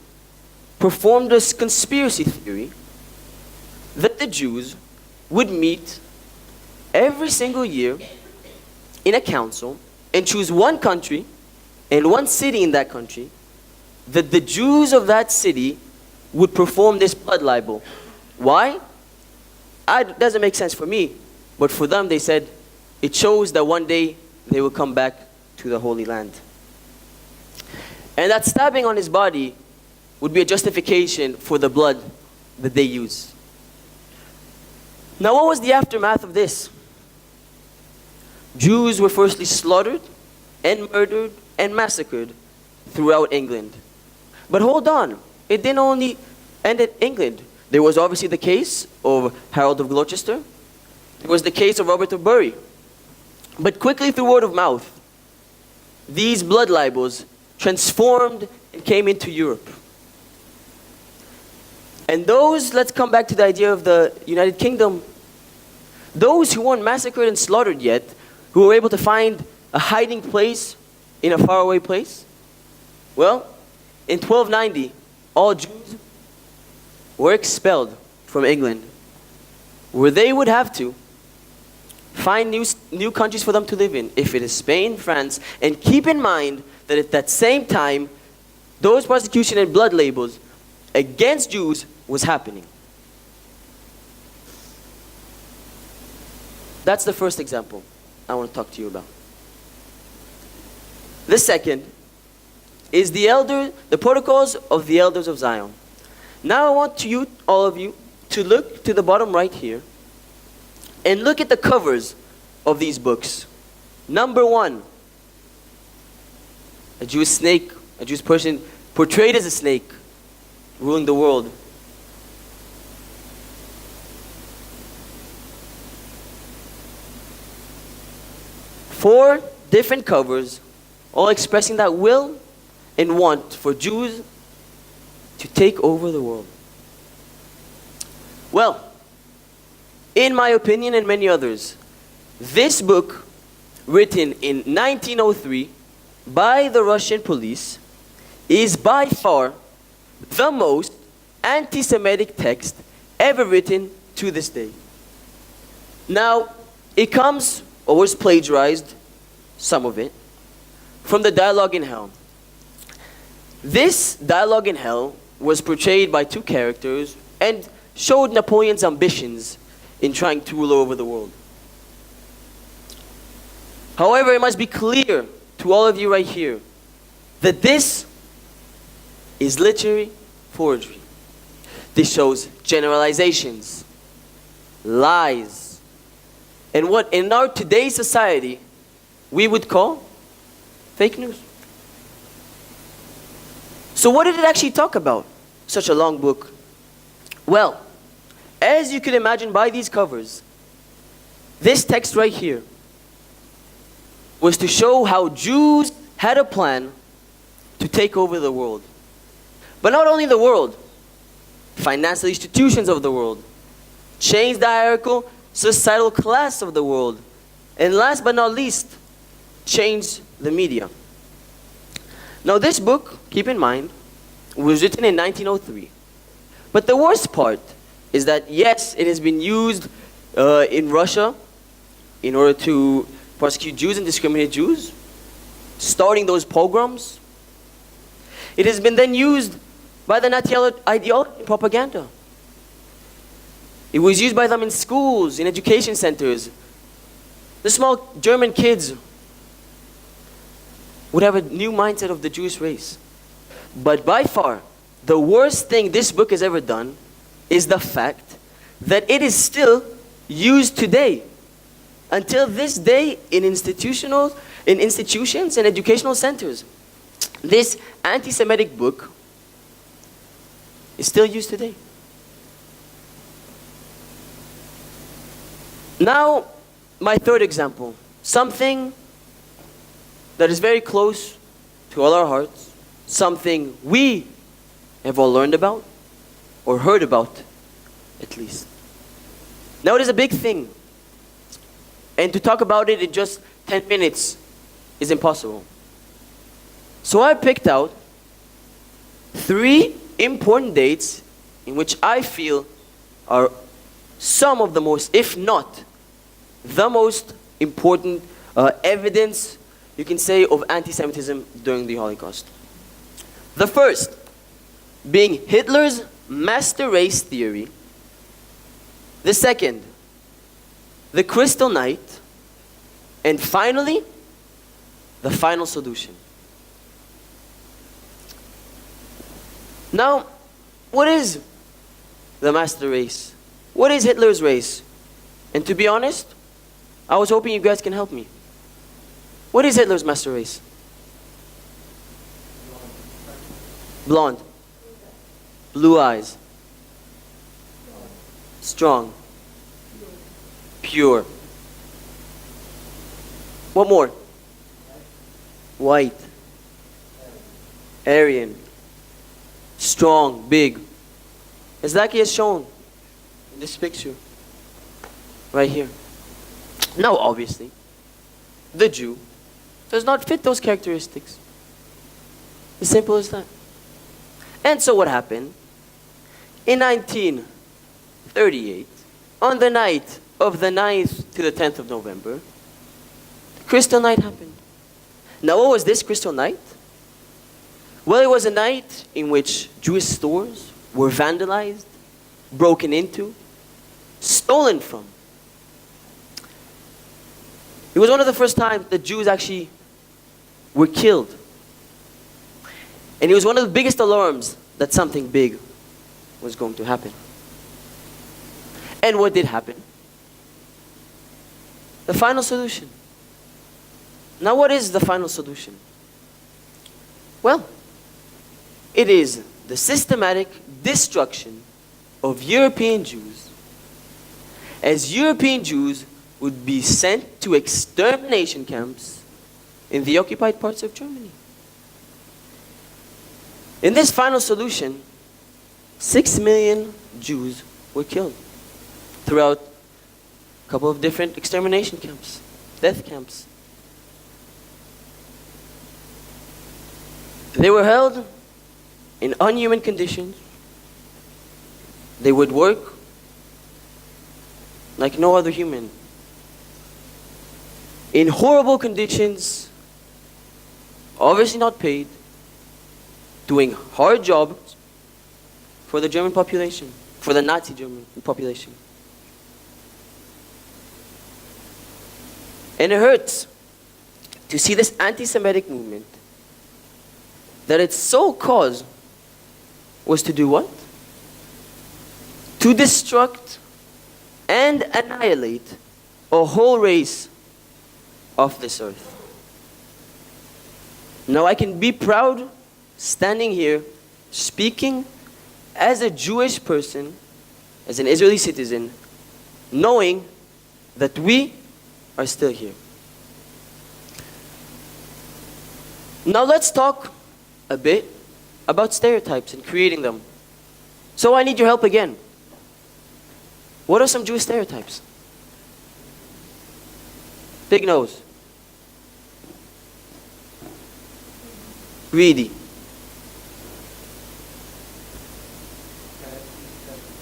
performed this conspiracy theory that the Jews would meet every single year in a council and choose one country and one city in that country that the Jews of that city would perform this blood libel. Why? It doesn't make sense for me, but for them they said it shows that one day they will come back to the Holy Land. And that stabbing on his body would be a justification for the blood that they use. Now, what was the aftermath of this? Jews were firstly slaughtered and murdered and massacred throughout England. But hold on, it didn't only end at England. There was obviously the case of Harold of Gloucester. There was the case of Robert of Bury. But quickly through word of mouth, these blood libels transformed and came into Europe. And those, let's come back to the idea of the United Kingdom, those who weren't massacred and slaughtered yet, who were able to find a hiding place in a faraway place, well, in 1290, all Jews were expelled from England, where they would have to find new countries for them to live in, if it is Spain, France, and keep in mind that at that same time, those persecution and blood labels against Jews was happening. That's the first example I want to talk to you about. The second is the protocols of the elders of Zion. Now I want you, all of you, to look to the bottom right here and look at the covers of these books. Number 1, a Jewish snake, a Jewish person portrayed as a snake, ruling the world. Four different covers, all expressing that will and want for Jews to take over the world. Well, in my opinion and many others, this book, written in 1903 by the Russian police, is by far the most anti-Semitic text ever written to this day. Now, it comes, or was plagiarized, some of it, from the Dialogue in Hell. This Dialogue in Hell was portrayed by two characters and showed Napoleon's ambitions in trying to rule over the world. However, it must be clear to all of you right here that this is literary forgery. This shows generalizations, lies, and what in our today's society we would call fake news. So what did it actually talk about? Such a long book. Well, as you can imagine by these covers, this text right here was to show how Jews had a plan to take over the world. But not only the world, financial institutions of the world, change the hierarchical societal class of the world, and last but not least, change the media. Now this book, keep in mind, was written in 1903. But the worst part is that yes, it has been used in Russia in order to persecute Jews and discriminate Jews, starting those pogroms. It has been then used by the Nazi ideology in propaganda. It was used by them in schools, in education centers. The small German kids would have a new mindset of the Jewish race. But by far, the worst thing this book has ever done is the fact that it is still used today. Until this day in institutions and educational centers. This anti-Semitic book is still used today. Now, my third example. Something that is very close to all our hearts. Something we have all learned about, or heard about, at least. Now, it is a big thing. And to talk about it in just 10 minutes is impossible. So I picked out 3 important dates in which I feel are some of the most, if not the most important evidence, you can say, of anti-Semitism during the Holocaust. The first being Hitler's master race theory. The second, the Crystal Night. And finally, the final solution. Now, what is the master race? What is Hitler's race? And to be honest, I was hoping you guys can help me. What is Hitler's master race? Blonde. Blue eyes. Strong. Pure. What more? White. Aryan. Strong, big. Exactly as shown in this picture. Right here. Now, obviously, the Jew does not fit those characteristics. As simple as that. And so what happened? In 1938, on the night of the 9th to the 10th of November, Crystal Night happened. Now, what was this Crystal Night? Well, it was a night in which Jewish stores were vandalized, broken into, stolen from. It was one of the first times that Jews actually were killed. And it was one of the biggest alarms that something big was going to happen. And what did happen? The final solution. Now, what is the final solution? Well, it is the systematic destruction of European Jews, as European Jews would be sent to extermination camps in the occupied parts of Germany. In this final solution, 6 million Jews were killed throughout a couple of different extermination camps, death camps. They were held in unhuman conditions. They would work like no other human. In horrible conditions, obviously not paid, doing hard jobs for the German population, for the Nazi German population. And it hurts to see this anti-Semitic movement that its sole cause was to do what? To destruct and annihilate a whole race of this earth. Now I can be proud standing here speaking as a Jewish person, as an Israeli citizen, knowing that we are still here. Now let's talk a bit about stereotypes and creating them. So I need your help again. What are some Jewish stereotypes? Big nose. Greedy.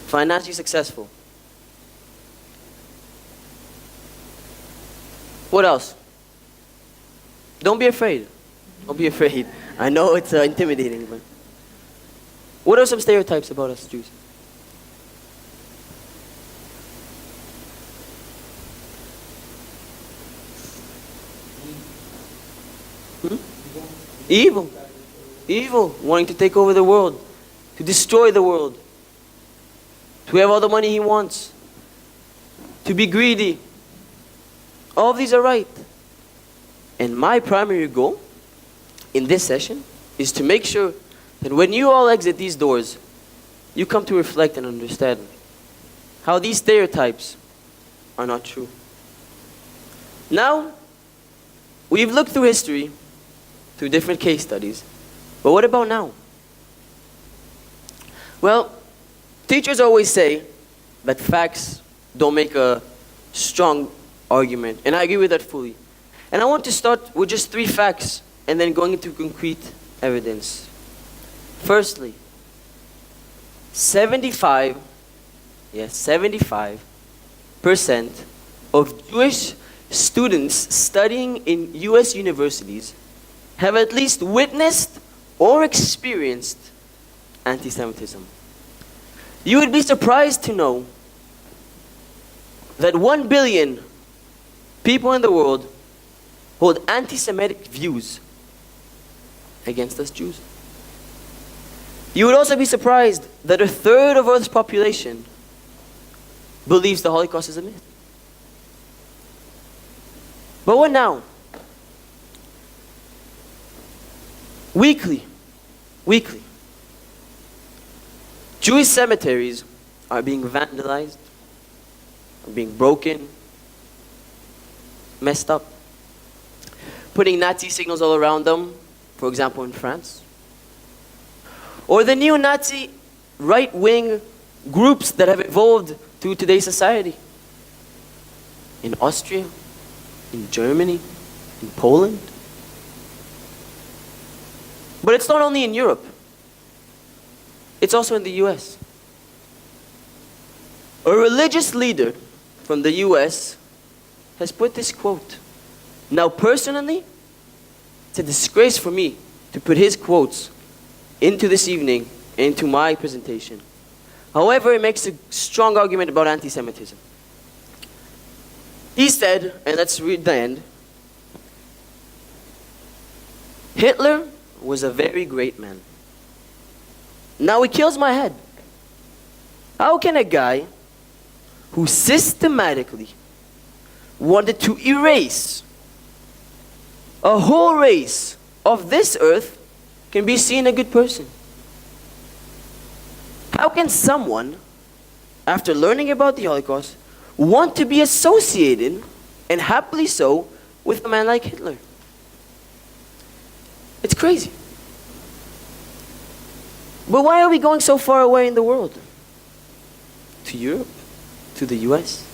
Financially successful. What else? Don't be afraid. Don't be afraid. I know it's intimidating, but what are some stereotypes about us Jews? Evil. Evil. Wanting to take over the world. to destroy the world, to have all the money he wants, to be greedy. All of these are right. And my primary goal in this session is to make sure that when you all exit these doors, you come to reflect and understand how these stereotypes are not true. Now, we've looked through history, through different case studies, but what about now? Well, teachers always say that facts don't make a strong argument, and I agree with that fully. And I want to start with just 3 facts and then going into concrete evidence. Firstly, 75% of Jewish students studying in US universities have at least witnessed or experienced anti-Semitism. You would be surprised to know that 1 billion people in the world hold anti-Semitic views against us Jews. You would also be surprised that 1/3 of Earth's population believes the Holocaust is a myth. But what now? Weekly, Jewish cemeteries are being vandalized, are being broken, messed up, putting Nazi signals all around them, for example in France. Or the neo-Nazi right-wing groups that have evolved through today's society. In Austria, in Germany, in Poland. But it's not only in Europe. It's also in the US. A religious leader from the US has put this quote. Now personally, it's a disgrace for me to put his quotes into this evening, into my presentation. However, it makes a strong argument about anti-Semitism. He said, and let's read the end, Hitler was a very great man. Now it kills my head. How can a guy who systematically wanted to erase a whole race of this earth can be seen a good person? How can someone, after learning about the Holocaust, want to be associated, and happily so, with a man like Hitler? It's crazy. But why are we going so far away in the world? To Europe? To the US?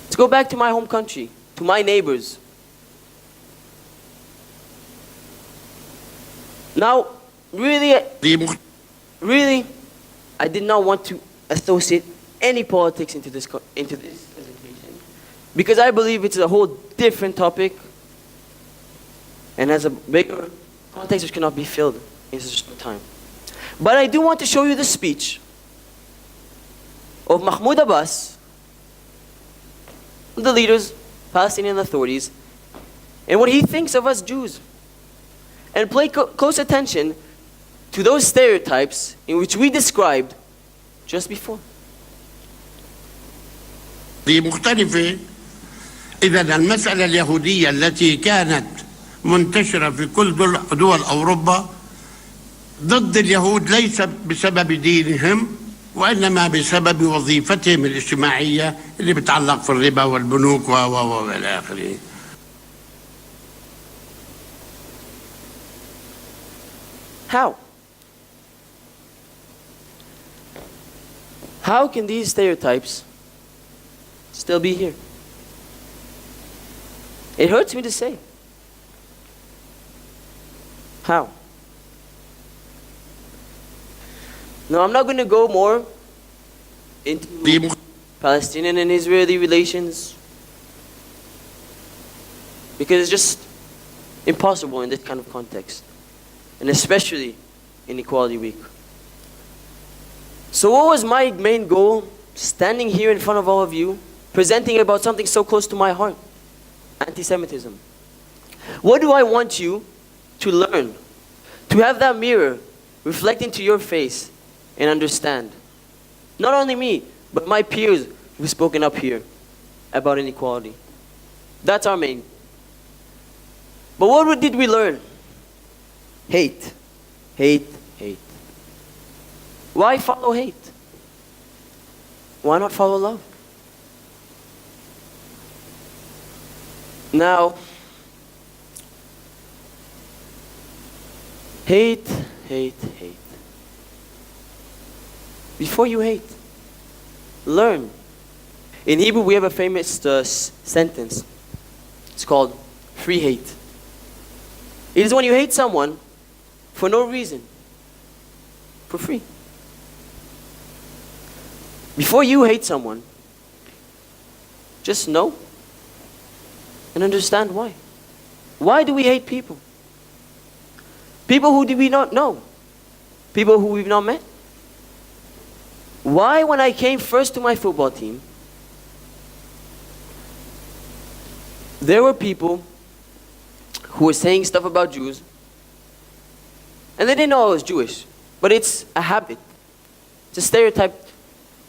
Let's go back to my home country, to my neighbors. Now, really, I did not want to associate any politics into this presentation, because I believe it's a whole different topic and has a bigger context which cannot be filled in such a time. But I do want to show you the speech of Mahmoud Abbas, the leaders, Palestinian authorities, and what he thinks of us Jews. And pay close attention to those stereotypes in which we described just before. دي مختلفة. إذا المسألة اليهودية التي كانت منتشرة في كل دول أوروبا ضد اليهود ليس بسبب دينهم وإنما بسبب وظيفتهم الاجتماعية اللي بتعلق في الربا والبنوك وإلى آخره. How? How can these stereotypes still be here? It hurts me to say. How? Now, I'm not going to go more into Palestinian and Israeli relations, because it's just impossible in this kind of context, and especially in Equality Week. So what was my main goal standing here in front of all of you, presenting about something so close to my heart? Anti-Semitism. What do I want you to learn? To have that mirror reflect into your face and understand. Not only me, but my peers who've spoken up here about inequality. That's our main. But what did we learn? Hate. Hate, hate. Why follow hate? Why not follow love? Now, hate, hate, hate. Before you hate, learn. In Hebrew, we have a famous sentence. It's called free hate. It is when you hate someone for no reason, for free. Before you hate someone, just know and understand why. Why do we hate people? People who do we not know? People who we've not met? Why, when I came first to my football team, there were people who were saying stuff about Jews, and they didn't know I was Jewish, but it's a habit. It's a stereotype.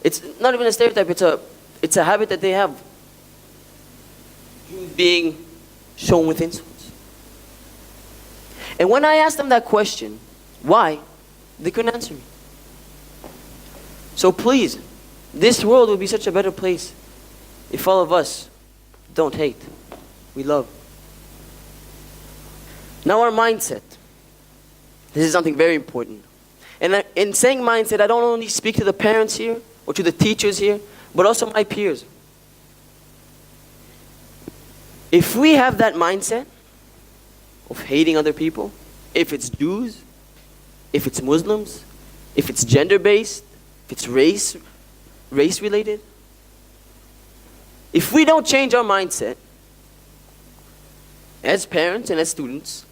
It's not even a stereotype, it's a habit that they have. Jews being shown with insults. And when I asked them that question, why, they couldn't answer me. So please, this world would be such a better place if all of us don't hate, we love. Now our mindset. This is something very important. And in saying mindset, I don't only speak to the parents here or to the teachers here, but also my peers. If we have that mindset of hating other people, if it's Jews, if it's Muslims, if it's gender-based, if it's race-related, if we don't change our mindset, as parents and as students,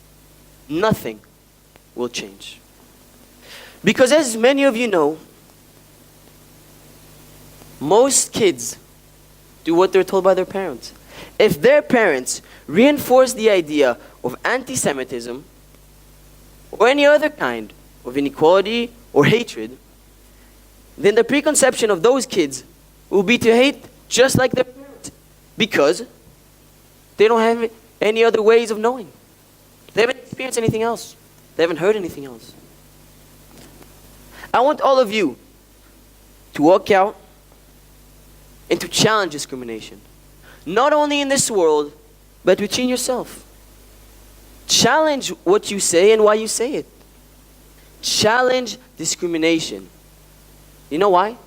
nothing will change. Because as many of you know, most kids do what they're told by their parents. If their parents reinforce the idea of anti-Semitism or any other kind of inequality or hatred, then the preconception of those kids will be to hate just like their parents, because they don't have any other ways of knowing. They haven't experienced anything else. They haven't heard anything else. I want all of you to walk out and to challenge discrimination. Not only in this world, but between yourself. Challenge what you say and why you say it. Challenge discrimination. You know why?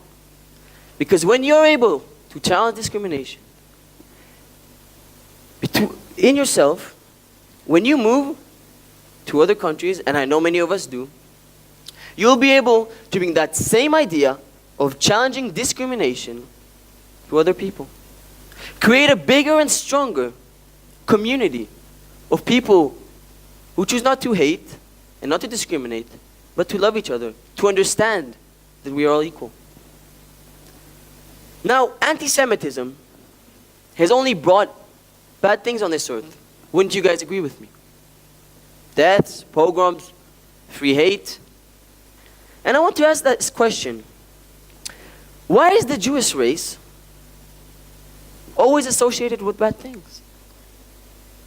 Because when you're able to challenge discrimination in yourself, when you move to other countries, and I know many of us do, you'll be able to bring that same idea of challenging discrimination to other people. Create a bigger and stronger community of people who choose not to hate and not to discriminate, but to love each other, to understand that we are all equal. Now, anti-Semitism has only brought bad things on this earth. Wouldn't you guys agree with me? Deaths, pogroms, free hate. And I want to ask this question. Why is the Jewish race always associated with bad things?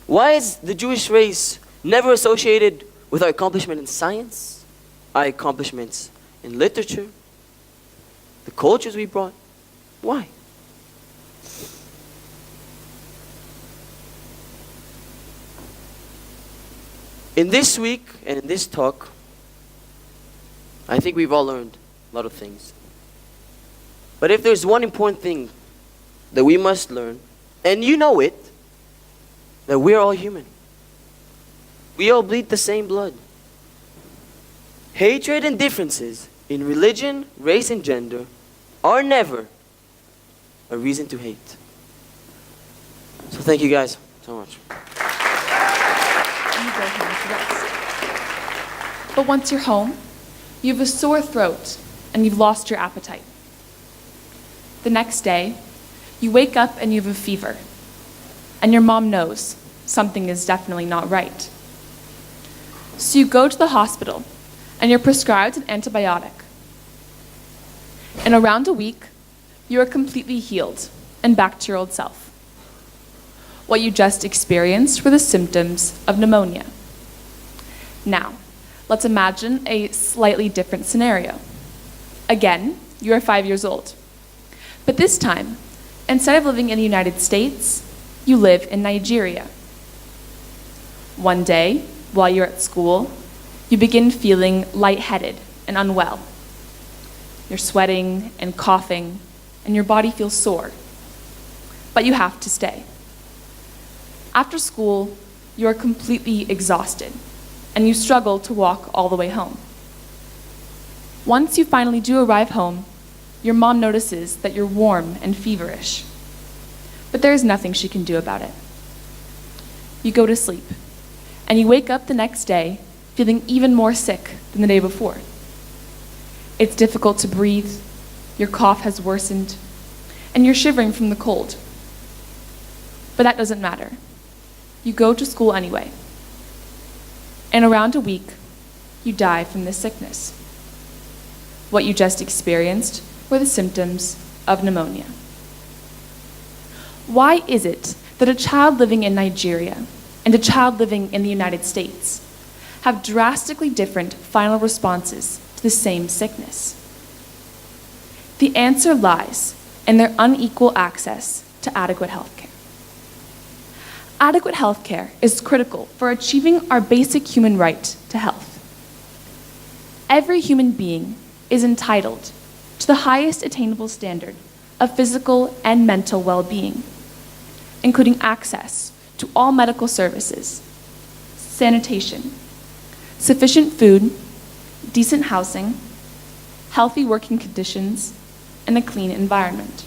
Why is the Jewish race never associated with our accomplishment in science, our accomplishments in literature, the cultures we brought? Why? In this week and in this talk, I think we've all learned a lot of things. But if there's one important thing that we must learn, and you know it, that we're all human. We all bleed the same blood. Hatred and differences in religion, race, and gender are never a reason to hate. So thank you guys so much. You go home to rest. But once you're home, you have a sore throat and you've lost your appetite. The next day, you wake up and you have a fever, and your mom knows something is definitely not right. So you go to the hospital and you're prescribed an antibiotic. In around a week, you are completely healed and back to your old self. What you just experienced were the symptoms of pneumonia. Now, let's imagine a slightly different scenario. Again, you are 5 years old. But this time, instead of living in the United States, you live in Nigeria. One day, while you're at school, you begin feeling lightheaded and unwell. You're sweating and coughing, and your body feels sore. But you have to stay. After school, you are completely exhausted, and you struggle to walk all the way home. Once you finally do arrive home, your mom notices that you're warm and feverish. But there is nothing she can do about it. You go to sleep, and you wake up the next day feeling even more sick than the day before. It's difficult to breathe, your cough has worsened, and you're shivering from the cold. But that doesn't matter. You go to school anyway. In around a week, you die from this sickness. What you just experienced were the symptoms of pneumonia. Why is it that a child living in Nigeria and a child living in the United States have drastically different final responses to the same sickness? The answer lies in their unequal access to adequate health care. Adequate health care is critical for achieving our basic human right to health. Every human being is entitled to the highest attainable standard of physical and mental well-being, including access to all medical services, sanitation, sufficient food, decent housing, healthy working conditions, and a clean environment.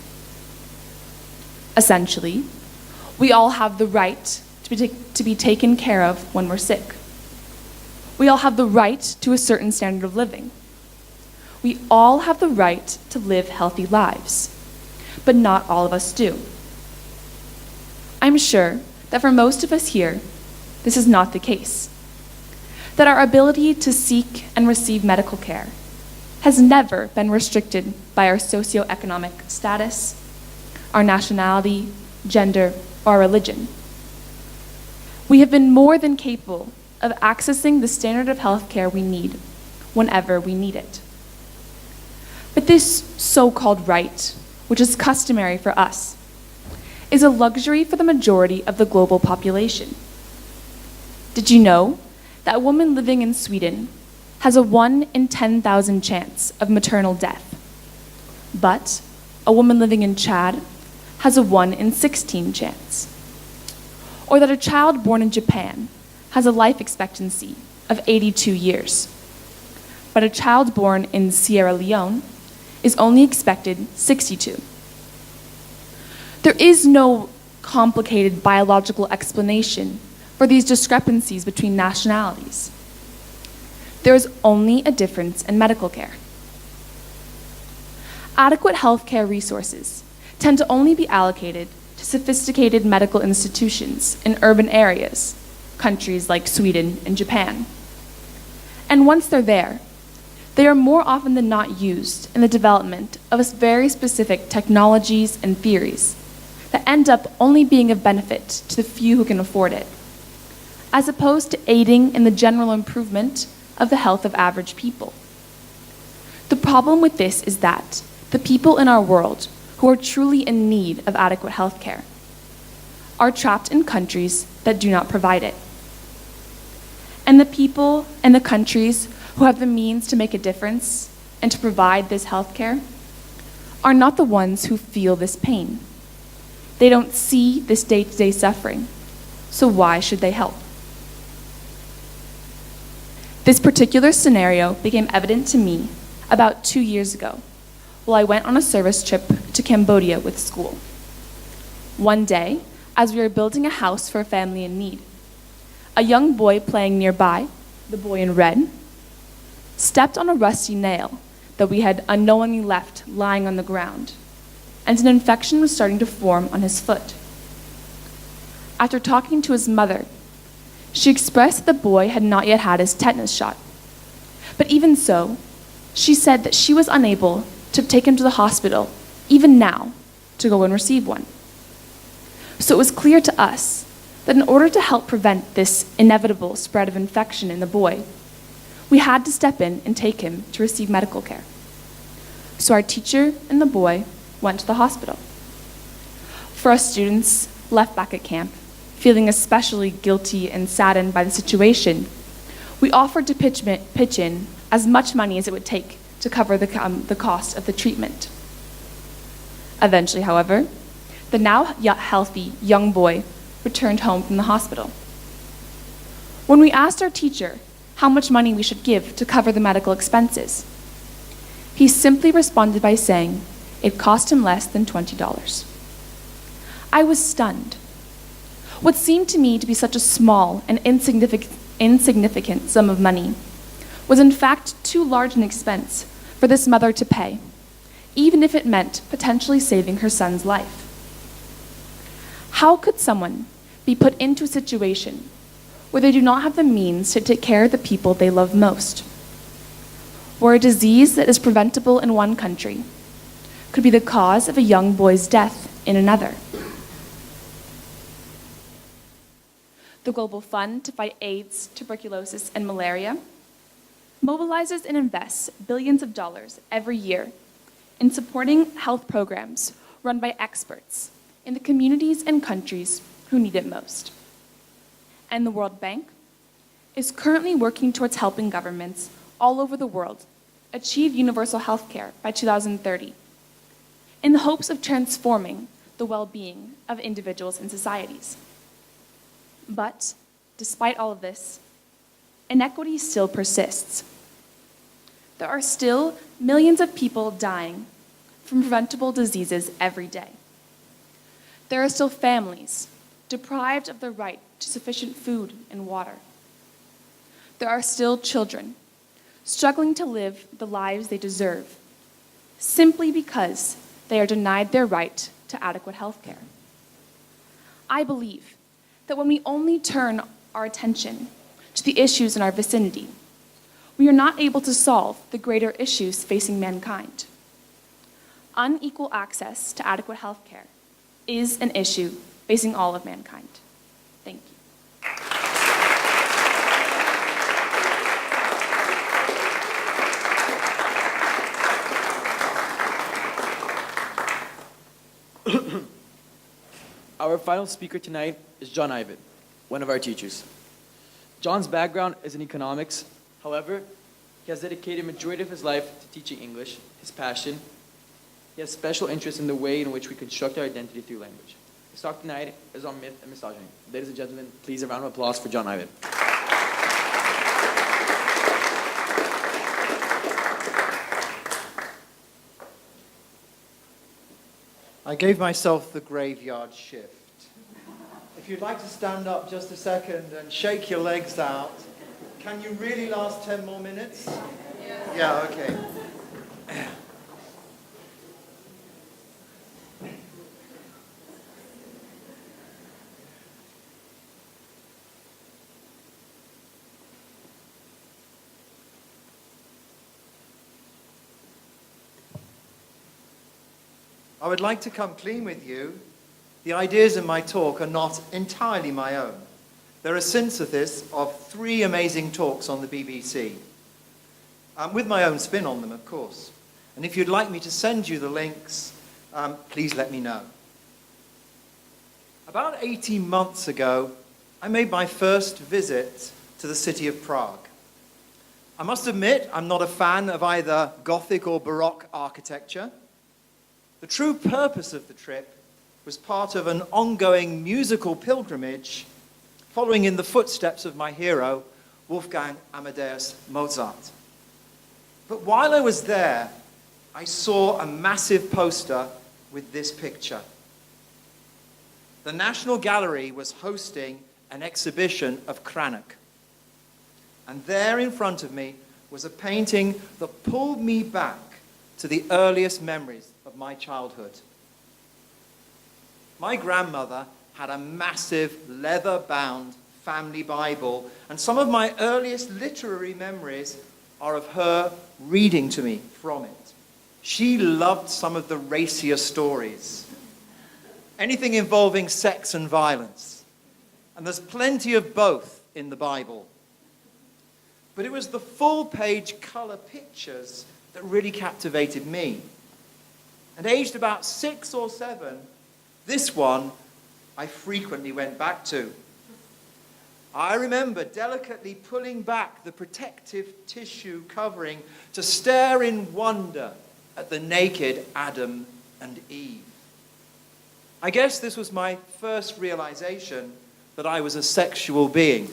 Essentially, we all have the right to be taken care of when we're sick. We all have the right to a certain standard of living. We all have the right to live healthy lives, but not all of us do. I'm sure that for most of us here, this is not the case. That our ability to seek and receive medical care has never been restricted by our socioeconomic status, our nationality, gender, or religion. We have been more than capable of accessing the standard of health care we need whenever we need it. But this so-called right, which is customary for us, is a luxury for the majority of the global population. Did you know that a woman living in Sweden has a 1 in 10,000 chance of maternal death, but a woman living in Chad has a 1 in 16 chance? Or that a child born in Japan has a life expectancy of 82 years, but a child born in Sierra Leone is only expected 62. There is no complicated biological explanation for these discrepancies between nationalities. There is only a difference in medical care. Adequate healthcare resources tend to only be allocated to sophisticated medical institutions in urban areas, countries like Sweden and Japan. And once they're there, they are more often than not used in the development of very specific technologies and theories that end up only being of benefit to the few who can afford it, as opposed to aiding in the general improvement of the health of average people. The problem with this is that the people in our world who are truly in need of adequate health care are trapped in countries that do not provide it. And the people and the countries who have the means to make a difference and to provide this health care are not the ones who feel this pain. They don't see this day-to-day suffering, so why should they help? This particular scenario became evident to me about 2 years ago while I went on a service trip to Cambodia with school. One day, as we were building a house for a family in need, a young boy playing nearby, the boy in red, stepped on a rusty nail that we had unknowingly left lying on the ground, and an infection was starting to form on his foot. After talking to his mother, she expressed that the boy had not yet had his tetanus shot, But even so, she said that she was unable to take him to the hospital, even now, to go and receive one. So it was clear to us that in order to help prevent this inevitable spread of infection in the boy, we had to step in and take him to receive medical care. So our teacher and the boy went to the hospital. For us students left back at camp, feeling especially guilty and saddened by the situation, we offered to pitch in as much money as it would take to cover the cost of the treatment. Eventually, however, the now healthy young boy returned home from the hospital. When we asked our teacher how much money we should give to cover the medical expenses, he simply responded by saying it cost him less than $20. I was stunned. What seemed to me to be such a small and insignificant sum of money was in fact too large an expense for this mother to pay, even if it meant potentially saving her son's life. How could someone be put into a situation where they do not have the means to take care of the people they love most, where a disease that is preventable in one country could be the cause of a young boy's death in another? The Global Fund to Fight AIDS, Tuberculosis, and Malaria mobilizes and invests billions of dollars every year in supporting health programs run by experts in the communities and countries who need it most. And the World Bank is currently working towards helping governments all over the world achieve universal health care by 2030, in the hopes of transforming the well-being of individuals and societies. But, despite all of this, inequity still persists. There are still millions of people dying from preventable diseases every day. There are still families deprived of the right to sufficient food and water. There are still children struggling to live the lives they deserve simply because they are denied their right to adequate health care. I believe that when we only turn our attention to the issues in our vicinity, we are not able to solve the greater issues facing mankind. Unequal access to adequate health care is an issue facing all of mankind. Thank you. Our final speaker tonight is John Ivett, one of our teachers. John's background is in economics. However, he has dedicated a majority of his life to teaching English, his passion. He has special interest in the way in which we construct our identity through language. His talk tonight is on myth and misogyny. Ladies and gentlemen, please a round of applause for John Ivett. I gave myself the graveyard shift. If you'd like to stand up just a second and shake your legs out, can you really last 10 more minutes? Yeah, okay. I would like to come clean with you. The ideas in my talk are not entirely my own. They're a synthesis of 3 amazing talks on the BBC, with my own spin on them, of course. And if you'd like me to send you the links, please let me know. About 18 months ago, I made my first visit to the city of Prague. I must admit, I'm not a fan of either Gothic or Baroque architecture. The true purpose of the trip was part of an ongoing musical pilgrimage following in the footsteps of my hero, Wolfgang Amadeus Mozart. But while I was there, I saw a massive poster with this picture. The National Gallery was hosting an exhibition of Cranach. And there in front of me was a painting that pulled me back to the earliest memories of my childhood. My grandmother had a massive leather-bound family Bible, and some of my earliest literary memories are of her reading to me from it. She loved some of the racier stories, anything involving sex and violence. And there's plenty of both in the Bible. But it was the full-page color pictures that really captivated me. And aged about 6 or 7, this one I frequently went back to. I remember delicately pulling back the protective tissue covering to stare in wonder at the naked Adam and Eve. I guess this was my first realization that I was a sexual being.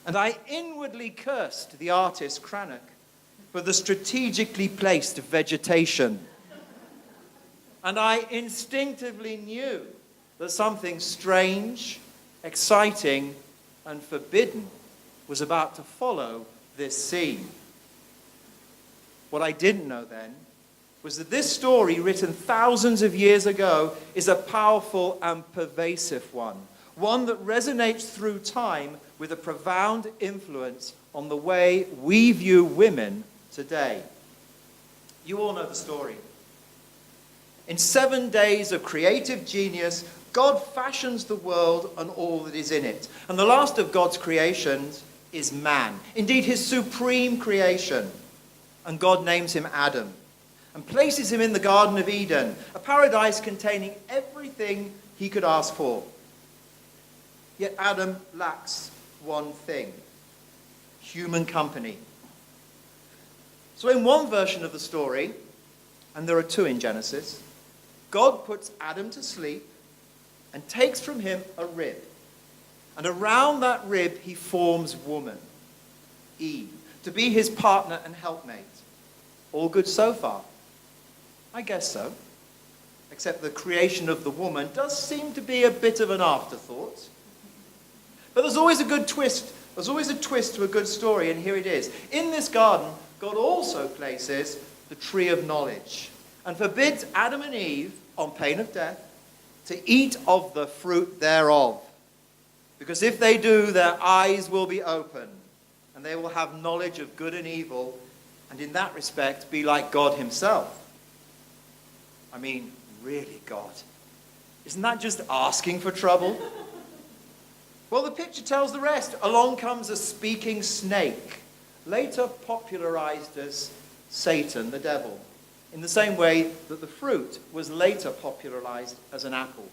And I inwardly cursed the artist Cranach for the strategically placed vegetation. And I instinctively knew that something strange, exciting, and forbidden was about to follow this scene. What I didn't know then was that this story, written thousands of years ago, is a powerful and pervasive one that resonates through time with a profound influence on the way we view women today. You all know the story. In 7 days of creative genius, God fashions the world and all that is in it. And the last of God's creations is man, indeed his supreme creation. And God names him Adam and places him in the Garden of Eden, a paradise containing everything he could ask for. Yet Adam lacks one thing: human company. So in one version of the story, and there are 2 in Genesis, God puts Adam to sleep and takes from him a rib. And around that rib he forms woman, Eve, to be his partner and helpmate. All good so far? I guess so. Except the creation of the woman does seem to be a bit of an afterthought. But there's always a good twist. There's always a twist to a good story, and here it is. In this garden, God also places the tree of knowledge and forbids Adam and Eve, on pain of death, to eat of the fruit thereof. Because if they do, their eyes will be opened, and they will have knowledge of good and evil, and in that respect be like God himself. I mean, really, God. Isn't that just asking for trouble? Well, the picture tells the rest. Along comes a speaking snake, later popularized as Satan, the devil, in the same way that the fruit was later popularized as an apple.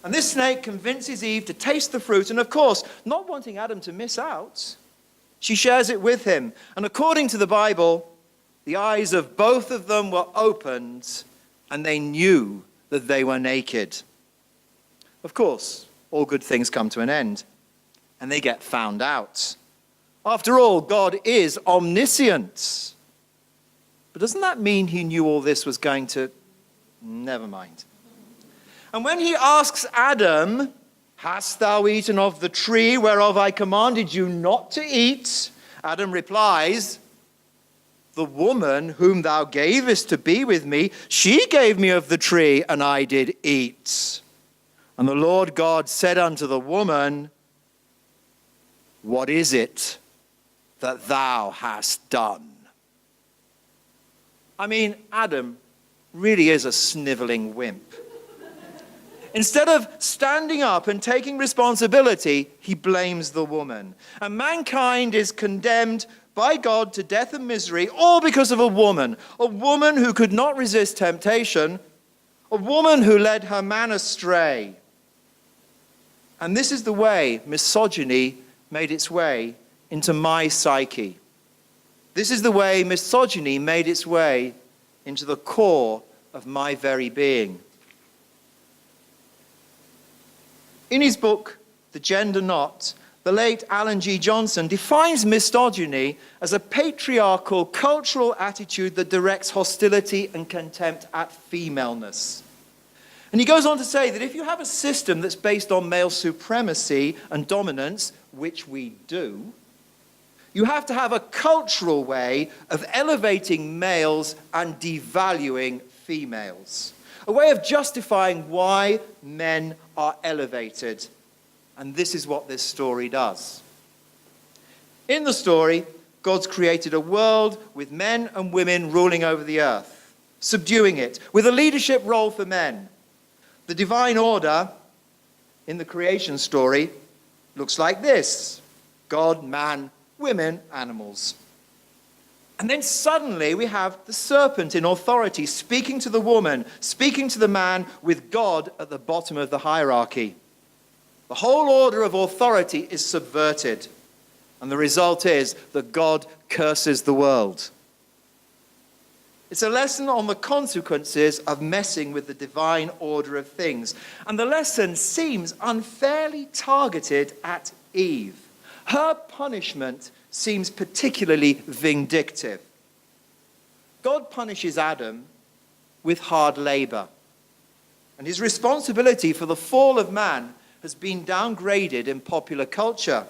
And this snake convinces Eve to taste the fruit, and of course, not wanting Adam to miss out, she shares it with him. And according to the Bible, the eyes of both of them were opened, and they knew that they were naked. Of course, all good things come to an end, and they get found out. After all, God is omniscient. But doesn't that mean he knew all this was going to... Never mind. And when he asks Adam, "Hast thou eaten of the tree whereof I commanded you not to eat?" Adam replies, "The woman whom thou gavest to be with me, she gave me of the tree, and I did eat. And the Lord God said unto the woman, What is it that thou hast done?" I mean, Adam really is a sniveling wimp. Instead of standing up and taking responsibility, he blames the woman. And mankind is condemned by God to death and misery, all because of a woman who could not resist temptation, a woman who led her man astray. And this is the way misogyny made its way into my psyche. This is the way misogyny made its way into the core of my very being. In his book, The Gender Knot, the late Alan G. Johnson defines misogyny as a patriarchal cultural attitude that directs hostility and contempt at femaleness. And he goes on to say that if you have a system that's based on male supremacy and dominance, which we do, you have to have a cultural way of elevating males and devaluing females. A way of justifying why men are elevated. And this is what this story does. In the story, God's created a world with men and women ruling over the earth, subduing it, with a leadership role for men. The divine order in the creation story looks like this: God, man, women, animals. And then suddenly we have the serpent in authority speaking to the woman, speaking to the man, with God at the bottom of the hierarchy. The whole order of authority is subverted. And the result is that God curses the world. It's a lesson on the consequences of messing with the divine order of things. And the lesson seems unfairly targeted at Eve. Her punishment seems particularly vindictive. God punishes Adam with hard labor. And his responsibility for the fall of man has been downgraded in popular culture.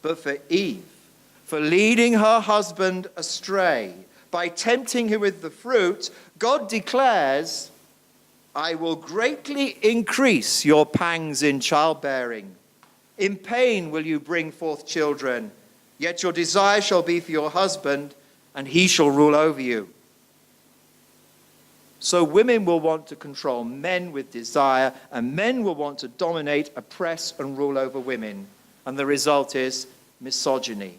But for Eve, for leading her husband astray by tempting him with the fruit, God declares, "I will greatly increase your pangs in childbearing. In pain will you bring forth children, yet your desire shall be for your husband, and he shall rule over you." So women will want to control men with desire, and men will want to dominate, oppress, and rule over women. And the result is misogyny.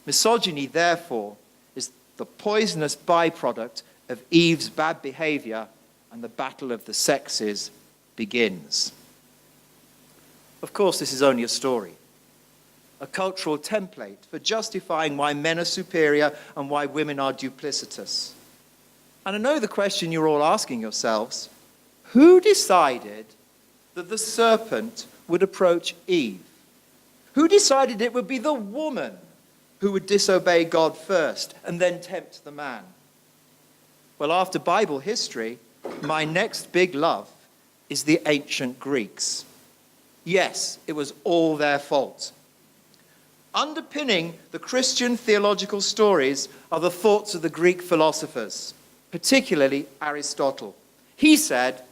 Misogyny, therefore, is the poisonous byproduct of Eve's bad behavior, and the battle of the sexes begins. Of course, this is only a story, a cultural template for justifying why men are superior and why women are duplicitous. And I know the question you're all asking yourselves: who decided that the serpent would approach Eve? Who decided it would be the woman who would disobey God first and then tempt the man? Well, after Bible history, my next big love is the ancient Greeks. Yes, it was all their fault. Underpinning the Christian theological stories are the thoughts of the Greek philosophers, particularly Aristotle. He said,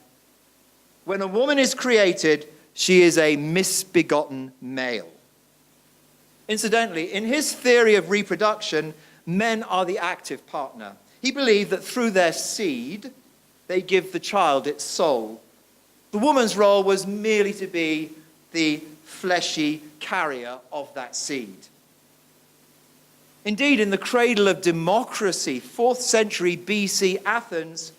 when a woman is created, she is a misbegotten male. Incidentally, in his theory of reproduction, men are the active partner. He believed that through their seed, they give the child its soul. The woman's role was merely to be the fleshy carrier of that seed. Indeed, in the cradle of democracy, 4th century BC Athens,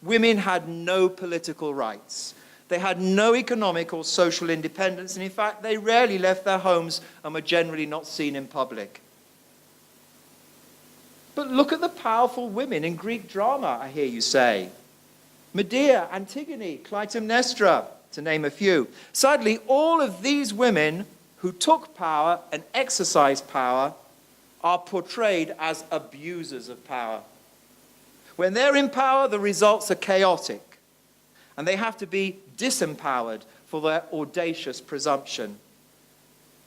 women had no political rights. They had no economic or social independence, and in fact, they rarely left their homes and were generally not seen in public. But look at the powerful women in Greek drama, I hear you say. Medea, Antigone, Clytemnestra, to name a few. Sadly, all of these women who took power and exercised power are portrayed as abusers of power. When they're in power, the results are chaotic, and they have to be disempowered for their audacious presumption.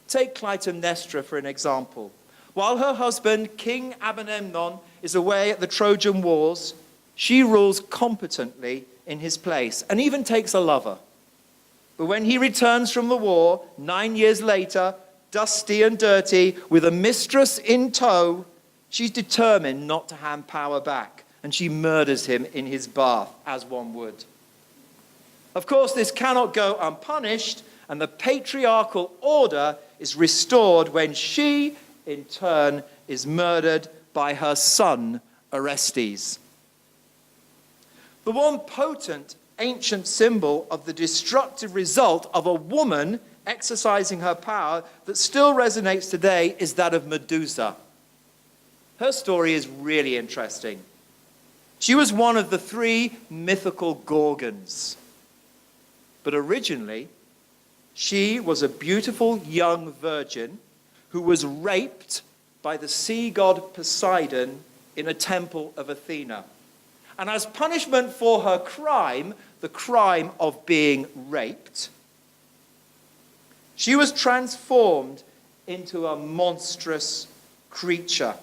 Take Clytemnestra for an example. While her husband, King Agamemnon, is away at the Trojan Wars, she rules competently in his place and even takes a lover. But when he returns from the war, 9 years later, dusty and dirty, with a mistress in tow, she's determined not to hand power back, and she murders him in his bath, as one would. Of course, this cannot go unpunished, and the patriarchal order is restored when she, in turn, is murdered by her son, Orestes. The one potent ancient symbol of the destructive result of a woman exercising her power that still resonates today is that of Medusa. Her story is really interesting. She was one of the 3 mythical Gorgons. But originally, she was a beautiful young virgin who was raped by the sea god Poseidon in a temple of Athena. And as punishment for her crime, the crime of being raped, she was transformed into a monstrous creature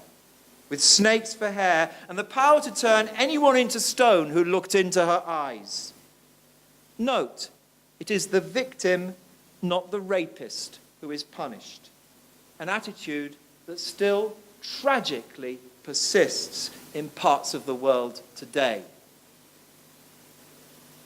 with snakes for hair and the power to turn anyone into stone who looked into her eyes. Note, it is the victim, not the rapist, who is punished, an attitude that still tragically persists in parts of the world today.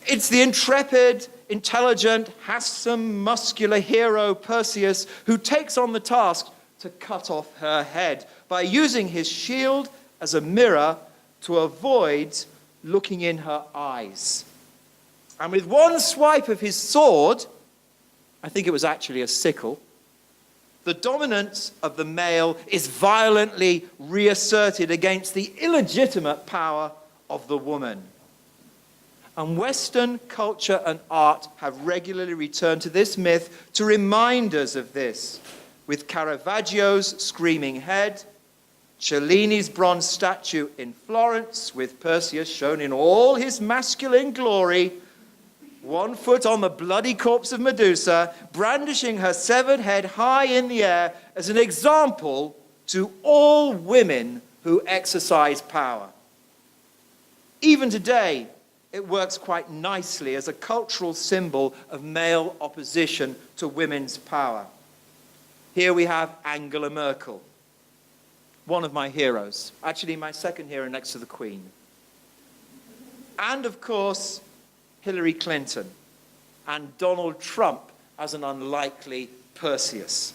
It's the intrepid, intelligent, handsome, muscular hero Perseus who takes on the task to cut off her head by using his shield as a mirror to avoid looking in her eyes. And with one swipe of his sword, I think it was actually a sickle, the dominance of the male is violently reasserted against the illegitimate power of the woman. And Western culture and art have regularly returned to this myth to remind us of this, with Caravaggio's Screaming Head, Cellini's bronze statue in Florence, with Perseus shown in all his masculine glory, 1 foot on the bloody corpse of Medusa, brandishing her severed head high in the air as an example to all women who exercise power. Even today, it works quite nicely as a cultural symbol of male opposition to women's power. Here we have Angela Merkel, one of my heroes, actually my second hero next to the Queen. And of course, Hillary Clinton and Donald Trump as an unlikely Perseus.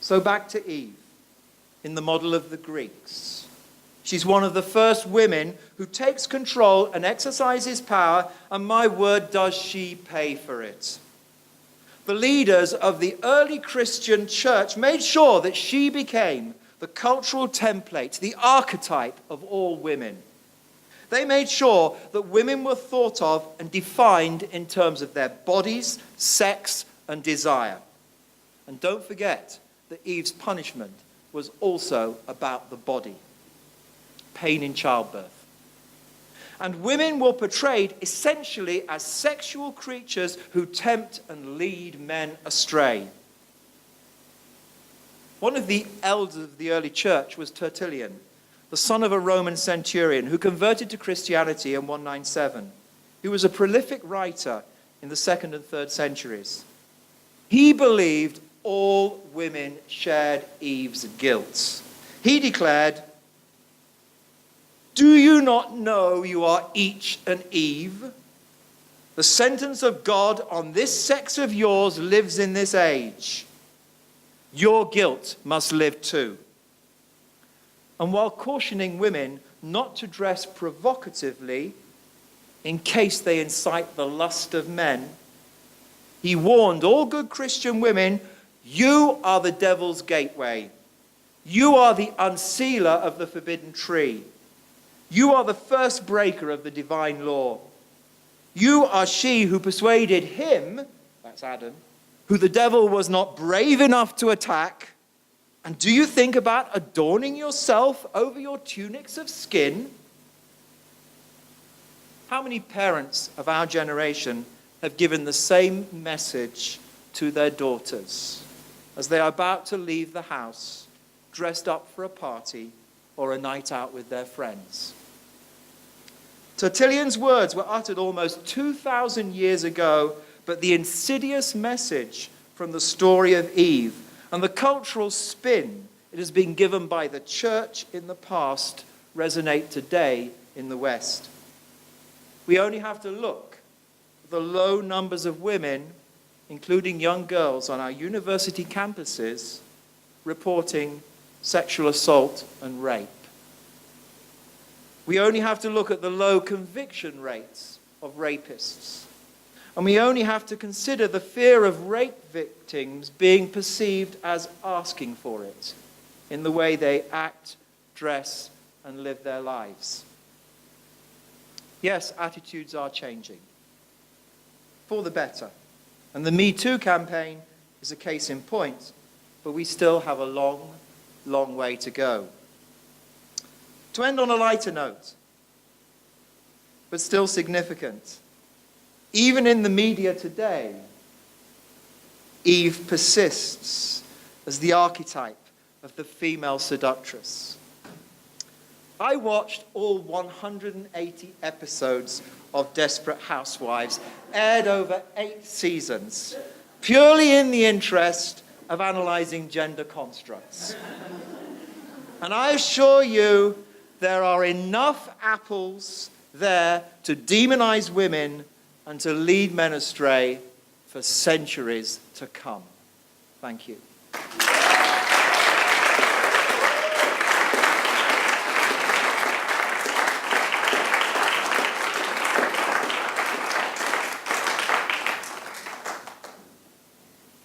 So back to Eve, in the model of the Greeks. She's one of the first women who takes control and exercises power, and my word, does she pay for it. The leaders of the early Christian church made sure that she became the cultural template, the archetype of all women. They made sure that women were thought of and defined in terms of their bodies, sex, and desire. And don't forget that Eve's punishment was also about the body. Pain in childbirth. And women were portrayed essentially as sexual creatures who tempt and lead men astray. One of the elders of the early church was Tertullian, the son of a Roman centurion who converted to Christianity in 197. He was a prolific writer in the 2nd and 3rd centuries. He believed all women shared Eve's guilt. He declared, "Do you not know you are each an Eve? The sentence of God on this sex of yours lives in this age. Your guilt must live too." And while cautioning women not to dress provocatively in case they incite the lust of men, he warned all good Christian women, "You are the devil's gateway. You are the unsealer of the forbidden tree. You are the first breaker of the divine law. You are she who persuaded him," that's Adam, "who the devil was not brave enough to attack. And do you think about adorning yourself over your tunics of skin?" How many parents of our generation have given the same message to their daughters as they are about to leave the house, dressed up for a party or a night out with their friends? Tertullian's words were uttered almost 2,000 years ago, but the insidious message from the story of Eve and the cultural spin it has been given by the church in the past resonate today in the West. We only have to look at the low numbers of women, including young girls on our university campuses, reporting sexual assault and rape. We only have to look at the low conviction rates of rapists. And we only have to consider the fear of rape victims being perceived as asking for it in the way they act, dress, and live their lives. Yes, attitudes are changing for the better. And the Me Too campaign is a case in point, but we still have a long, long way to go. To end on a lighter note, but still significant, even in the media today, Eve persists as the archetype of the female seductress. I watched all 180 episodes of Desperate Housewives, aired over 8 seasons, purely in the interest of analysing gender constructs. And I assure you, there are enough apples there to demonise women and to lead men astray for centuries to come. Thank you.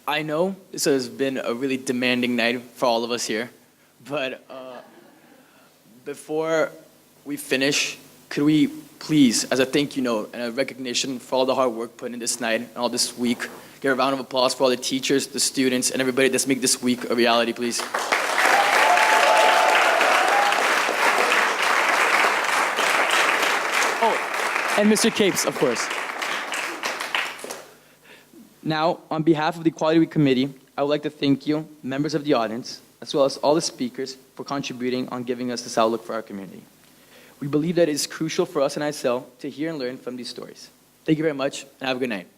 I know this has been a really demanding night for all of us here, but before we finish, could we please, as a thank you note and a recognition for all the hard work put in this night and all this week, give a round of applause for all the teachers, the students, and everybody that's made this week a reality, please. Oh, and Mr. Capes, of course. Now, on behalf of the Equality Week Committee, I would like to thank you, members of the audience, as well as all the speakers, for contributing on giving us this outlook for our community. We believe that it is crucial for us in ISL to hear and learn from these stories. Thank you very much, and have a good night.